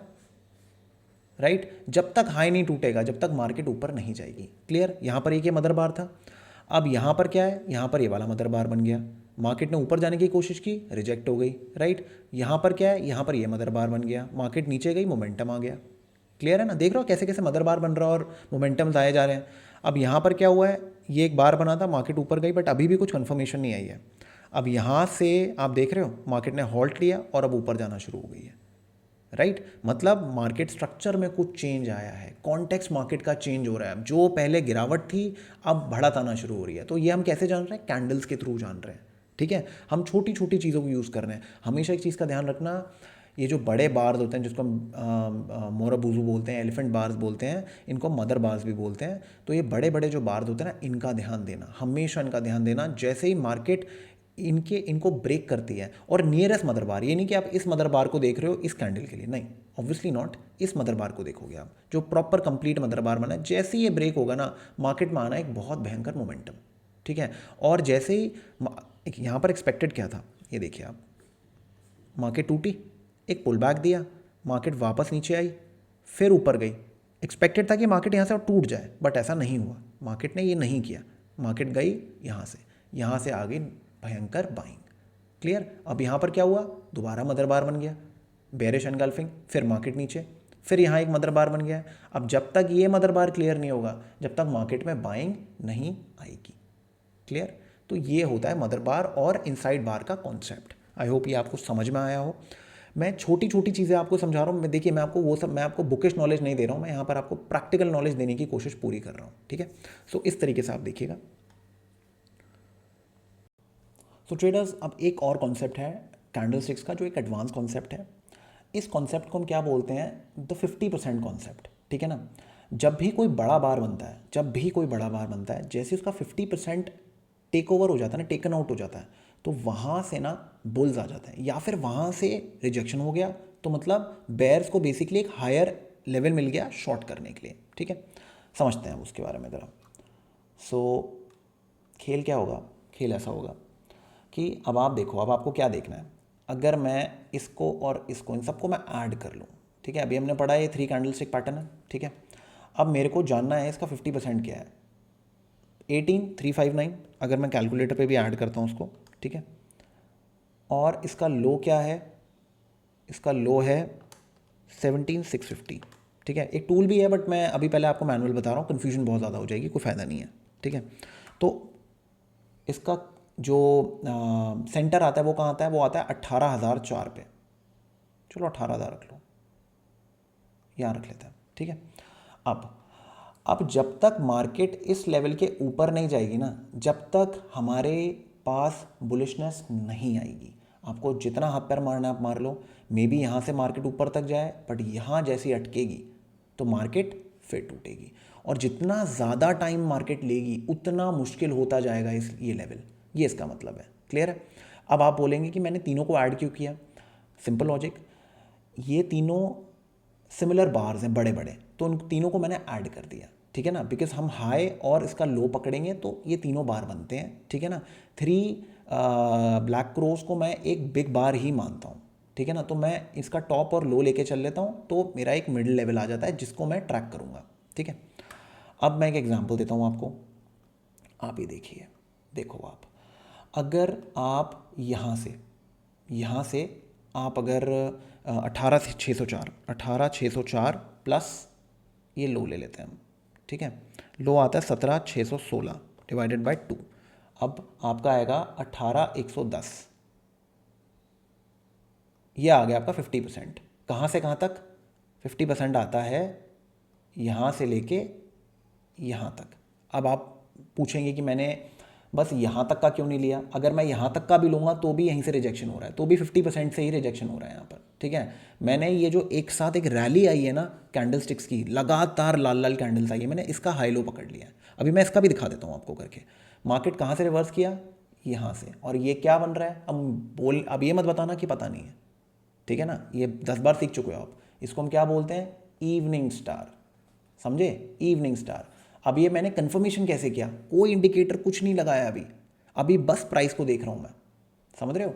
राइट, जब तक हाई नहीं टूटेगा, जब तक मार्केट ऊपर नहीं जाएगी। क्लियर, यहाँ पर एक ये मदर बार था। अब यहाँ पर क्या है, यहाँ पर ये वाला मदर बार बन गया, मार्केट ने ऊपर जाने की कोशिश की, रिजेक्ट हो गई। राइट, यहाँ पर क्या है, यहाँ पर ये मदर बार बन गया, मार्केट नीचे गई, मोमेंटम आ गया। क्लियर है ना, देख रहे हो कैसे कैसे मदर बार बन रहा है और मोमेंटम्स आए जा रहे हैं। अब यहाँ पर क्या हुआ है, ये एक बार बना था, मार्केट ऊपर गई, बट अभी भी कुछ कन्फर्मेशन नहीं आई है। अब यहाँ से आप देख रहे हो मार्केट ने हॉल्ट लिया और अब ऊपर जाना शुरू हो गई है। राइट, मतलब मार्केट स्ट्रक्चर में कुछ चेंज आया है, कॉन्टेक्स्ट मार्केट का चेंज हो रहा है। जो पहले गिरावट थी अब बढ़त आना शुरू हो रही है। तो ये हम कैसे जान रहे हैं, कैंडल्स के थ्रू जान रहे हैं। ठीक है, हम छोटी छोटी चीज़ों को यूज़ कर रहे हैं। हमेशा एक चीज़ का ध्यान रखना, ये जो बड़े बार्स होते हैं जिसको हम मोराबूजू बोलते हैं, एलिफेंट बार्स बोलते हैं, इनको मदर बार्स भी बोलते हैं। तो ये बड़े बड़े जो बार्स होते हैं ना, इनका ध्यान देना, हमेशा इनका ध्यान देना। जैसे ही मार्केट इनको ब्रेक करती है, और नियरेस्ट मदर बार, ये नहीं कि आप इस मदर बार को देख रहे हो इस कैंडल के लिए, नहीं, ऑब्वियसली नॉट, इस मदर बार को देखोगे आप, जो प्रॉपर कंप्लीट मदर बार बना है। जैसे ही ये ब्रेक होगा ना, मार्केट में आना एक बहुत भयंकर मोमेंटम। ठीक है, और जैसे ही यहाँ पर एक्सपेक्टेड क्या था, ये देखिए आप, मार्केट टूटी, एक पुल बैक दिया, मार्केट वापस नीचे आई, फिर ऊपर गई। एक्सपेक्टेड था कि मार्केट यहाँ से और टूट जाए, बट ऐसा नहीं हुआ, मार्केट ने ये नहीं किया। मार्केट गई यहाँ से आ गई भयंकर बाइंग। क्लियर, अब यहाँ पर क्या हुआ, दोबारा मदर बार बन गया, बेरिश एनगल्फिंग, फिर मार्केट नीचे, फिर यहाँ एक मदर बार बन गया। अब जब तक ये मदर बार क्लियर नहीं होगा, जब तक मार्केट में बाइंग नहीं आएगी। क्लियर, तो ये होता है मदर बार और इनसाइड बार का कॉन्सेप्ट। आई होप ये आपको समझ में आया हो। मैं छोटी छोटी चीज़ें आपको समझा रहा हूँ। मैं देखिए, मैं आपको वो सब, मैं आपको बुकिश नॉलेज नहीं दे रहा हूँ, मैं यहाँ पर आपको प्रैक्टिकल नॉलेज देने की कोशिश पूरी कर रहा हूँ। ठीक है, सो इस तरीके से आप देखिएगा। सो ट्रेडर्स, अब एक और कॉन्सेप्ट है कैंडलस्टिक्स का, जो एक एडवांस कॉन्सेप्ट है। इस कॉन्सेप्ट को हम क्या बोलते हैं, द 50% कॉन्सेप्ट। ठीक है ना, जब भी कोई बड़ा बार बनता है, जैसे उसका 50% टेक ओवर हो जाता है ना, टेकन आउट हो जाता है, तो वहाँ से ना बुल्स आ जाते हैं, या फिर वहाँ से रिजेक्शन हो गया, तो मतलब बेयर्स को बेसिकली एक हायर लेवल मिल गया शॉर्ट करने के लिए। ठीक है, समझते हैं उसके बारे में ज़रा। सो खेल क्या होगा, खेल ऐसा होगा कि अब आप देखो, अब आपको क्या देखना है, अगर मैं इसको और इसको, इन सबको मैं ऐड कर लूँ। ठीक है, अभी हमने पढ़ा ये 3 कैंडलस्टिक पैटर्न है। ठीक है, अब मेरे को जानना है इसका 50% क्या है, 18359, अगर मैं कैलकुलेटर पे भी ऐड करता हूँ उसको। ठीक है, और इसका लो क्या है, इसका लो है 17650। ठीक है, एक टूल भी है, बट मैं अभी पहले आपको मैनुअल बता रहा हूँ, कन्फ्यूजन बहुत ज़्यादा हो जाएगी, कोई फ़ायदा नहीं है। ठीक है, तो इसका जो सेंटर आता है वो कहाँ आता है, वो आता है 18,004 पे। चलो 18,000 रख लो, यहाँ रख लेते हैं। ठीक है, अब जब तक मार्केट इस लेवल के ऊपर नहीं जाएगी ना, जब तक हमारे पास बुलिशनेस नहीं आएगी। आपको जितना हाथ पैर मारना आप मार लो, मे बी यहाँ से मार्केट ऊपर तक जाए, बट यहाँ जैसी अटकेगी तो मार्केट फिर टूटेगी, और जितना ज़्यादा टाइम मार्केट लेगी उतना मुश्किल होता जाएगा ये लेवल। ये इसका मतलब है। क्लियर है, अब आप बोलेंगे कि मैंने तीनों को ऐड क्यों किया, सिंपल लॉजिक, ये तीनों सिमिलर बार्स हैं बड़े बड़े, तो उन तीनों को मैंने ऐड कर दिया। ठीक है ना, बिकॉज हम हाई और इसका लो पकड़ेंगे तो ये तीनों बार बनते हैं। ठीक है ना, 3 ब्लैक क्रॉस को मैं एक बिग बार ही मानता हूँ। ठीक है ना, तो मैं इसका टॉप और लो लेके चल लेता हूँ, तो मेरा एक मिडिल लेवल आ जाता है जिसको मैं ट्रैक करूँगा। ठीक है, अब मैं एक एग्जांपल देता हूँ आपको, आप ही देखिए, देखो आप, अगर आप यहाँ से आप अगर 18,604 प्लस ये लो ले लेते हैं हम। ठीक है, लो आता है 17,616 डिवाइडेड बाय 2, अब आपका आएगा 18,110। ये आ गया आपका 50%। कहाँ से कहाँ तक 50% आता है, यहाँ से लेके यहाँ तक। अब आप पूछेंगे कि मैंने बस यहाँ तक का क्यों नहीं लिया, अगर मैं यहाँ तक का भी लूँगा तो भी यहीं से रिजेक्शन हो रहा है, तो भी 50% से ही रिजेक्शन हो रहा है यहाँ पर। ठीक है, मैंने ये जो एक साथ एक रैली आई है ना कैंडलस्टिक्स की, लगातार लाल लाल कैंडल्स आई है, मैंने इसका हाई लो पकड़ लिया है। अभी मैं इसका भी दिखा देता हूँ आपको करके। मार्केट कहाँ से रिवर्स किया, यहाँ से, और ये क्या बन रहा है, अब ये मत बताना कि पता नहीं है। ठीक है ना, ये 10 बार सीख चुके हो आप। इसको हम क्या बोलते हैं, इवनिंग स्टार, समझे, इवनिंग स्टार। अब ये मैंने कंफर्मेशन कैसे किया, कोई इंडिकेटर कुछ नहीं लगाया अभी बस प्राइस को देख रहा हूँ मैं, समझ रहे हो।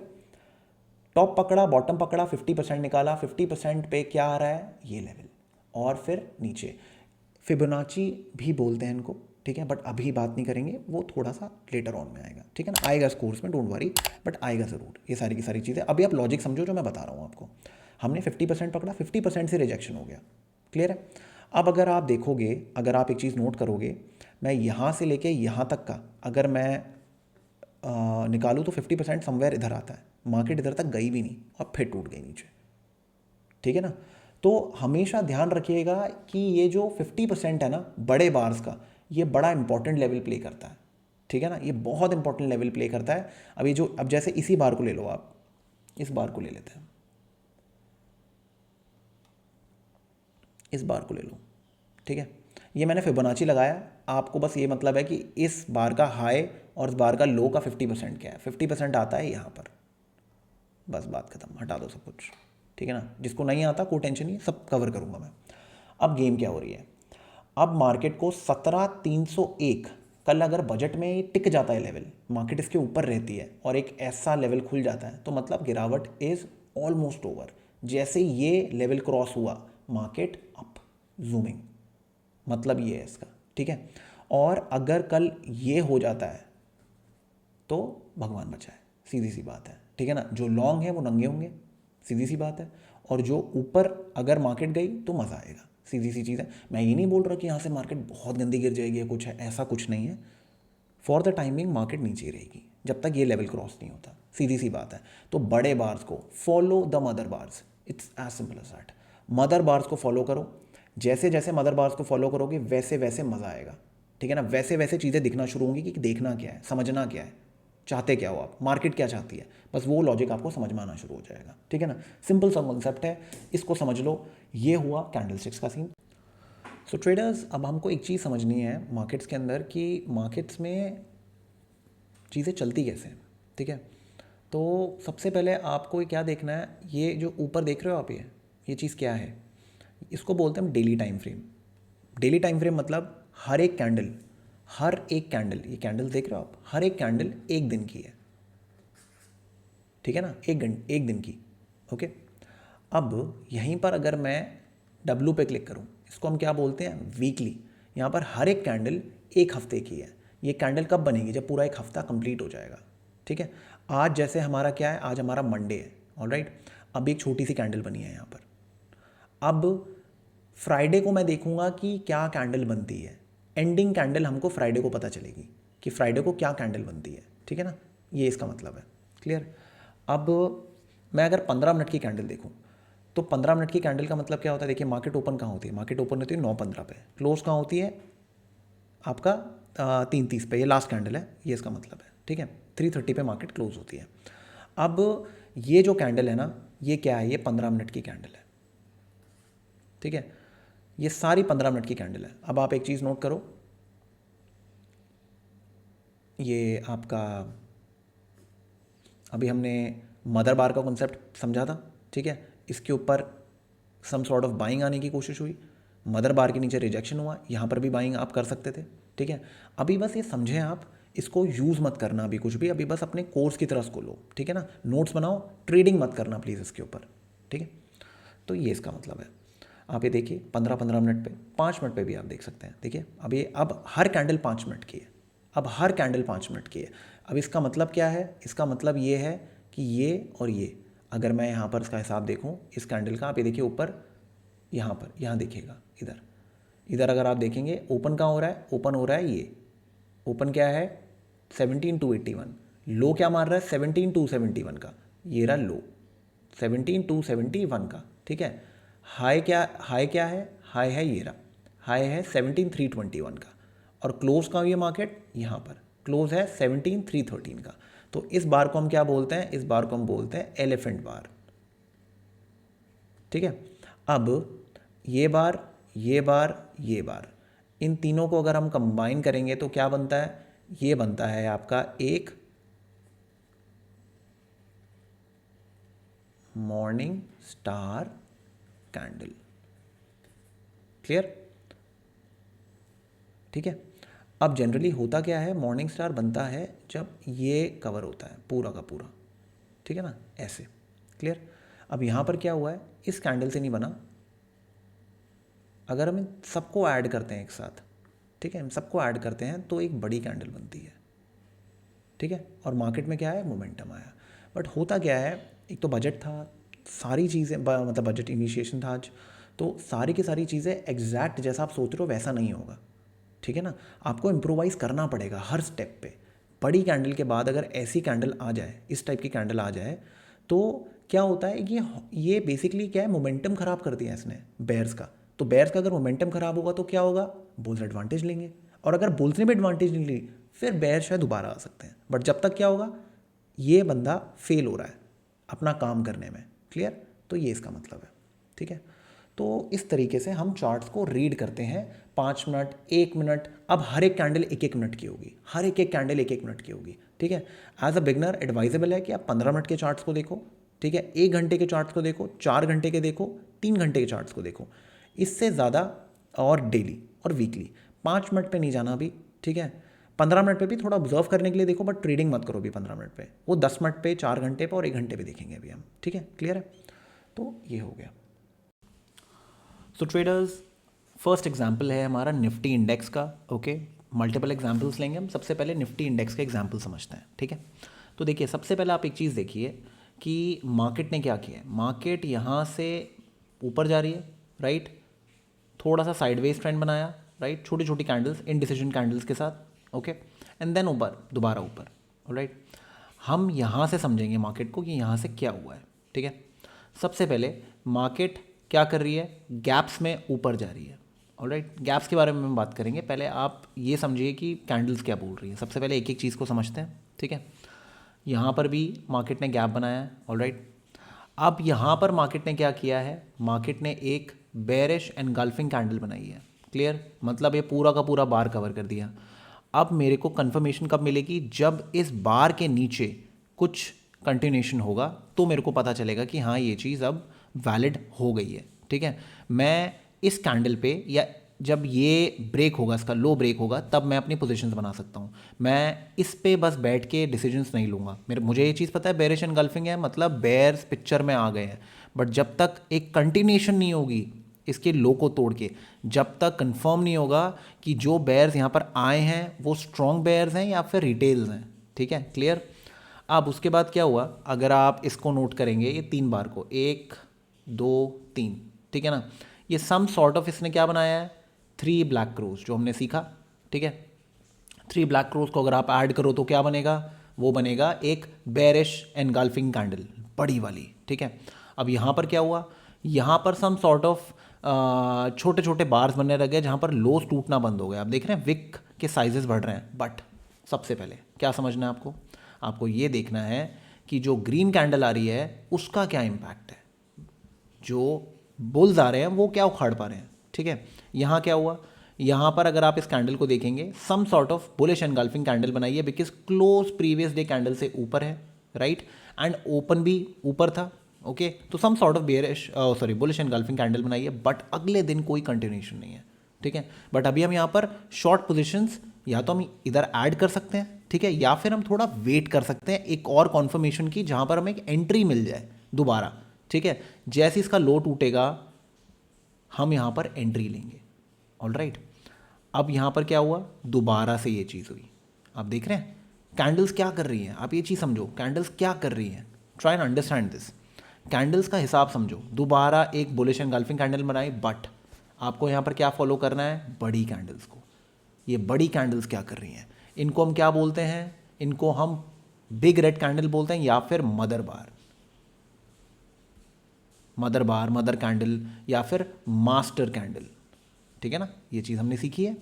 टॉप पकड़ा, बॉटम पकड़ा, 50% निकाला, 50% पे क्या आ रहा है, ये लेवल, और फिर नीचे। फिबोनाची भी बोलते हैं इनको, ठीक है, बट अभी बात नहीं करेंगे, वो थोड़ा सा लेटर ऑन में आएगा, ठीक है ना, आएगा इस कोर्स में, डोंट वरी, बट आएगा ज़रूर ये सारी की सारी चीज़ें। अभी आप लॉजिक समझो जो मैं बता रहा हूँ आपको। हमने 50% पकड़ा, 50% से रिजेक्शन हो गया, क्लियर है। अब अगर आप देखोगे, अगर आप एक चीज़ नोट करोगे, मैं यहाँ से लेके यहाँ तक का अगर मैं निकालूँ तो 50% समवेयर इधर आता है, मार्केट इधर तक गई भी नहीं और फिर टूट गई नीचे, ठीक है ना। तो हमेशा ध्यान रखिएगा कि ये जो 50% है ना बड़े बार्स का, ये बड़ा इंपॉर्टेंट लेवल प्ले करता है, ठीक है ना, ये बहुत इंपॉर्टेंट लेवल प्ले करता है। अभी जो, अब जैसे इसी बार को ले लो आप, इस बार को ले लेते हैं, इस बार को ले लो, ठीक है। ये मैंने फिबोनाची लगाया, आपको बस ये मतलब है कि इस बार का हाई और इस बार का लो का 50% क्या है, 50% आता है यहाँ पर, बस बात खत्म, हटा दो सब कुछ, ठीक है ना। जिसको नहीं आता कोई टेंशन नहीं, सब कवर करूँगा मैं। अब गेम क्या हो रही है, अब मार्केट को 17,301 कल अगर बजट में टिक जाता है लेवल, मार्केट इसके ऊपर रहती है और एक ऐसा लेवल खुल जाता है, तो मतलब गिरावट इज़ ऑलमोस्ट ओवर। जैसे ये लेवल क्रॉस हुआ, मार्केट अप, जूमिंग, मतलब ये है इसका, ठीक है। और अगर कल ये हो जाता है तो भगवान बचाए, सीधी सी बात है, ठीक है ना। जो लॉन्ग है वो नंगे होंगे, सीधी सी बात है, और जो ऊपर अगर मार्केट गई तो मज़ा आएगा, सीधी सी चीज़ है। मैं ये नहीं बोल रहा कि यहाँ से मार्केट बहुत गंदी गिर जाएगी या कुछ है, ऐसा कुछ नहीं है। फॉर द टाइमिंग मार्केट नीचे ही रहेगी जब तक ये लेवल क्रॉस नहीं होता, सीधी सी बात है। तो बड़े बार्स को follow the mother bars, it's as simple as that. Mother bars को फॉलो करो, जैसे जैसे मदर बार्स को फॉलो करोगे वैसे वैसे मज़ा आएगा, ठीक है ना। वैसे वैसे चीज़ें दिखना शुरू होंगी कि देखना क्या है, समझना क्या है, चाहते क्या हो आप, मार्केट क्या चाहती है, बस वो लॉजिक आपको समझ में आना शुरू हो जाएगा, ठीक है ना। सिंपल सा कॉन्सेप्ट है, इसको समझ लो। ये हुआ कैंडलस्टिक्स का सीन। सो ट्रेडर्स, अब हमको एक चीज़ समझनी है मार्केट्स के अंदर कि मार्केट्स में चीज़ें चलती कैसे हैं, ठीक है। तो सबसे पहले आपको क्या देखना है, ये जो ऊपर देख रहे हो आप, ये चीज़ क्या है, इसको बोलते हैं हम daily time frame. Daily time frame मतलब हर एक कैंडल, हर एक कैंडल, ये कैंडल देख रहे हो आप, हर एक कैंडल एक दिन की है, ठीक है ना, एक दिन की, ओके। अब यहीं पर अगर मैं डब्लू पे क्लिक करूं, इसको हम क्या बोलते हैं, वीकली। यहाँ पर हर एक कैंडल एक हफ्ते की है। ये कैंडल कब बनेगी, जब पूरा एक हफ्ता कंप्लीट हो जाएगा, ठीक है। आज जैसे हमारा क्या है, आज हमारा मंडे है, ऑलराइट। अब एक छोटी सी कैंडल बनी है यहाँ पर। अब फ्राइडे को मैं देखूंगा कि क्या कैंडल बनती है, एंडिंग कैंडल हमको फ्राइडे को पता चलेगी कि फ्राइडे को क्या कैंडल बनती है, ठीक है ना, ये इसका मतलब है, क्लियर। अब मैं अगर 15 मिनट की कैंडल देखूं, तो 15 मिनट की कैंडल का मतलब क्या होता है, देखिए मार्केट ओपन कहाँ होती है, मार्केट ओपन होती है 9:15 पे, क्लोज कहाँ होती है आपका 3:30 पे, ये लास्ट कैंडल है, ये इसका मतलब है, ठीक है। 3:30 पे मार्केट क्लोज होती है। अब ये जो कैंडल है ना, ये क्या है, ये 15 मिनट की कैंडल है, ठीक है। ये सारी 15 मिनट की कैंडल है। अब आप एक चीज़ नोट करो, ये आपका, अभी हमने मदर बार का कॉन्सेप्ट समझा था, ठीक है। इसके ऊपर सम सॉर्ट ऑफ बाइंग आने की कोशिश हुई, मदर बार के नीचे रिजेक्शन हुआ, यहाँ पर भी बाइंग आप कर सकते थे, ठीक है। अभी बस ये समझें आप, इसको यूज़ मत करना अभी कुछ भी, अभी बस अपने कोर्स की तरह इसको लो, ठीक है ना। नोट्स बनाओ, ट्रेडिंग मत करना प्लीज़ इसके ऊपर, ठीक है। तो ये इसका मतलब है। आप ये देखिए 15-15 मिनट पे, 5 मिनट पे भी आप देख सकते हैं, देखिए अब ये, अब हर कैंडल 5 मिनट की है, अब हर कैंडल 5 मिनट की है। अब इसका मतलब क्या है, इसका मतलब ये है कि ये और ये, अगर मैं यहाँ पर इसका हिसाब देखूँ इस कैंडल का, आप ये देखिए ऊपर, यहाँ पर, यहाँ देखिएगा, इधर इधर अगर आप देखेंगे ओपन कहाँ हो रहा है, ओपन हो रहा है ये, ओपन क्या है 17,281, लो क्या मार रहा है 17,271 का, ये रहा लो 17,271 का, ठीक है। हाई क्या है, हाई है ये रहा, हाई है 17,321 का, और क्लोज का ये मार्केट यहाँ पर क्लोज है 17,313 का। तो इस बार को हम क्या बोलते हैं, इस बार को हम बोलते हैं एलिफेंट बार, ठीक है। अब ये बार, ये बार, ये बार, इन तीनों को अगर हम कंबाइन करेंगे तो क्या बनता है, ये बनता है आपका एक मॉर्निंग स्टार कैंडल, क्लियर, ठीक है। अब जनरली होता क्या है, मॉर्निंग स्टार बनता है जब ये कवर होता है पूरा का पूरा, ठीक है ना, ऐसे, क्लियर। अब यहाँ पर क्या हुआ है, इस कैंडल से नहीं बना, अगर हम इन सबको ऐड करते हैं एक साथ, ठीक है, हम सबको ऐड करते हैं तो एक बड़ी कैंडल बनती है, ठीक है। और मार्केट में क्या है, मोमेंटम आया। बट होता क्या है, एक तो बजट था, सारी चीज़ें मतलब बजट इनिशिएशन था आज, तो सारी की सारी चीज़ें एग्जैक्ट जैसा आप सोच रहे हो वैसा नहीं होगा, ठीक है ना। आपको इम्प्रोवाइज़ करना पड़ेगा हर स्टेप पे। बड़ी कैंडल के बाद अगर ऐसी कैंडल आ जाए, इस टाइप की कैंडल आ जाए, तो क्या होता है कि ये बेसिकली क्या है, मोमेंटम ख़राब कर दिया इसने बेयर्स का। तो बेयर्स का अगर मोमेंटम ख़राब होगा तो क्या होगा, बुल्स एडवांटेज लेंगे, और अगर बुल्स ने भी एडवांटेज नहीं ली फिर बेयर शायद दोबारा आ सकते हैं। बट जब तक क्या होगा, ये बंदा फेल हो रहा है अपना काम करने में, क्लियर। तो ये इसका मतलब है, ठीक है। तो इस तरीके से हम चार्ट्स को रीड करते हैं, 5 मिनट, 1 मिनट। अब हर एक कैंडल 1-1 मिनट की होगी, हर एक कैंडल 1-1 मिनट की होगी, ठीक है। एज अ बिगनर एडवाइजेबल है कि आप 15 मिनट के चार्ट्स को देखो, ठीक है, 1 घंटे के चार्ट्स को देखो, 4 घंटे के देखो, 3 घंटे के चार्ट्स को देखो, इससे ज़्यादा, और डेली और वीकली। 5 मिनट पे नहीं जाना अभी, ठीक है। 15 मिनट पे भी थोड़ा ऑब्जर्व करने के लिए देखो, बट ट्रेडिंग मत करो अभी 15 मिनट पे। वो 10 मिनट पे, 4 घंटे पे और 1 घंटे पे देखेंगे अभी हम, ठीक है, क्लियर है। तो ये हो गया। सो ट्रेडर्स, फर्स्ट एग्जाम्पल है हमारा निफ्टी इंडेक्स का, ओके। मल्टीपल एग्जाम्पल्स लेंगे हम, सबसे पहले निफ्टी इंडेक्स का एग्जाम्पल समझते हैं, ठीक है। तो देखिए, सबसे पहले आप एक चीज़ देखिए कि मार्केट ने क्या किया है। मार्केट यहाँ से ऊपर जा रही है, राइट, थोड़ा सा साइडवेज ट्रेंड बनाया, राइट, छोटी छोटी कैंडल्स, इनडिसीजन कैंडल्स के साथ, ओके, एंड देन ऊपर, दोबारा ऊपर, राइट। हम यहाँ से समझेंगे मार्केट को कि यहाँ से क्या हुआ है, ठीक है। सबसे पहले मार्केट क्या कर रही है, गैप्स में ऊपर जा रही है, ऑलराइट। गैप्स के बारे में हम बात करेंगे, पहले आप ये समझिए कि कैंडल्स क्या बोल रही है। सबसे पहले एक एक चीज़ को समझते हैं, ठीक है। यहाँ पर भी मार्केट ने गैप बनाया है, ऑलराइट। अब यहाँ पर मार्केट ने क्या किया है, मार्केट ने एक बेरिश एनगल्फिंग कैंडल बनाई है, क्लियर। मतलब ये पूरा का पूरा बार कवर कर दिया। अब मेरे को कंफर्मेशन कब मिलेगी, जब इस बार के नीचे कुछ कंटिन्यूशन होगा, तो मेरे को पता चलेगा कि हाँ ये चीज़ अब वैलिड हो गई है, ठीक है। मैं इस कैंडल पे, या जब ये ब्रेक होगा, इसका लो ब्रेक होगा, तब मैं अपनी पोजीशंस बना सकता हूँ। मैं इस पे बस बैठ के डिसीजंस नहीं लूँगा। मुझे ये चीज़ पता है बेरिश एनगल्फिंग है, मतलब बेयर्स पिक्चर में आ गए हैं। बट जब तक एक कंटिन्यूशन नहीं होगी इसके लो को तोड़ के, जब तक कंफर्म नहीं होगा कि जो बेयर्स यहाँ पर आए हैं वो स्ट्रॉन्ग बेयर्स हैं या फिर रिटेल्स हैं, ठीक है, क्लियर। अब उसके बाद क्या हुआ, अगर आप इसको नोट करेंगे, ये 3 बार को, 1 2 3, ठीक है ना, ये सम सॉर्ट ऑफ इसने क्या बनाया है, 3 ब्लैक क्रोज जो हमने सीखा, ठीक है। 3 ब्लैक क्रोज को अगर आप ऐड करो तो क्या बनेगा, वो बनेगा एक बेरिश एनगल्फिंग कैंडल, बड़ी वाली, ठीक है। अब यहाँ पर क्या हुआ, यहाँ पर सम सॉर्ट ऑफ छोटे छोटे बार्स बनने लगे जहाँ पर लोस टूटना बंद हो गया। आप देख रहे हैं विक के साइजेस बढ़ रहे हैं। बट सबसे पहले क्या समझना है आपको, आपको ये देखना है कि जो ग्रीन कैंडल आ रही है उसका क्या इम्पैक्ट है, जो बुल्स आ रहे हैं वो क्या उखाड़ पा रहे हैं, ठीक है। यहाँ क्या हुआ, यहाँ पर अगर आप इस कैंडल को देखेंगे, some sort of bullish engulfing candle बनाई है, because close previous day candle से ऊपर है, राइट, एंड ओपन भी ऊपर था, ओके। तो some sort of bearish bullish engulfing candle बनाई है, बट अगले दिन कोई कंटिन्यूशन नहीं है, ठीक है। बट अभी हम यहाँ पर शॉर्ट पोजिशंस या तो हम इधर ऐड कर सकते हैं, ठीक है, या फिर हम थोड़ा वेट कर सकते हैं एक और कॉन्फर्मेशन की, जहाँ पर हमें एक एंट्री मिल जाए दोबारा, ठीक है। जैसे इसका लो टूटेगा हम यहाँ पर एंट्री लेंगे, ऑलराइट। अब यहाँ पर क्या हुआ, दोबारा से ये चीज़ हुई। आप देख रहे हैं कैंडल्स क्या कर रही हैं, आप ये चीज़ समझो, कैंडल्स क्या कर रही हैं, try and understand this. Candles का हिसाब समझो, दोबारा एक बुलिश एनगल्फिंग कैंडल बनाई, बट आपको यहाँ पर क्या फॉलो करना है, बड़ी कैंडल्स को। ये बड़ी कैंडल्स क्या कर रही हैं, इनको हम क्या बोलते हैं, इनको हम बिग रेड कैंडल बोलते हैं, या फिर मदर बार, मदर कैंडल, या फिर मास्टर कैंडल, ठीक है ना। ये चीज़ हमने सीखी है,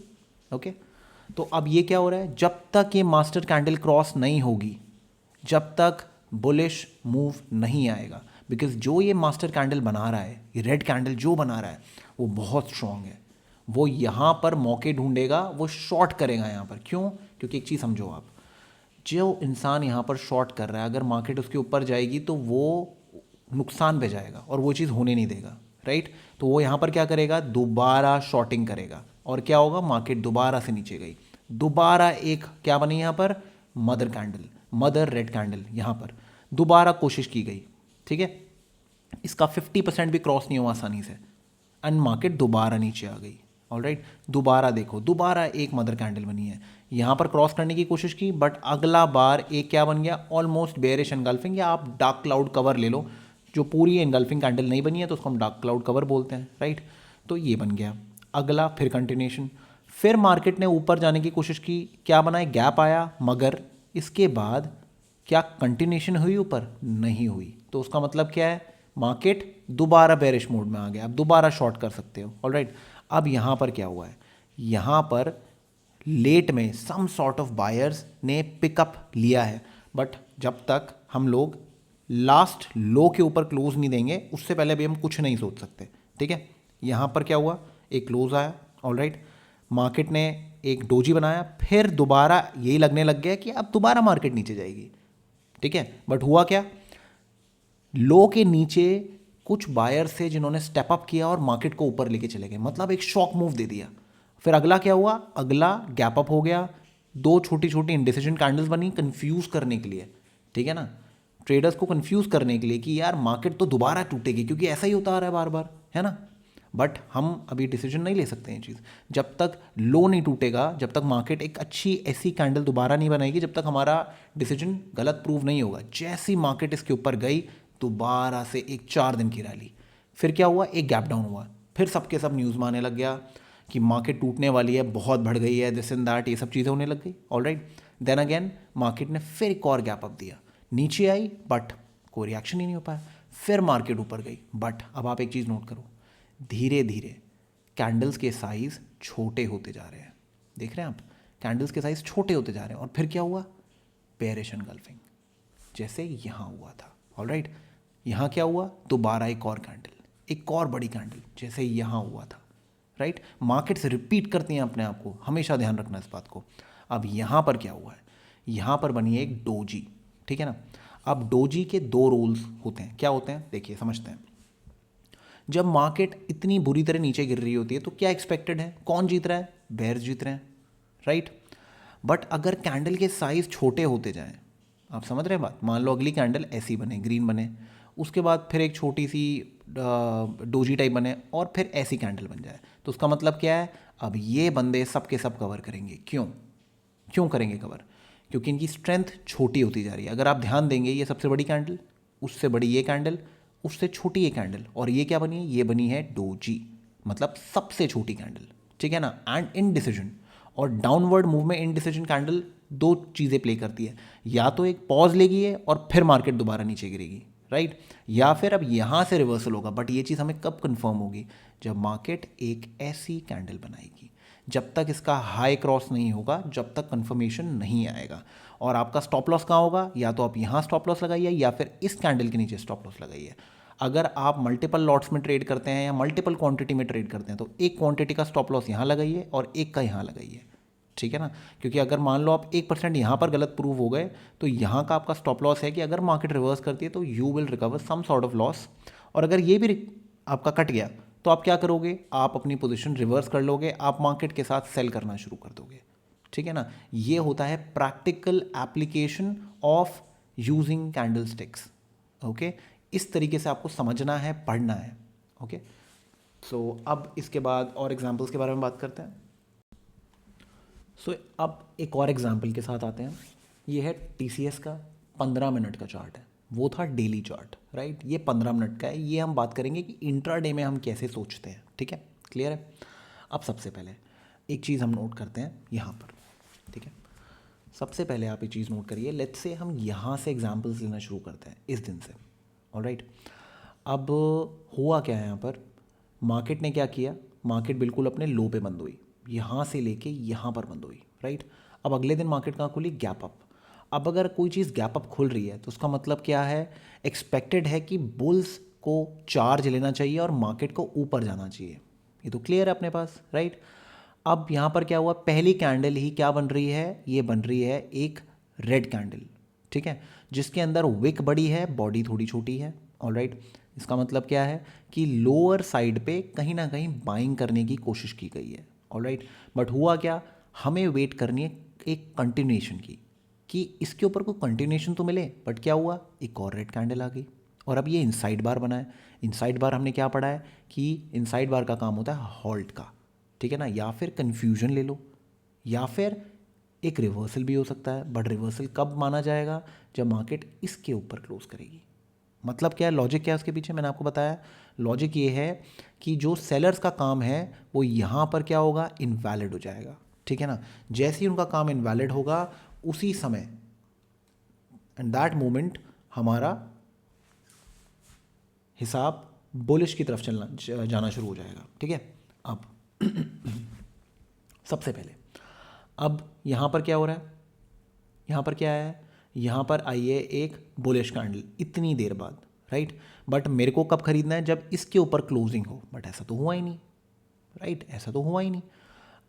ओके। तो अब ये क्या हो रहा है, जब तक ये मास्टर कैंडल क्रॉस नहीं होगी, जब तक बुलिश मूव नहीं आएगा, बिकॉज जो ये मास्टर कैंडल बना रहा है, ये रेड कैंडल जो बना रहा है वो बहुत स्ट्रांग है। वो यहाँ पर मौके ढूंढेगा, वो शॉर्ट करेगा यहाँ पर। क्यों, क्योंकि एक चीज़ समझो आप, जो इंसान यहाँ पर शॉर्ट कर रहा है, अगर मार्केट उसके ऊपर जाएगी तो वो नुकसान पे जाएगा और वो चीज़ होने नहीं देगा, राइट। तो वो यहाँ पर क्या करेगा, दोबारा शॉर्टिंग करेगा, और क्या होगा, मार्केट दोबारा से नीचे गई, दोबारा एक क्या बनी यहाँ पर, mother candle, mother red candle, यहाँ पर दोबारा कोशिश की गई, ठीक है। इसका 50% भी क्रॉस नहीं हुआ आसानी से, एंड मार्केट दोबारा नीचे आ गई। ऑलराइट, दोबारा देखो, दोबारा एक मदर कैंडल बनी है, यहाँ पर क्रॉस करने की कोशिश की, बट अगला बार एक क्या बन गया, ऑलमोस्ट बेयरिश एनगल्फिंग, या आप डार्क क्लाउड कवर ले लो, जो पूरी एनगल्फिंग कैंडल नहीं बनी है तो उसको हम डार्क क्लाउड कवर बोलते हैं, राइट। तो ये बन गया अगला, फिर कंटिन्यूशन, फिर मार्केट ने ऊपर जाने की कोशिश की, क्या बना है, गैप आया, मगर इसके बाद क्या कंटिन्यूशन हुई ऊपर, नहीं हुई। तो उसका मतलब क्या है, मार्केट दोबारा बेरिश मोड में आ गया, आप दोबारा शॉर्ट कर सकते हो। ऑलराइट, अब यहाँ पर क्या हुआ है, यहाँ पर लेट में सम सॉर्ट ऑफ बायर्स ने पिकअप लिया है, बट जब तक हम लोग लास्ट लो के ऊपर क्लोज नहीं देंगे उससे पहले भी हम कुछ नहीं सोच सकते, ठीक है। यहाँ पर क्या हुआ, एक क्लोज आया, ऑलराइट, मार्केट ने एक डोजी बनाया, फिर दोबारा यही लगने लग गया कि अब दोबारा मार्केट नीचे जाएगी, ठीक है। बट हुआ क्या, लो के नीचे कुछ बायर्स थे जिन्होंने स्टेप अप किया और मार्केट को ऊपर लेके चले गए, मतलब एक शॉक मूव दे दिया। फिर अगला क्या हुआ, अगला गैप अप हो गया, दो छोटी छोटी इंडिसीजन कैंडल्स बनी कंफ्यूज करने के लिए, ठीक है ना, ट्रेडर्स को कंफ्यूज करने के लिए कि यार मार्केट तो दोबारा टूटेगी, क्योंकि ऐसा ही होता आ रहा है बार बार, है ना। बट हम अभी डिसीजन नहीं ले सकते हैं चीज़, जब तक लो नहीं टूटेगा, जब तक मार्केट एक अच्छी ऐसी कैंडल दोबारा नहीं बनाएगी, जब तक हमारा डिसीजन गलत प्रूव नहीं होगा। जैसी मार्केट इसके ऊपर गई, दोबारा से एक 4 दिन की रैली, फिर क्या हुआ, एक गैप डाउन हुआ, फिर सबके सब न्यूज़ में आने लग गया कि मार्केट टूटने वाली है, बहुत बढ़ गई है, दिस एंड दैट, ये सब चीज़ें होने लग गई। ऑलराइट, देन अगेन मार्केट ने फिर एक और गैप अप दिया, नीचे आई बट कोई रिएक्शन ही नहीं हो पाया, फिर मार्केट ऊपर गई। बट अब आप एक चीज़ नोट करो, धीरे धीरे कैंडल्स के साइज छोटे होते जा रहे हैं, देख रहे हैं आप, कैंडल्स के साइज छोटे होते जा रहे हैं। और फिर क्या हुआ, बेयरिश एनगल्फिंग, जैसे यहाँ हुआ था। ऑलराइट, यहाँ क्या हुआ, दोबारा एक और कैंडल, एक और बड़ी कैंडल, जैसे यहाँ हुआ था, राइट। मार्केट्स रिपीट करती हैं अपने आप को, हमेशा ध्यान रखना इस बात को। अब यहाँ पर क्या हुआ है, यहाँ पर बनी है एक डोजी, ठीक है ना। अब डोजी के दो रोल्स होते हैं, क्या होते हैं देखिए, समझते हैं। जब मार्केट इतनी बुरी तरह नीचे गिर रही होती है तो क्या एक्सपेक्टेड है, कौन जीत रहा है, बेयर्स जीत रहे हैं, राइट। बट अगर कैंडल के साइज छोटे होते जाएं, आप समझ रहे हैं बात, मान लो अगली कैंडल ऐसी बने, ग्रीन बने, उसके बाद फिर एक छोटी सी डोजी टाइप बने, और फिर ऐसी कैंडल बन जाए, तो उसका मतलब क्या है, अब ये बंदे सब के सब कवर करेंगे। क्यों, क्यों करेंगे कवर, क्योंकि इनकी स्ट्रेंथ छोटी होती जा रही है। अगर आप ध्यान देंगे, ये सबसे बड़ी कैंडल, उससे बड़ी ये कैंडल, उससे छोटी ये कैंडल, और ये क्या बनी है, ये बनी है डोजी, मतलब सबसे छोटी कैंडल, ठीक है ना। एंड इनडिसीजन और डाउनवर्ड मूव में इनडिसीजन कैंडल दो चीज़ें प्ले करती है, या तो एक पॉज लेगी है और फिर मार्केट दोबारा नीचे गिरेगी, राइट, या फिर अब यहाँ से रिवर्सल होगा। बट ये चीज़ हमें कब कंफर्म होगी, जब मार्केट एक ऐसी कैंडल बनाएगी, जब तक इसका हाई क्रॉस नहीं होगा, जब तक कंफर्मेशन नहीं आएगा। और आपका स्टॉप लॉस कहाँ होगा, या तो आप यहाँ स्टॉप लॉस लगाइए या फिर इस कैंडल के नीचे स्टॉप लॉस लगाइए। अगर आप मल्टीपल लॉट्स में ट्रेड करते हैं या मल्टीपल क्वांटिटी में ट्रेड करते हैं, तो एक क्वांटिटी का स्टॉप लॉस यहाँ लगाइए और एक का यहाँ लगाइए, ठीक है ना। क्योंकि अगर मान लो आप 1% यहाँ पर गलत प्रूव हो गए, तो यहाँ का आपका स्टॉप लॉस है कि अगर मार्केट रिवर्स करती है तो you will recover some sort of loss. और अगर ये भी आपका कट गया तो आप क्या करोगे, आप अपनी पोजीशन रिवर्स कर लोगे, आप मार्केट के साथ सेल करना शुरू कर दोगे, ठीक है ना। ये होता है practical application of using candle sticks, okay. इस तरीके से आपको समझना है, पढ़ना है, ओके। सो अब इसके बाद और एग्जांपल्स के बारे में बात करते हैं। सो अब एक और एग्जांपल के साथ आते हैं। ये है TCS का 15 मिनट का चार्ट है, वो था डेली चार्ट, राइट। ये 15 मिनट का है, ये हम बात करेंगे कि इंट्राडे में हम कैसे सोचते हैं, ठीक है, क्लियर है। अब सबसे पहले एक चीज़ हम नोट करते हैं यहाँ पर, ठीक है। सबसे पहले आप ये चीज़ नोट करिए, लेट्स से हम यहाँ से एग्जांपल्स लेना शुरू करते हैं इस दिन से, ऑलराइट। अब हुआ क्या है यहाँ पर, मार्केट ने क्या किया, मार्केट बिल्कुल अपने लो पे बंद हुई, यहाँ से लेके यहाँ पर बंद हुई, राइट। अब अगले दिन मार्केट कहाँ खुली, गैप अप। अब अगर कोई चीज़ गैप अप खुल रही है तो उसका मतलब क्या है, एक्सपेक्टेड है कि बुल्स को चार्ज लेना चाहिए और मार्केट को ऊपर जाना चाहिए, ये तो क्लियर है अपने पास, राइट। अब यहाँ पर क्या हुआ, पहली कैंडल ही क्या बन रही है, ये बन रही है एक रेड कैंडल, ठीक है, जिसके अंदर विक बड़ी है, बॉडी थोड़ी छोटी है, ऑलराइट। इसका मतलब क्या है कि लोअर साइड पे कहीं ना कहीं बाइंग करने की कोशिश की गई है, ऑलराइट। बट हुआ क्या, हमें वेट करनी है एक कंटिन्यूएशन की, कि इसके ऊपर कोई कंटिन्यूएशन तो मिले। बट क्या हुआ, एक और रेड कैंडल आ गई, और अब ये इनसाइड बार बना है। इनसाइड बार हमने क्या पढ़ा है कि इनसाइड बार का काम होता है हॉल्ट का, ठीक है ना, या फिर कन्फ्यूजन ले लो, या फिर एक रिवर्सल भी हो सकता है। बट रिवर्सल कब माना जाएगा? जब मार्केट इसके ऊपर क्लोज करेगी। मतलब क्या है, लॉजिक क्या है उसके पीछे, मैंने आपको बताया। लॉजिक ये है कि जो सेलर्स का काम है वो यहाँ पर क्या होगा, इनवैलिड हो जाएगा, ठीक है ना। जैसे ही उनका काम इनवैलिड होगा उसी समय एंड दैट मोमेंट हमारा हिसाब बुलिश की तरफ जाना शुरू हो जाएगा, ठीक है। अब सबसे पहले अब यहाँ पर क्या हो रहा है, यहाँ पर क्या है, यहाँ पर आई है एक बुलिश कैंडल इतनी देर बाद, राइट। बट मेरे को कब खरीदना है, जब इसके ऊपर क्लोजिंग हो। बट ऐसा तो हुआ ही नहीं, राइट, ऐसा तो हुआ ही नहीं।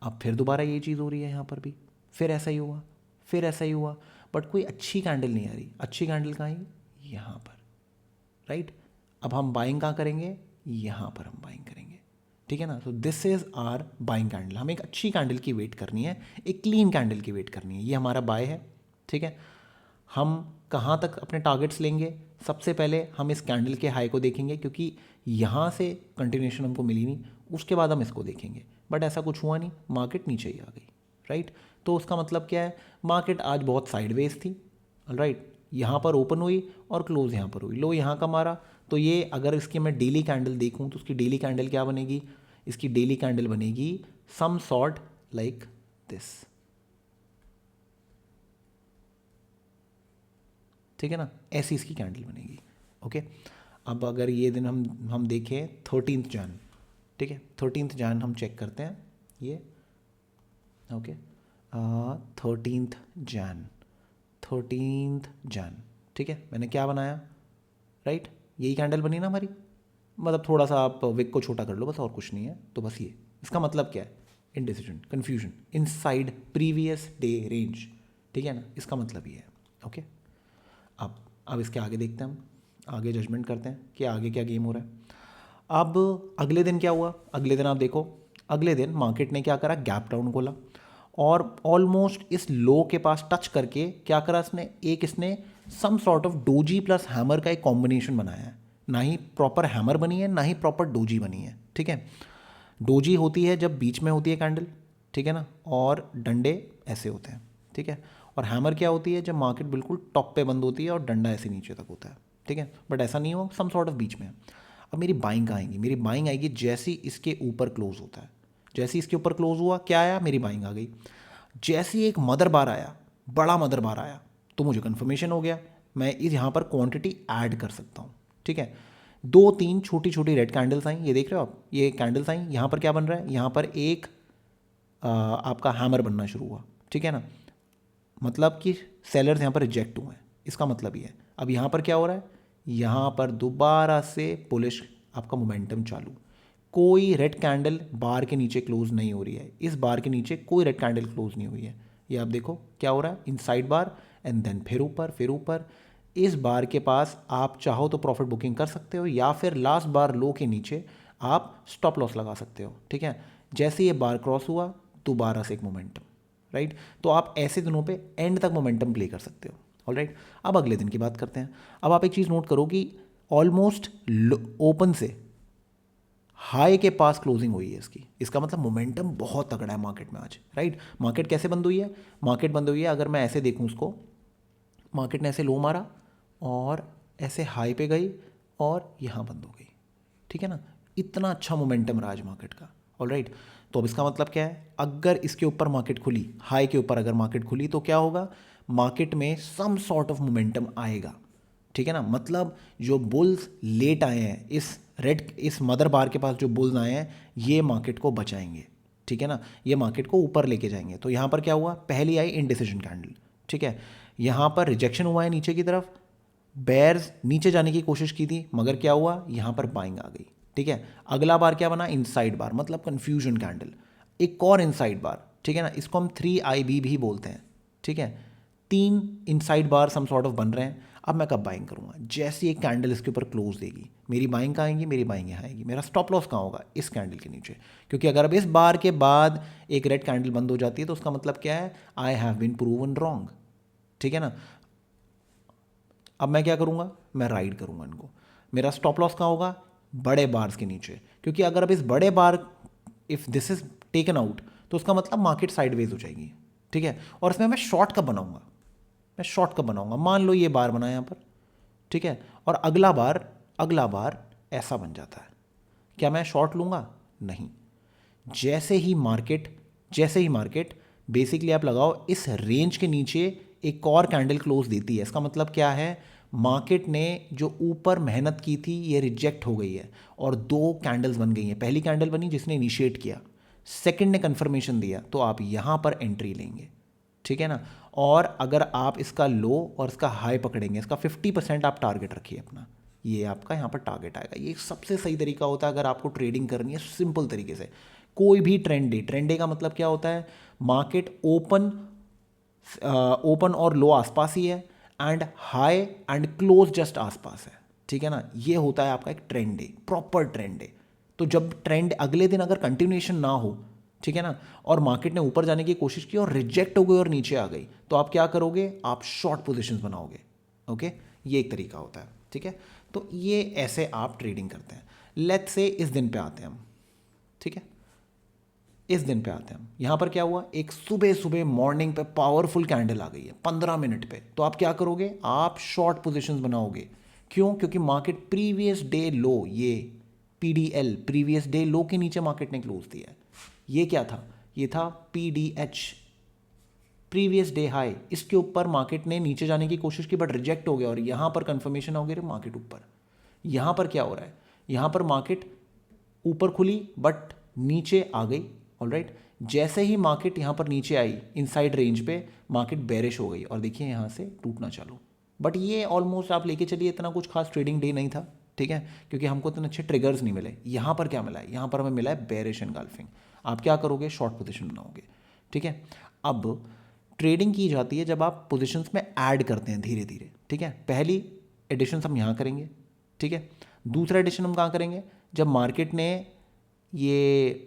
अब फिर दोबारा ये चीज़ हो रही है यहाँ पर भी, फिर ऐसा ही हुआ, फिर ऐसा ही हुआ, बट कोई अच्छी कैंडल नहीं आ रही। अच्छी कैंडल कहाँ है, यहाँ पर, राइट। अब हम बाइंग कहाँ करेंगे, यहाँ पर हम बाइंग करेंगे, ठीक है ना। तो this is our buying candle. हमें एक अच्छी कैंडल की वेट करनी है, एक क्लीन कैंडल की वेट करनी है। ये हमारा बाय है, ठीक है। हम कहाँ तक अपने टारगेट्स लेंगे, सबसे पहले हम इस कैंडल के हाई को देखेंगे, क्योंकि यहाँ से कंटिन्यूशन हमको मिली नहीं, उसके बाद हम इसको देखेंगे। बट ऐसा कुछ हुआ नहीं, मार्केट नीचे ही आ गई, राइट। तो उसका मतलब क्या है, मार्केट आज बहुत साइडवेज थी, राइट। यहाँ पर ओपन हुई और क्लोज यहाँ पर हुई, लो यहाँ का मारा। तो ये अगर इसकी मैं डेली कैंडल देखूँ तो उसकी डेली कैंडल क्या बनेगी, इसकी डेली कैंडल बनेगी सम सॉर्ट लाइक दिस, ठीक है ना, ऐसी इसकी कैंडल बनेगी, ओके। अब अगर ये दिन हम देखें 13 जन, ठीक है, 13 जन हम चेक करते हैं ये, ओके। 13 जन, ठीक है। मैंने क्या बनाया, राइट, यही कैंडल बनी ना हमारी। मतलब थोड़ा सा आप विक को छोटा कर लो बस, और कुछ नहीं है। तो बस ये इसका मतलब क्या है, indecision, confusion inside previous day range, ठीक है ना, इसका मतलब ये है, ओके। अब इसके आगे देखते हैं, हम आगे जजमेंट करते हैं कि आगे क्या गेम हो रहा है। अब अगले दिन क्या हुआ, अगले दिन आप देखो, अगले दिन मार्केट ने क्या करा, गैप डाउन खोला और ऑलमोस्ट इस लो के पास टच करके क्या करा इसने some sort of doji plus hammer का एक कॉम्बिनेशन बनाया है। ना ही प्रॉपर हैमर बनी है, ना ही प्रॉपर डोजी बनी है, ठीक है। डोजी होती है जब बीच में होती है कैंडल, ठीक है ना, और डंडे ऐसे होते हैं, ठीक है। और हैमर क्या होती है, जब मार्केट बिल्कुल टॉप पे बंद होती है और डंडा ऐसे नीचे तक होता है, ठीक है। बट ऐसा नहीं हो, सम सॉर्ट ऑफ बीच में है। अब मेरी बाइंग आएगी, मेरी बाइंग आएगी जैसे ही इसके ऊपर क्लोज होता है। जैसे ही इसके ऊपर क्लोज हुआ क्या आया, मेरी बाइंग आ गई। जैसे ही एक मदर बार आया, बड़ा मदर बार आया, तो मुझे कन्फर्मेशन हो गया, मैं इस यहाँ पर क्वांटिटी ऐड कर सकता हूँ, ठीक है। 2-3 छोटी छोटी रेड कैंडल्स आई, ये देख रहे हो आप, ये कैंडल्स आई। यहाँ पर क्या बन रहा है, यहाँ पर एक आपका हैमर बनना शुरू हुआ, ठीक है ना। मतलब कि सेलर्स यहाँ पर रिजेक्ट हुए हैं, इसका मतलब ये है। अब यहाँ पर क्या हो रहा है, यहाँ पर दोबारा से बुलिश आपका मोमेंटम चालू। कोई रेड कैंडल बार के नीचे क्लोज नहीं हो रही है, इस बार के नीचे कोई रेड कैंडल क्लोज नहीं हुई है। ये आप देखो क्या हो रहा है, इनसाइड बार एंड देन फिर ऊपर, फिर ऊपर। इस बार के पास आप चाहो तो प्रॉफिट बुकिंग कर सकते हो, या फिर लास्ट बार लो के नीचे आप स्टॉप लॉस लगा सकते हो, ठीक है। जैसे ये बार क्रॉस हुआ, दोबारा से एक मोमेंटम, राइट। तो आप ऐसे दिनों पे एंड तक मोमेंटम प्ले कर सकते हो, ऑलराइट। अब अगले दिन की बात करते हैं। अब आप एक चीज़ नोट करो कि ऑलमोस्ट ओपन से हाई के पास क्लोजिंग हुई है इसकी। इसका मतलब मोमेंटम बहुत तगड़ा है मार्केट में आज, राइट। मार्केट कैसे बंद हुई है, मार्केट बंद हुई है, अगर मैं ऐसे देखूँ उसको, मार्केट ने ऐसे लो मारा और ऐसे हाई पे गई और यहाँ बंद हो गई, ठीक है ना। इतना अच्छा मोमेंटम रहा आज मार्केट का, ऑलराइट। तो अब इसका मतलब क्या है, अगर इसके ऊपर मार्केट खुली, हाई के ऊपर अगर मार्केट खुली, तो क्या होगा, मार्केट में सम सॉर्ट ऑफ मोमेंटम आएगा, ठीक है ना। मतलब जो बुल्स लेट आए हैं, इस मदर बार के पास जो बुल्स आए हैं, ये मार्केट को बचाएंगे, ठीक है ना, ये मार्केट को ऊपर लेके जाएंगे। तो यहाँ पर क्या हुआ, पहली आई इनडिसीजन कैंडल, ठीक है। यहाँ पर रिजेक्शन हुआ है नीचे की तरफ, बेयर्स नीचे जाने की कोशिश की थी, मगर क्या हुआ, यहाँ पर बाइंग आ गई, ठीक है। अगला बार क्या बना, इनसाइड बार, मतलब कन्फ्यूजन कैंडल, एक और इनसाइड बार, ठीक है ना। इसको हम 3IB भी बोलते हैं, ठीक है। 3 inside bar some sort of बन रहे हैं। अब मैं कब बाइंग करूँगा, जैसे एक कैंडल इसके ऊपर क्लोज देगी, मेरी बाइंग कहाँ आएंगी, मेरी बाइंग यहाँ आएगी। मेरा स्टॉप लॉस कहाँ होगा, इस कैंडल के नीचे, क्योंकि अगर अब इस बार के बाद एक रेड कैंडल बंद हो जाती है तो उसका मतलब क्या है, I have been proven wrong, ठीक है ना। अब मैं क्या करूँगा, मैं राइड करूँगा इनको। मेरा स्टॉप लॉस कहाँ होगा? बड़े बार्स के नीचे, क्योंकि अगर अब इस बड़े bar if this is taken out तो उसका मतलब मार्केट साइडवेज हो जाएगी, ठीक है। और इसमें मैं शॉर्ट कब बनाऊंगा? मैं शॉर्ट कब बनाऊंगा? मान लो ये बार बना यहाँ पर, ठीक है, और अगला बार ऐसा बन जाता है, क्या मैं शॉर्ट लूँगा? नहीं। जैसे ही मार्केट बेसिकली आप लगाओ इस रेंज के नीचे एक और कैंडल क्लोज देती है, इसका मतलब क्या है? मार्केट ने जो ऊपर मेहनत की थी ये रिजेक्ट हो गई है और दो कैंडल्स बन गई हैं। पहली कैंडल बनी जिसने इनिशिएट किया, सेकंड ने कंफर्मेशन दिया, तो आप यहाँ पर एंट्री लेंगे, ठीक है ना। और अगर आप इसका लो और इसका हाई पकड़ेंगे, इसका 50% आप टारगेट रखिए अपना, ये आपका यहाँ पर टारगेट आएगा। ये सबसे सही तरीका होता है अगर आपको ट्रेडिंग करनी है सिंपल तरीके से। कोई भी ट्रेंड डे का मतलब क्या होता है? मार्केट ओपन और लो आसपास ही है and high and close just आसपास है, ठीक है ना। ये होता है आपका एक trend day, proper trend day. तो जब ट्रेंड अगले दिन अगर कंटिन्यूएशन ना हो, ठीक है ना, और मार्केट ने ऊपर जाने की कोशिश की और रिजेक्ट हो गई और नीचे आ गई, तो आप क्या करोगे? आप शॉर्ट पोजीशंस बनाओगे, ओके। ये एक तरीका होता है, ठीक है। तो ये ऐसे आप ट्रेडिंग करते हैं। लेट्स से इस दिन पे आते हैं हम, ठीक है, इस दिन पे आते हैं हम। यहाँ पर क्या हुआ? एक सुबह सुबह मॉर्निंग पे पावरफुल कैंडल आ गई है 15 मिनट पे, तो आप क्या करोगे? आप शॉर्ट पोजीशंस बनाओगे। क्यों? क्योंकि मार्केट प्रीवियस डे लो, ये PDL प्रीवियस डे लो के नीचे मार्केट ने क्लोज दिया है। ये क्या था? ये था PDH प्रीवियस डे हाई। इसके ऊपर मार्केट ने नीचे जाने की कोशिश की बट रिजेक्ट हो गया और यहाँ पर कंफर्मेशन हो गई मार्केट ऊपर। यहाँ पर क्या हो रहा है? यहाँ पर मार्केट ऊपर खुली बट नीचे आ गई, ऑलराइट। जैसे ही मार्केट यहाँ पर नीचे आई इनसाइड रेंज पे, मार्केट बेरिश हो गई और देखिए यहाँ से टूटना चालू। बट ये ऑलमोस्ट आप लेके चलिए इतना कुछ खास ट्रेडिंग डे नहीं था, ठीक है, क्योंकि हमको इतने अच्छे ट्रिगर्स नहीं मिले। यहाँ पर क्या मिला है? यहाँ पर हमें मिला है बेरिश एनगल्फिंग। आप क्या करोगे? शॉर्ट पोजीशन बनाओगे, ठीक है। अब ट्रेडिंग की जाती है जब आप पोजीशंस में ऐड करते हैं धीरे धीरे, ठीक है। पहली एडिशन हम यहाँ करेंगे, ठीक है। दूसरा एडिशन हम कहाँ करेंगे? जब मार्केट ने ये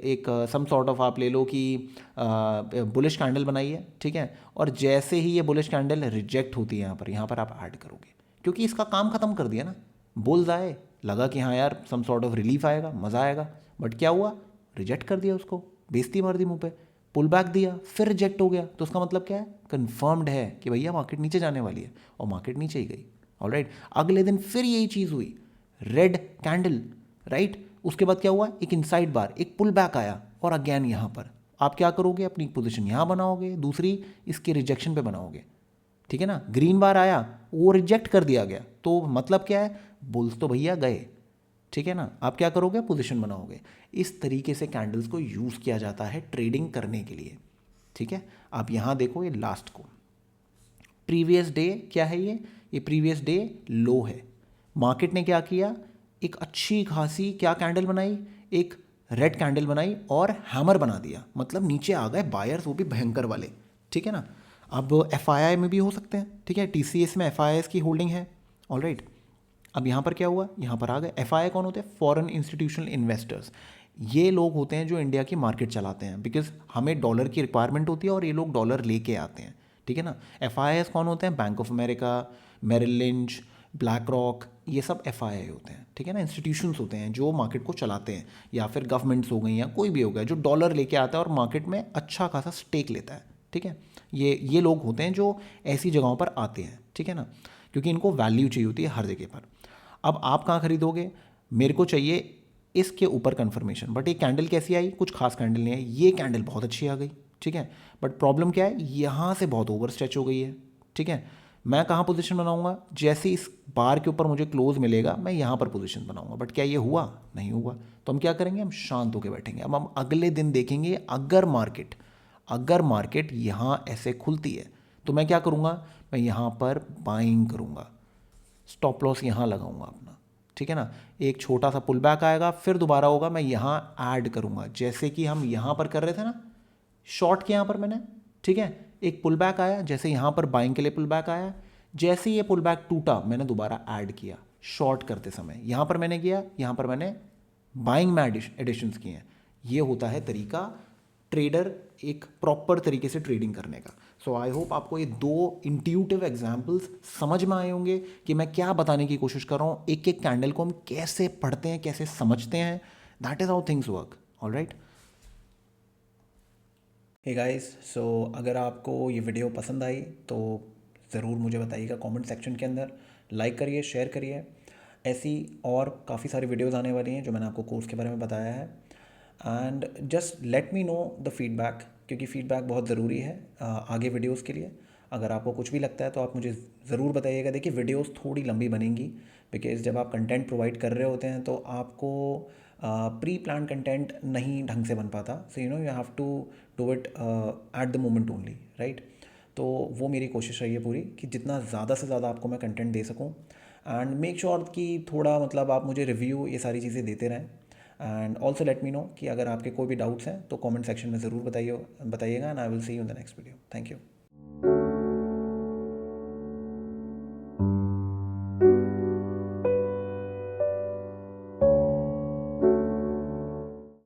एक सम सॉर्ट ऑफ आप ले लो कि बुलिश कैंडल बनाई है, ठीक है, और जैसे ही ये बुलिश कैंडल रिजेक्ट होती है यहाँ पर आप ऐड करोगे, क्योंकि इसका काम खत्म कर दिया ना। बुल्स आए, लगा कि हाँ यार सम सॉर्ट ऑफ रिलीफ आएगा, मज़ा आएगा, बट क्या हुआ? रिजेक्ट कर दिया उसको, बेइज्जती मार दी मुंह पे, पुल बैक दिया, फिर रिजेक्ट हो गया। तो उसका मतलब क्या है? कन्फर्म्ड है कि भैया मार्केट नीचे जाने वाली है, और मार्केट नीचे ही गई, ऑलराइट। अगले दिन फिर यही चीज़ हुई, रेड कैंडल, राइट। उसके बाद क्या हुआ? एक इनसाइड बार, एक पुल बैक आया और अगेन यहाँ पर आप क्या करोगे? अपनी पोजीशन यहाँ बनाओगे, दूसरी इसके रिजेक्शन पे बनाओगे, ठीक है ना। ग्रीन बार आया, वो रिजेक्ट कर दिया गया, तो मतलब क्या है? बुल्स तो भैया गए, ठीक है ना। आप क्या करोगे? पोजीशन बनाओगे। इस तरीके से कैंडल्स को यूज़ किया जाता है ट्रेडिंग करने के लिए, ठीक है। आप यहाँ देखो ये लास्ट को, प्रीवियस डे क्या है? ये प्रीवियस डे लो है। मार्केट ने क्या किया? एक अच्छी खासी क्या कैंडल बनाई? एक रेड कैंडल बनाई और हैमर बना दिया, मतलब नीचे आ गए बायर्स, वो भी भयंकर वाले, ठीक है ना। अब FII में भी हो सकते हैं, ठीक है, TCS में FIIs की होल्डिंग है, ऑलराइट। अब यहाँ पर क्या हुआ? यहाँ पर आ गए। FII कौन होते हैं? Foreign institutional investors. ये लोग होते हैं जो इंडिया की मार्केट चलाते हैं, बिकॉज हमें डॉलर की रिक्वायरमेंट होती है और ये लोग डॉलर लेके आते हैं, ठीक है ना। FIIs कौन होते हैं? Bank of America, Merrill Lynch, BlackRock, ये सब FII होते हैं, ठीक है ना। इंस्टीट्यूशंस होते हैं जो मार्केट को चलाते हैं, या फिर गवर्नमेंट्स हो गई या कोई भी हो गया जो डॉलर लेके आता है और मार्केट में अच्छा खासा स्टेक लेता है, ठीक है। ये लोग होते हैं जो ऐसी जगहों पर आते हैं, ठीक है ना, क्योंकि इनको वैल्यू चाहिए होती है हर जगह पर। अब आप कहाँ खरीदोगे? मेरे को चाहिए इसके ऊपर कंफर्मेशन, बट ये कैंडल कैसी आई? कुछ खास कैंडल नहीं आई, ये कैंडल बहुत अच्छी आ गई, ठीक है, बट प्रॉब्लम क्या है? यहाँ से बहुत ओवर स्ट्रेच हो गई है, ठीक है। मैं कहाँ पोजीशन बनाऊंगा? जैसे इस बार के ऊपर मुझे क्लोज मिलेगा मैं यहाँ पर पोजीशन बनाऊंगा, बट क्या ये हुआ? नहीं हुआ। तो हम क्या करेंगे? हम शांत होकर बैठेंगे। अब हम अगले दिन देखेंगे, अगर मार्केट यहाँ ऐसे खुलती है तो मैं क्या करूँगा? मैं यहाँ पर बाइंग करूँगा, स्टॉप लॉस यहाँ लगाऊंगा अपना, ठीक है ना। एक छोटा सा पुल बैक आएगा, फिर दोबारा होगा, मैं यहाँ ऐड करूँगा, जैसे कि हम यहाँ पर कर रहे थे ना, शॉर्ट के यहाँ पर मैंने, ठीक है, एक पुल बैक आया, जैसे यहाँ पर बाइंग के लिए पुल बैक आया, जैसे ये पुल बैक टूटा मैंने दोबारा ऐड किया शॉर्ट करते समय। यहाँ पर मैंने किया, यहाँ पर मैंने बाइंग में एडिशंस किए हैं। ये होता है तरीका ट्रेडर एक प्रॉपर तरीके से ट्रेडिंग करने का। सो आई होप आपको ये 2 इंट्यूटिव एग्जाम्पल्स समझ में आए होंगे कि मैं क्या बताने की कोशिश कर रहा हूँ। एक एक कैंडल को हम कैसे पढ़ते हैं, कैसे समझते हैं। That is how things work. Alright. Hey guys, so अगर आपको ये वीडियो पसंद आई तो ज़रूर मुझे बताइएगा कमेंट सेक्शन के अंदर। लाइक करिए, शेयर करिए। ऐसी और काफ़ी सारी वीडियोस आने वाली हैं जो मैंने आपको कोर्स के बारे में बताया है। And just let me know the feedback, क्योंकि फीडबैक बहुत ज़रूरी है आगे वीडियोस के लिए। अगर आपको कुछ भी लगता है तो आप मुझे ज़रूर बताइएगा। देखिए, वीडियोस थोड़ी लंबी बनेंगी बिकॉज़ जब आप कंटेंट प्रोवाइड कर रहे होते हैं तो आपको प्री प्लान कंटेंट नहीं ढंग से बन पाता। So you have to do it at the moment only, right. तो वो मेरी कोशिश रही है पूरी कि जितना ज़्यादा से ज़्यादा आपको मैं कंटेंट दे सकूँ। एंड मेक श्योर कि थोड़ा मतलब आप मुझे रिव्यू ये सारी चीज़ें देते रहें। And also let me know कि अगर आपके कोई भी डाउट्स हैं तो कमेंट सेक्शन में ज़रूर बताइएगा। And I will see you in the next video. Thank you.